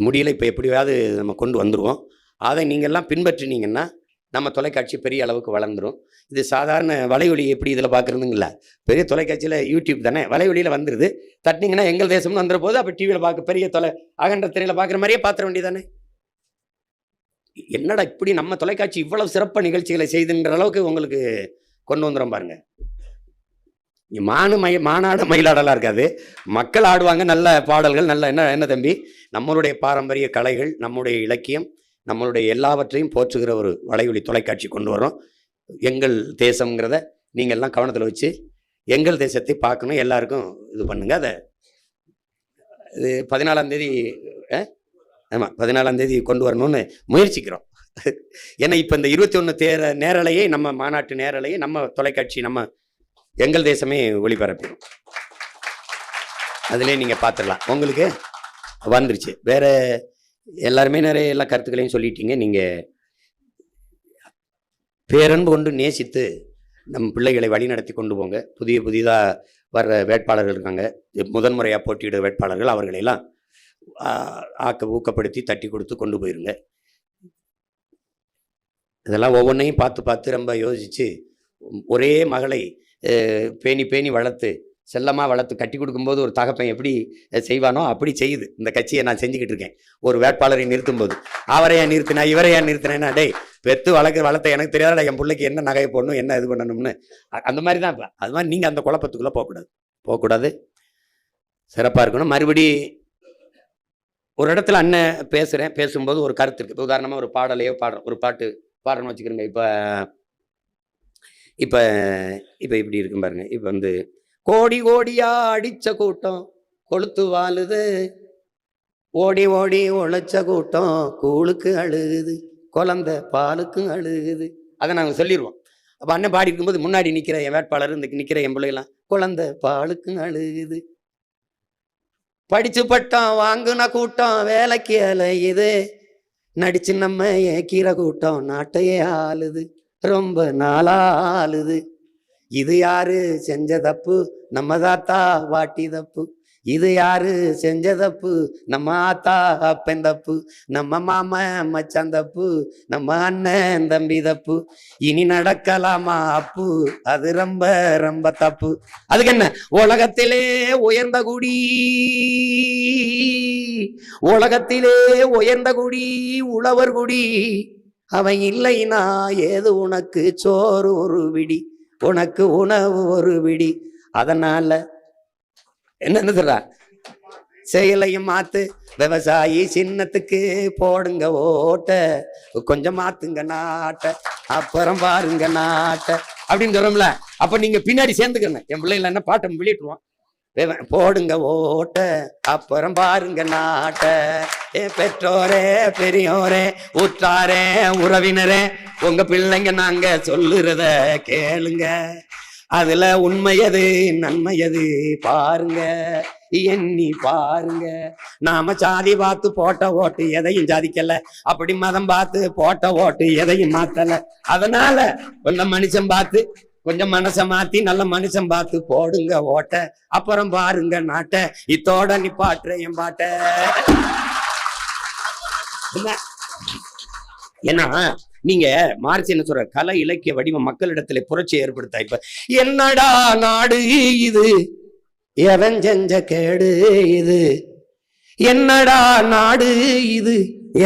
முடியல. இப்போ எப்படியாவது நம்ம கொண்டு வந்துடுவோம். அதை நீங்கள்லாம் பின்பற்றினீங்கன்னா நம்ம தொலைக்காட்சி பெரிய அளவுக்கு வளர்ந்துடும். இது சாதாரண வலையொலி எப்படி இதில் பார்க்குறதுங்களா, பெரிய தொலைக்காட்சியில் யூடியூப் தானே, வலையொலியில் வந்துடுது. தட்டினீங்கன்னா எங்கள் தேசம்னு வந்துற போது அப்போ டிவியில் பார்க்க பெரிய அகன்ற திரையில் பார்க்குற மாதிரியே பார்த்துட வேண்டியதானே. என்னடா இப்படி நம்ம தொலைக்காட்சி இவ்வளவு சிறப்பு நிகழ்ச்சிகளை செய்துன்ற அளவுக்கு உங்களுக்கு கொண்டு வந்துடும் பாருங்க. மாநாடு மயிலாடலாம் இருக்காது, மக்கள் ஆடுவாங்க, நல்ல பாடல்கள், நல்ல என்ன தம்பி, நம்மளுடைய பாரம்பரிய கலைகள், நம்முடைய இலக்கியம், நம்மளுடைய எல்லாவற்றையும் போற்றுகிற ஒரு வலையொலி தொலைக்காட்சி கொண்டு வரோம். எங்கள் தேசம்ங்கிறத நீங்கள் எல்லாம் கவனத்தில் வச்சு எங்கள் தேசத்தை பார்க்கணும், எல்லாருக்கும் இது பண்ணுங்க. அதை இது 14ஆம் தேதி, ஆமாம் 14ஆம் தேதி கொண்டு வரணும்னு முயற்சிக்கிறோம். ஏன்னா இப்போ இந்த 21 நேரலையை, நம்ம மாநாட்டு நேரலையை நம்ம தொலைக்காட்சி, நம்ம எங்கள் தேசமே ஒளிபரப்பிடும். அதிலே நீங்கள் பார்த்துடலாம், உங்களுக்கு வந்துருச்சு. வேற எல்லாருமே நிறைய எல்லா கருத்துக்களையும் சொல்லிட்டீங்க. நீங்கள் பேரன்பு கொண்டு நேசித்து நம் பிள்ளைகளை வழிநடத்தி கொண்டு போங்க. புதிதாக வர்ற வேட்பாளர்கள் இருக்காங்க, முதன்முறையாக போட்டியிட வேட்பாளர்கள், அவர்களெல்லாம் ஊக்கப்படுத்தி தட்டி கொடுத்து கொண்டு போயிருங்க. இதெல்லாம் ஒவ்வொன்றையும் பார்த்து ரொம்ப யோசித்து, ஒரே மகளை பேணி வளர்த்து, செல்லமாக வளர்த்து கட்டி கொடுக்கும்போது ஒரு தகப்பன் எப்படி செய்வானோ அப்படி செய்யுது இந்த கட்சியை நான் செஞ்சுக்கிட்டு இருக்கேன். ஒரு வேட்பாளரை நிறுத்தும்போது அவரை ஏன் நிறுத்தினா, இவரை ஏன் நிறுத்தினேன்னா, டேய் பெற்று வளர்த்த எனக்கு தெரியாத என் பிள்ளைக்கு என்ன நகையை போடணும், என்ன இது பண்ணணும்னு, அந்த மாதிரி தான். இப்போ அது மாதிரி நீங்கள் அந்த குழப்பத்துக்குள்ளே போகக்கூடாது, சிறப்பாக இருக்கணும். மறுபடி ஒரு இடத்துல அண்ணன் பேசும்போது ஒரு கருத்து இருக்குது. உதாரணமாக ஒரு பாடலையோ ஒரு பாட்டு பாடுறோன்னு வச்சுக்கிறோங்க. இப்போ இப்படி இருக்கும் பாருங்க. இப்போ வந்து கோடியா அடித்த கூட்டம் கொளுத்து வாழுது, ஓடி உழைச்ச கூட்டம் கூழுக்கு அழுகுது, குழந்த பாலுக்கும் அழுகுது. அதை நாங்கள் சொல்லிடுவோம். அப்போ அண்ணன் பாடி இருக்கும்போது முன்னாடி நிற்கிற என் வேட்பாளர், இந்த நிற்கிற என் பிள்ளைலாம் குழந்த பாலுக்கும் அழுகுது, படிச்சு பட்டம் வாங்குன கூட்டம் வேலைக்கு அலையுது, நடிச்சு நம்ம ஏக்கிற கூட்டம் நாட்டையே ஆளுது, ரொம்ப நாளாளுது. இது யாரு செஞ்ச தப்பு, நம்ம தாத்தா வாட்டி தப்பு. இது யாரு செஞ்ச தப்பு, நம்ம ஆத்தா அப்பன் தப்பு, நம்ம மாமன் மச்சான் தப்பு, நம்ம அண்ணன் தம்பி தப்பு. இனி நடக்கலாமா அப்பு, அது ரொம்ப ரொம்ப தப்பு. அதுக்கு என்ன, உலகத்திலே உயர்ந்த குடி, உலகத்திலே உயர்ந்த குடி உழவர் குடி, அவன் இல்லைனா ஏது உனக்கு சோறு ஒரு விடி, உனக்கு உணவு ஒரு விடி. அதனால என்ன சொல்றா, செயலையும் மாத்து, விவசாயி சின்னத்துக்கு போடுங்க ஓட்ட, கொஞ்சம் மாத்துங்க நாட்ட, அப்புறம் பாருங்க நாட்ட அப்படின்னு சொல்றோம்ல. அப்ப நீங்க பின்னாடி சேர்ந்துக்கணும். என் பிள்ளைல என்ன பாட்டை வெளியிட்டுருவான், போடுங்க ஓட்ட அப்புறம் பாருங்க நாட்ட. பெற்றோரே பெரியோரே உற்றாரே உறவினரே, உங்க பிள்ளைங்க நாங்க சொல்லுறத கேளுங்க, அதுல உண்மையது நன்மையது பாருங்க, எண்ணி பாருங்க. நாம சாதி பார்த்து போட்ட ஓட்டு எதையும் சாதிக்கல, அப்படி மதம் பார்த்து போட்ட ஓட்டு எதையும் மாத்தல. அதனால கொஞ்சம் மனுஷன் பார்த்து, கொஞ்சம் மனசை மாத்தி நல்ல மனுஷன் பார்த்து போடுங்க ஓட்ட, அப்புறம் பாருங்க நாட்ட. இத்தோட நிப்பாட்டுற என் பாட்ட. ஏன்னா நீங்க மார்க்ஸ் என்ன சொல்ற, கலை இலக்கிய வடிவம் மக்களிடத்துல புரட்சி ஏற்படுத்த. இப்ப என்னடா நாடு இது, எவன் செஞ்ச கேடு இது, என்னடா நாடு இது,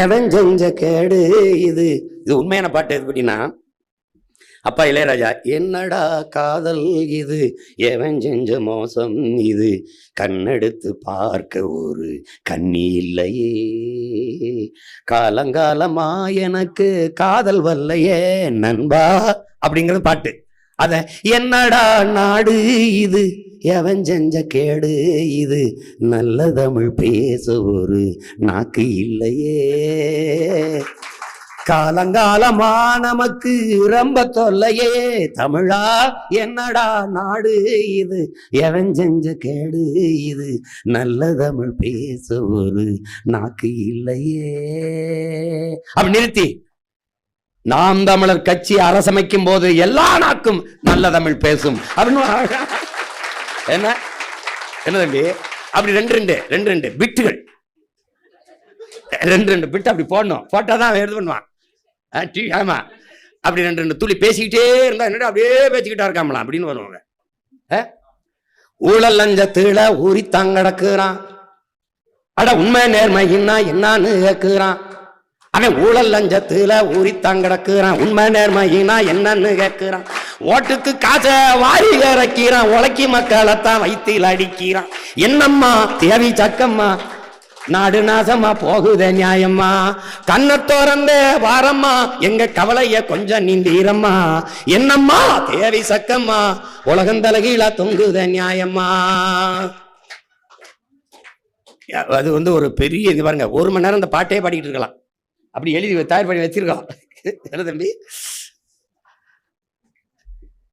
எவன் செஞ்ச கேடு இது. இது உண்மையான பாட்டு. எப்படின்னா அப்பா இளையராஜா, என்னடா காதல் இது, எவன் செஞ்ச மோசம் இது, கண்ணெடுத்து பார்க்க ஒரு கண்ணி இல்லையே, காலங்காலமா எனக்கு காதல் வரலையே நண்பா அப்படிங்கிறது பாட்டு. அத என்னடா நாடு இது, எவன் செஞ்ச கேடு இது, நல்ல தமிழ் பேச ஒரு நாக்கு இல்லையே, காலங்காலமா நமக்கு ரொம்ப தொல்லையே தமிழா, என்னடா நாடு இது, எவன் செஞ்ச கேடு இது, நல்ல தமிழ் பேச ஒரு நாக்கு இல்லையே. அப்படி நிறுத்தி, நாம் தமிழர் கட்சி அரசமைக்கும் போது எல்லா நாக்கும் நல்ல தமிழ் பேசும் அப்படின்னு என்ன தம்பி, அப்படி ரெண்டு பிட்டுகள், ரெண்டு பிட்டு அப்படி போடணும். போட்டாதான் அவன் எடுத்து பண்ணுவான். ஆமா, அப்படி 2 துளி பேசிக்கிட்டே இருந்தா என்னடா அப்படியே பேசிக்கிட்டா இருக்காமலாம் அப்படின்னு வருவாங்க. ஊழல் லஞ்சத்துல ஊறித்தான் கிடக்குறான். அட உண்மை நேர்மைன்னா என்னான்னு கேட்கிறான். அவன் ஊழல் லஞ்சத்துல ஊறித்தான் கிடக்குறான். உண்மை நேர்மைன்னா என்னன்னு கேட்கிறான். ஓட்டுக்கு காசை வாரி இறக்கிறான். உழைக்கி மக்களைத்தான் வயிற்றில் அடிக்கிறான். என்னம்மா தேவி சக்கம்மா, நாடு நாசமா போகுத நியாயம்மா. கண்ணை திறந்த வாரம்மா, எங்க கவலைய கொஞ்சம் நீந்தீரம்மா. என்னம்மா தேவி சக்கம்மா, உலகந்தலகீழா தொங்குத நியாயம்மா. அது ஒரு பெரிய இது பாருங்க. 1 மணி நேரம் இந்த பாட்டே பாடிக்கிட்டு இருக்கலாம். அப்படி எழுதி தயார் பண்ணி வச்சிருக்கோம் தம்பி.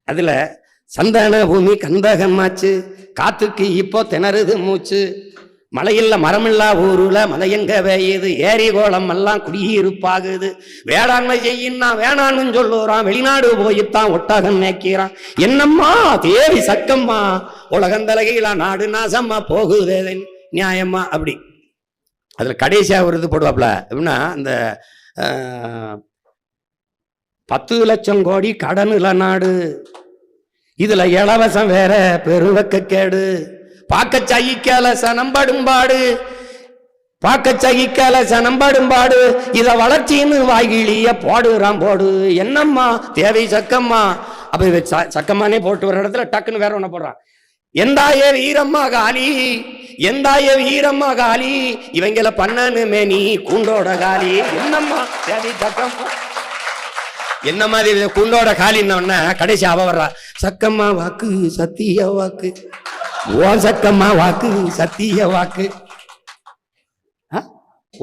அதுல சந்தான பூமி கந்தகமாச்சு, காத்துக்கு இப்போ திணறுது மூச்சு. மலையில்ல மரமில்லா ஊருல மலையங்க வேயுது, ஏரி கோலம் எல்லாம் குடியிருப்பாகுது. வேளாண்மை செய்யின்னா வேணான்னு சொல்லுறான், வெளிநாடு போயித்தான் ஒட்டகம் மேய்க்கிறான். என்னம்மா தேவி சக்கம்மா, உலகந்தலகையில நாடு நாசம்மா போகுது நியாயம்மா. அப்படி அதுல கடைசியா ஒரு இது போடுவாப்ல எப்படின்னா, இந்த 10 லட்சம் கோடி கடனுல நாடு, இதுல இலவசம் வேற பெருவக்க கேடு. பாக்க சகிக்கல சனம்படும்பாடு, பாக்க சகிக்கல சனம்படும்பாடு, இத வளர்ச்சின்னு வாய்கிழிய போடுறான் போடு. என்னம்மா தேவை சக்கம்மா. அப்ப சக்கம்மானே போட்டு வர இடத்துல டக்குன்னு வேற ஒண்ணு போடுறான். எந்தாய வீரம்மா காலி, எந்தாய வீரம்மா காலி, இவங்கள பண்ணனுமே நீ கூண்டோட காலி. என்னம்மா தேவை சக்கம்மா, என்ன மாதிரி கூண்டோட காலின்னு கடைசி அவ வர்றா. சக்கம்மா வாக்கு சத்திய வாக்கு, ஓ சக்கம்மா வாக்கு சத்திய வாக்கு,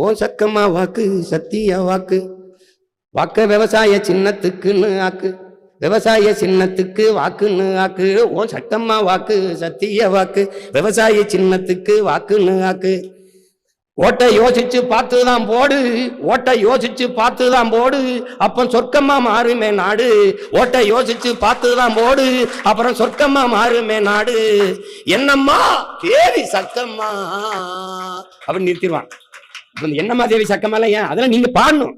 ஓ சக்கம்மா வாக்கு சத்திய வாக்கு. வாக்க விவசாய சின்னத்துக்குன்னு ஆக்கு, விவசாய சின்னத்துக்கு வாக்குன்னு ஆக்கு. ஓ சக்கம்மா வாக்கு சத்திய வாக்கு, விவசாய சின்னத்துக்கு வாக்குன்னு ஆக்கு. ஓட்டை யோசிச்சு பார்த்துதான் போடு, ஓட்டை யோசிச்சு பார்த்துதான் போடு, அப்ப சொர்க்கமா மாறுமே நாடு. ஓட்டை யோசிச்சு பார்த்துதான் போடு, அப்புறம் சொர்க்கமா மாறுமே நாடு. என்னம்மா தேவி சக்கம்மா அப்படின்னு நிறுத்திடுவான். என்னம்மா தேவி சக்கம்மா ஏன் அதெல்லாம் நீங்க பாடணும்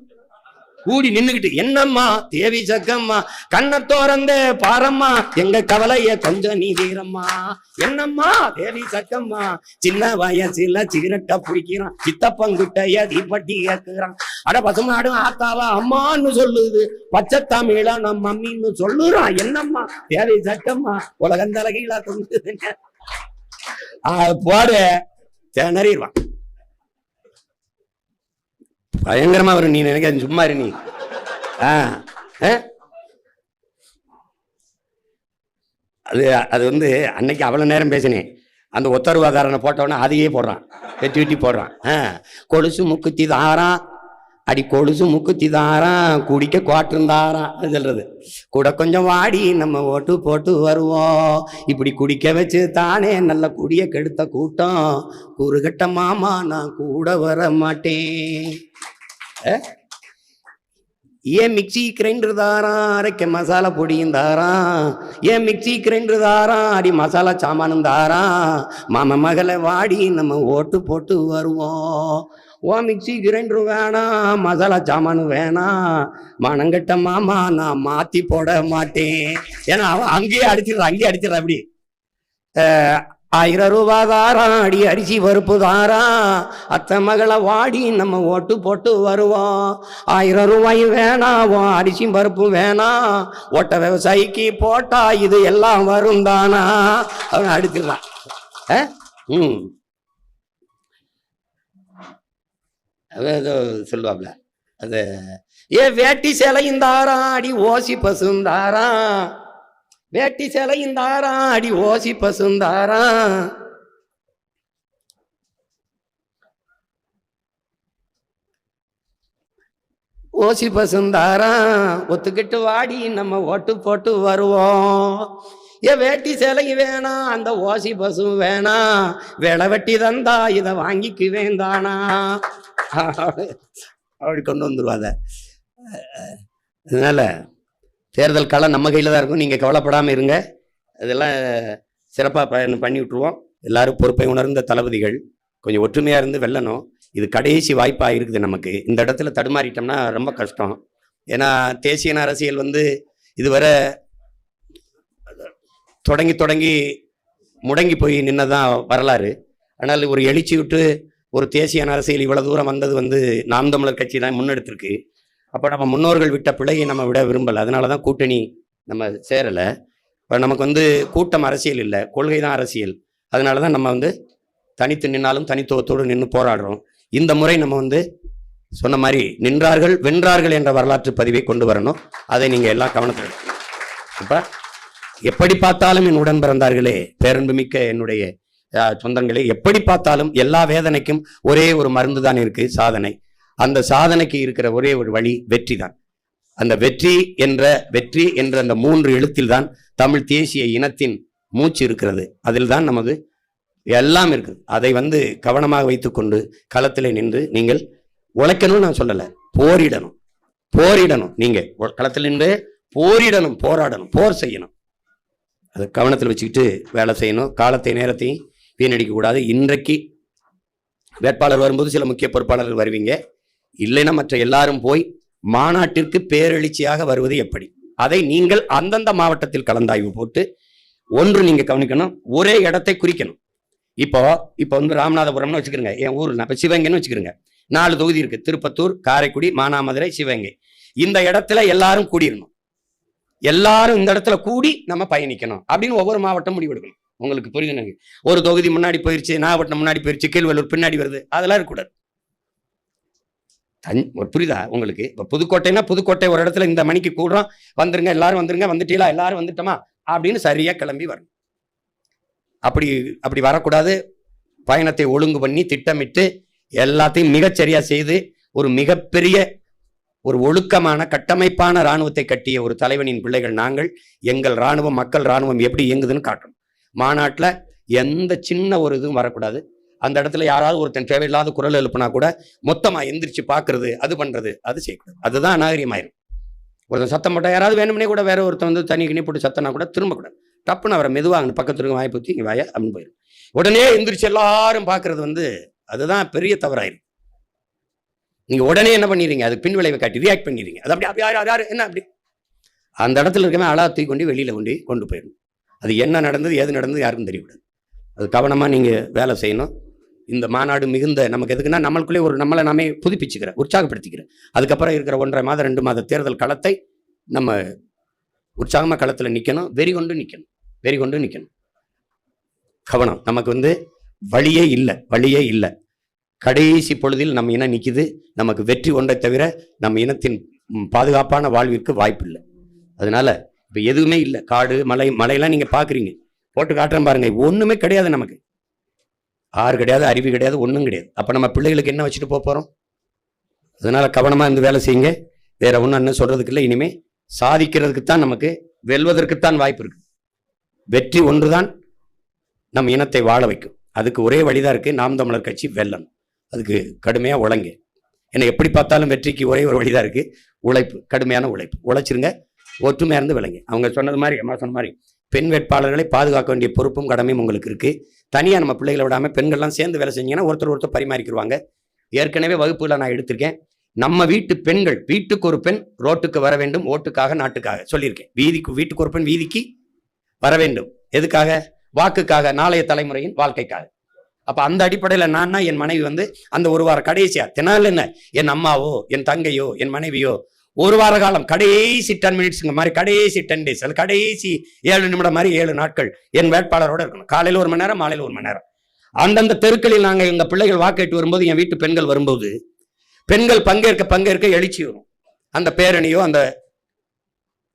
கூடி நின்னுகிட்டு. என்னம்மா தேவி சக்கம்மா, கண்ணை திறந்த பாரம்மா, எங்க கவலைய கொஞ்சம் நீ தீரம்மா. என்னம்மா தேவி சக்கம்மா, சின்ன வயசுல சிகரெட்டை பிடிக்கிறான், சித்தப்பங்குட்டைய தீப்பட்டி கேட்கிறான். அட பசுமாடு ஆத்தாவா அம்மான்னு சொல்லுது, பச்சை தமிழ நம்ம மம்மின்னு சொல்லுறான். என்னம்மா தேவி சக்கம்மா, உலகந்தலகீழா தொங்குதுங்க போடு திணறிடுவான். பயங்கரமா வரும். நீ நினைக்க சும்மா இரு நீ. அது அன்னைக்கு அவ்வளவு நேரம் பேசினேன். அந்த ஒத்தருவாதாரனை போட்டவன அதையே போடுறான், வெட்டி வெட்டி போடுறான். கொலுசு முக்குத்தி தாரான், அடி கொலுசு முக்குத்தி தாரான், குடிக்க குவாட்டிருந்தாரான். அது சொல்றது. கூட கொஞ்சம் வாடி நம்ம ஓட்டு போட்டு வருவோம், இப்படி குடிக்க வச்சு தானே நல்ல குடிய கெடுத்த கூட்டம். கூறுகட்ட மாமா நான் கூட வர மாட்டேன். ஏன் மிக்சி கிரைண்டர் தாரான், அரைக்க மசாலா பொடியும் தாரான். ஏன் மிக்சி கிரைண்டர் தாரான், அடி மசாலா சாமானும் தாரான். மாம மகளை வாடி நம்ம ஓட்டு போட்டு வருவோம். ஓ மிக்சி கிரைண்டர் வேணாம், மசாலா சாமானும் வேணாம், மனங்கட்ட மாமா நான் மாத்தி போட மாட்டேன். ஏன்னா அவன் அங்கேயே அடிச்சிடறான் அப்படி. 1000 ரூபா தாரான், அடி அரிசி பருப்பு தாரான், அத்தை மகளை வாடி நம்ம ஓட்டு போட்டு வருவோம். 1000 ரூபாயும் வேணாம், அரிசி பருப்பும் வேணாம், ஓட்ட விவசாயிக்கு போட்டா இது எல்லாம் வரும் தானா. அவன் அடிச்சிடறான். சொல்லுவாப்ல அது. வேட்டி சேலையும் தாரான், அடி ஓசி பசுந்தாரான், வேட்டி சேலையும் தாரான், அடி ஓசி பசுந்தாரான். ஓசி பசுந்தாரான், ஒத்துக்கிட்டு வாடி நம்ம ஓட்டு போட்டு வருவோம். வேட்டி சேலையும் வேணாம், அந்த ஓசி பசு வேணாம், வேலை வெட்டி தந்தா இதை வாங்கிக்கு வேண்டானா. அப்படி கொண்டு வந்துருவாங்க. அதனால தேர்தல் காலம் நம்ம கையில் தான் இருக்கும். நீங்கள் கவலைப்படாமல் இருங்க. அதெல்லாம் சிறப்பாக பண்ணி விட்டுருவோம். எல்லாரும் பொறுப்பை உணர்ந்த தளபதிகள் கொஞ்சம் ஒற்றுமையாக இருந்து வெல்லணும். இது கடைசி வாய்ப்பாக இருக்குது நமக்கு. இந்த இடத்துல தடுமாறிட்டோம்னா ரொம்ப கஷ்டம். ஏன்னா தேசிய அரசியல் வந்து இதுவரை தொடங்கி முடங்கி போய் நின்னதான் வரலாறு. ஆனால் ஒரு எழுச்சி விட்டு ஒரு தேசிய அரசியல் இவ்வளவு தூரம் வந்தது வந்து நாம் தமிழர் கட்சி தான் முன்னெடுத்திருக்கு. அப்போ நம்ம முன்னோர்கள் விட்ட பிழையை நம்ம விட விரும்பலை. அதனால தான் கூட்டணி நம்ம சேரலை. இப்போ நமக்கு வந்து கூட்டம் அரசியல் இல்லை, கொள்கை தான் அரசியல். அதனால தான் நம்ம வந்து தனித்து நின்னாலும் தனித்துவத்தோடு நின்று போராடுறோம். இந்த முறை நம்ம வந்து சொன்ன மாதிரி நின்றார்கள் வென்றார்கள் என்ற வரலாற்று பதிவை கொண்டு வரணும். அதை நீங்கள் எல்லாம் கவனத்தில் எடுக்கணும். இப்போ எப்படி பார்த்தாலும் என் உடன் பிறந்தார்களே, பேரன்புமிக்க என்னுடைய சொந்தங்களே, எப்படி பார்த்தாலும் எல்லா வேதனைக்கும் ஒரே ஒரு மருந்து தான் இருக்கு, சாதனை. அந்த சாதனைக்கு இருக்கிற ஒரே ஒரு வழி வெற்றி தான். அந்த வெற்றி என்ற அந்த 3 எழுத்தில் தான் தமிழ் தேசிய இனத்தின் மூச்சு இருக்கிறது. அதில் தான் நமது எல்லாம் இருக்குது. அதை வந்து கவனமாக வைத்துக்கொண்டு களத்திலே நின்று நீங்கள் உழைக்கணும்னு நான் சொல்லலை, போரிடணும். நீங்க களத்தில் நின்று போரிடணும், போராடணும், போர் செய்யணும். அதை கவனத்தில் வச்சுக்கிட்டு வேலை செய்யணும். காலத்தை நேரத்தையும் வீணடிக்க கூடாது. இன்றைக்கு வேட்பாளர் வரும்போது சில முக்கிய பொறுப்பாளர்கள் வருவீங்க, இல்லைன்னா மற்ற எல்லாரும் போய் மாநாட்டிற்கு பேரெழுச்சியாக வருவது எப்படி, அதை நீங்கள் அந்தந்த மாவட்டத்தில் கலந்தாய்வு போட்டு ஒன்று நீங்க கவனிக்கணும், ஒரே இடத்தை குறிக்கணும். இப்போ வந்து ராமநாதபுரம்னு வச்சுக்கிறங்க, என் ஊர் இப்போ சிவகங்கைன்னு வச்சுக்கிறங்க, 4 தொகுதி இருக்கு, திருப்பத்தூர், காரைக்குடி, மானாமதுரை, சிவகங்கை. இந்த இடத்துல எல்லாரும் கூடிடணும். எல்லாரும் இந்த இடத்துல கூடி நம்ம பயணிக்கணும் அப்படின்னு ஒவ்வொரு மாவட்டம் முடிவெடுக்கணும். உங்களுக்கு புரியுதுங்க? ஒரு தொகுதி முன்னாடி போயிருச்சு, நாகப்பட்டினம் முன்னாடி போயிருச்சு, கீழ்வள்ளூர் பின்னாடி வருது, அதெல்லாம் இருக்கக்கூடாது. புரியுதா உங்களுக்கு? இப்போ புதுக்கோட்டைன்னா புதுக்கோட்டை ஒரு இடத்துல இந்த மணிக்கு கூடுறோம், வந்துருங்க எல்லாரும், வந்துருங்க, வந்துட்டீங்களா எல்லாரும், வந்துட்டோமா அப்படின்னு சரியா கிளம்பி வரணும். அப்படி வரக்கூடாது. பயணத்தை ஒழுங்கு பண்ணி திட்டமிட்டு எல்லாத்தையும் மிகச்சரியா செய்து ஒரு மிகப்பெரிய ஒரு ஒழுக்கமான கட்டமைப்பான இராணுவத்தை கட்டிய ஒரு தலைவனின் பிள்ளைகள் நாங்கள். எங்கள் இராணுவம், மக்கள் இராணுவம் எப்படி இயங்குதுன்னு காட்டணும். மாநாட்டில் எந்த சின்ன ஒரு இதுவும் வரக்கூடாது. அந்த இடத்துல யாராவது ஒருத்தன் தேவையில்லாத குரல் எழுப்புனா கூட மொத்தமா எந்திரிச்சு பாக்குறது, அது பண்றது, அது செய்யக்கூடாது. அதுதான் அநாகரிகமாயிரும். ஒருத்தன் சத்தம் போட்டா யாராவது வேணும்னே கூட வேற ஒருத்தன் வந்து தனி கிணி போட்டு சத்தனா கூட திரும்பக்கூடாது. டப்புன்னு அவரை மெதுவாக பக்கத்துல இருக்க வாய் பற்றி இங்கே வாய அப்படின்னு போயிடும். உடனே எந்திரிச்சு எல்லாரும் பார்க்கறது வந்து அதுதான் பெரிய தவறாயிரும். நீங்க உடனே என்ன பண்ணிடுறீங்க, அதுக்கு பின் விளைவை காட்டி ரியாக்ட் பண்ணிடுறீங்க. அது அப்படி யாரு என்ன அப்படி அந்த இடத்துல இருக்கவே அழா தூக்கி கொண்டு வெளியில கொண்டு போயிடணும். அது என்ன நடந்தது, ஏது நடந்தது யாருக்கும் தெரியக்கூடாது. அது கவனமா நீங்க வேலை செய்யணும். இந்த மாநாடு மிகுந்த நமக்கு எதுக்குன்னா நம்மளுக்குள்ளே ஒரு நம்மளை நாமே புதுப்பிச்சுக்கிறேன், உற்சாகப்படுத்திக்கிறேன். அதுக்கப்புறம் இருக்கிற 1.5 மாத 2 மாத தேர்தல் களத்தை நம்ம உற்சாகமாக களத்தில் நிற்கணும், வெறி கொண்டு நிற்கணும். கவனம். நமக்கு வந்து வழியே இல்லை. கடைசி பொழுதில் நம்ம இனம் நிற்கிது. நமக்கு வெற்றி ஒன்றை தவிர நம்ம இனத்தின் பாதுகாப்பான வாழ்விற்கு வாய்ப்பு இல்லை. அதனால இப்போ எதுவுமே இல்லை. காடு மலையெல்லாம் நீங்கள் பார்க்குறீங்க, போட்டு காட்டுறேன் பாருங்க, ஒன்றுமே கிடையாது. நமக்கு ஆறு கிடையாது, அருவி கிடையாது, ஒன்றும் கிடையாது. அப்போ நம்ம பிள்ளைகளுக்கு என்ன வச்சுட்டு போகிறோம்? அதனால கவனமாக இருந்து வேலை செய்யுங்க. வேற ஒன்றும் என்ன சொல்றதுக்கு இல்லை. இனிமே சாதிக்கிறதுக்குத்தான், நமக்கு வெல்வதற்குத்தான் வாய்ப்பு இருக்கு. வெற்றி ஒன்றுதான் நம் இனத்தை வாழ வைக்கும். அதுக்கு ஒரே வழிதான் இருக்கு, நாம் தமிழர் கட்சி வெல்லணும். அதுக்கு கடுமையாக உழைங்க. ஏன்னா எப்படி பார்த்தாலும் வெற்றிக்கு ஒரே ஒரு வழிதான் இருக்கு, உழைப்பு, கடுமையான உழைப்பு. உழைச்சிருங்க, ஒற்றுமையாக இருந்து விளைங்க. அவங்க சொன்னது மாதிரி, அம்மா சொன்ன மாதிரி, பெண் வேட்பாளர்களை பாதுகாக்க வேண்டிய பொறுப்பும் கடமையும் உங்களுக்கு இருக்கு. தனியாக நம்ம பிள்ளைகளை விடாமல் பெண்கள்லாம் சேர்ந்து வேலை செஞ்சீங்கன்னா ஒருத்தர் பரிமாறிக்கிடுவாங்க. ஏற்கனவே வகுப்புல நான் எடுத்திருக்கேன். நம்ம வீட்டு பெண்கள், வீட்டுக்கு ஒரு பெண் ரோட்டுக்கு வர வேண்டும், ஓட்டுக்காக, நாட்டுக்காக சொல்லியிருக்கேன். வீட்டுக்கு ஒரு பெண் வீதிக்கு வர வேண்டும். எதுக்காக? வாக்குக்காக, நாளைய தலைமுறையின் வாழ்க்கைக்காக. அப்ப அந்த அடிப்படையில் நான் என் மனைவி வந்து அந்த ஒரு வாரம் கடைசியா தினால் என்ன, என் அம்மாவோ என் தங்கையோ என் மனைவியோ ஒரு வார காலம் கடைசி 10 மினிட்ஸுங்க மாதிரி, கடைசி 10 days, அது கடைசி 7 நிமிடம் மாதிரி 7 நாட்கள் என் வேட்பாளரோட இருக்கணும். காலையில் 1 மணி நேரம், மாலையில் 1 மணி நேரம். அந்தந்த தெருக்களில் நாங்கள் எங்க பிள்ளைகள் வாக்கேட்டு வரும்போது, என் வீட்டு பெண்கள் வரும்போது, பெண்கள் பங்கேற்க எழுச்சி வரும். அந்த பேரணியோ அந்த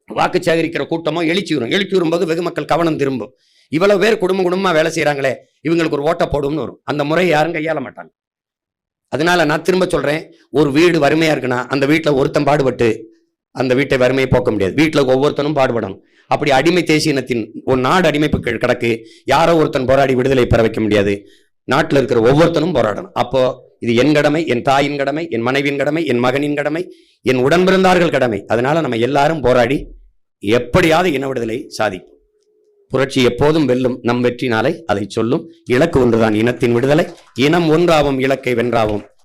வாக்கு சேகரிக்கிற கூட்டமோ எழுச்சி வரும்போது வெகு மக்கள் கவனம் திரும்பும். இவ்வளவு பேர் குடும்பமா வேலை செய்யறாங்களே, இவங்களுக்கு ஒரு ஓட்ட போடும்னு வரும். அந்த முறை யாரும் கையாள மாட்டாங்க. அதனால நான் திரும்ப சொல்றேன், ஒரு வீடு வறுமையா இருக்குன்னா அந்த வீட்டுல ஒருத்தன் பாடுபட்டு அந்த வீட்டை வறுமையை போக்க முடியாது. வீட்டுல ஒவ்வொருத்தனும் பாடுபடணும். அப்படி அடிமை தேசியனத்தின் ஒரு நாடு அடிமைப்பு கிடக்கு. யாரோ ஒருத்தன் போராடி விடுதலை பெற வைக்க முடியாது. நாட்டில் இருக்கிற ஒவ்வொருத்தனும் போராடணும். அப்போ இது என் கடமை, என் தாயின் கடமை, என் மனைவியின் கடமை, என் மகனின் கடமை, என் உடன்பிறந்தார்கள் கடமை. அதனால நம்ம எல்லாரும் போராடி எப்படியாவது இன விடுதலை சாதிக்கும். புரட்சி எப்போதும் வெல்லும். நம் வெற்றி நாளை அதை சொல்லும். இலக்கு ஒன்றுதான், இனத்தின் விடுதலை. இனம் ஒன்றாவும், இலக்கை வென்றாவும்.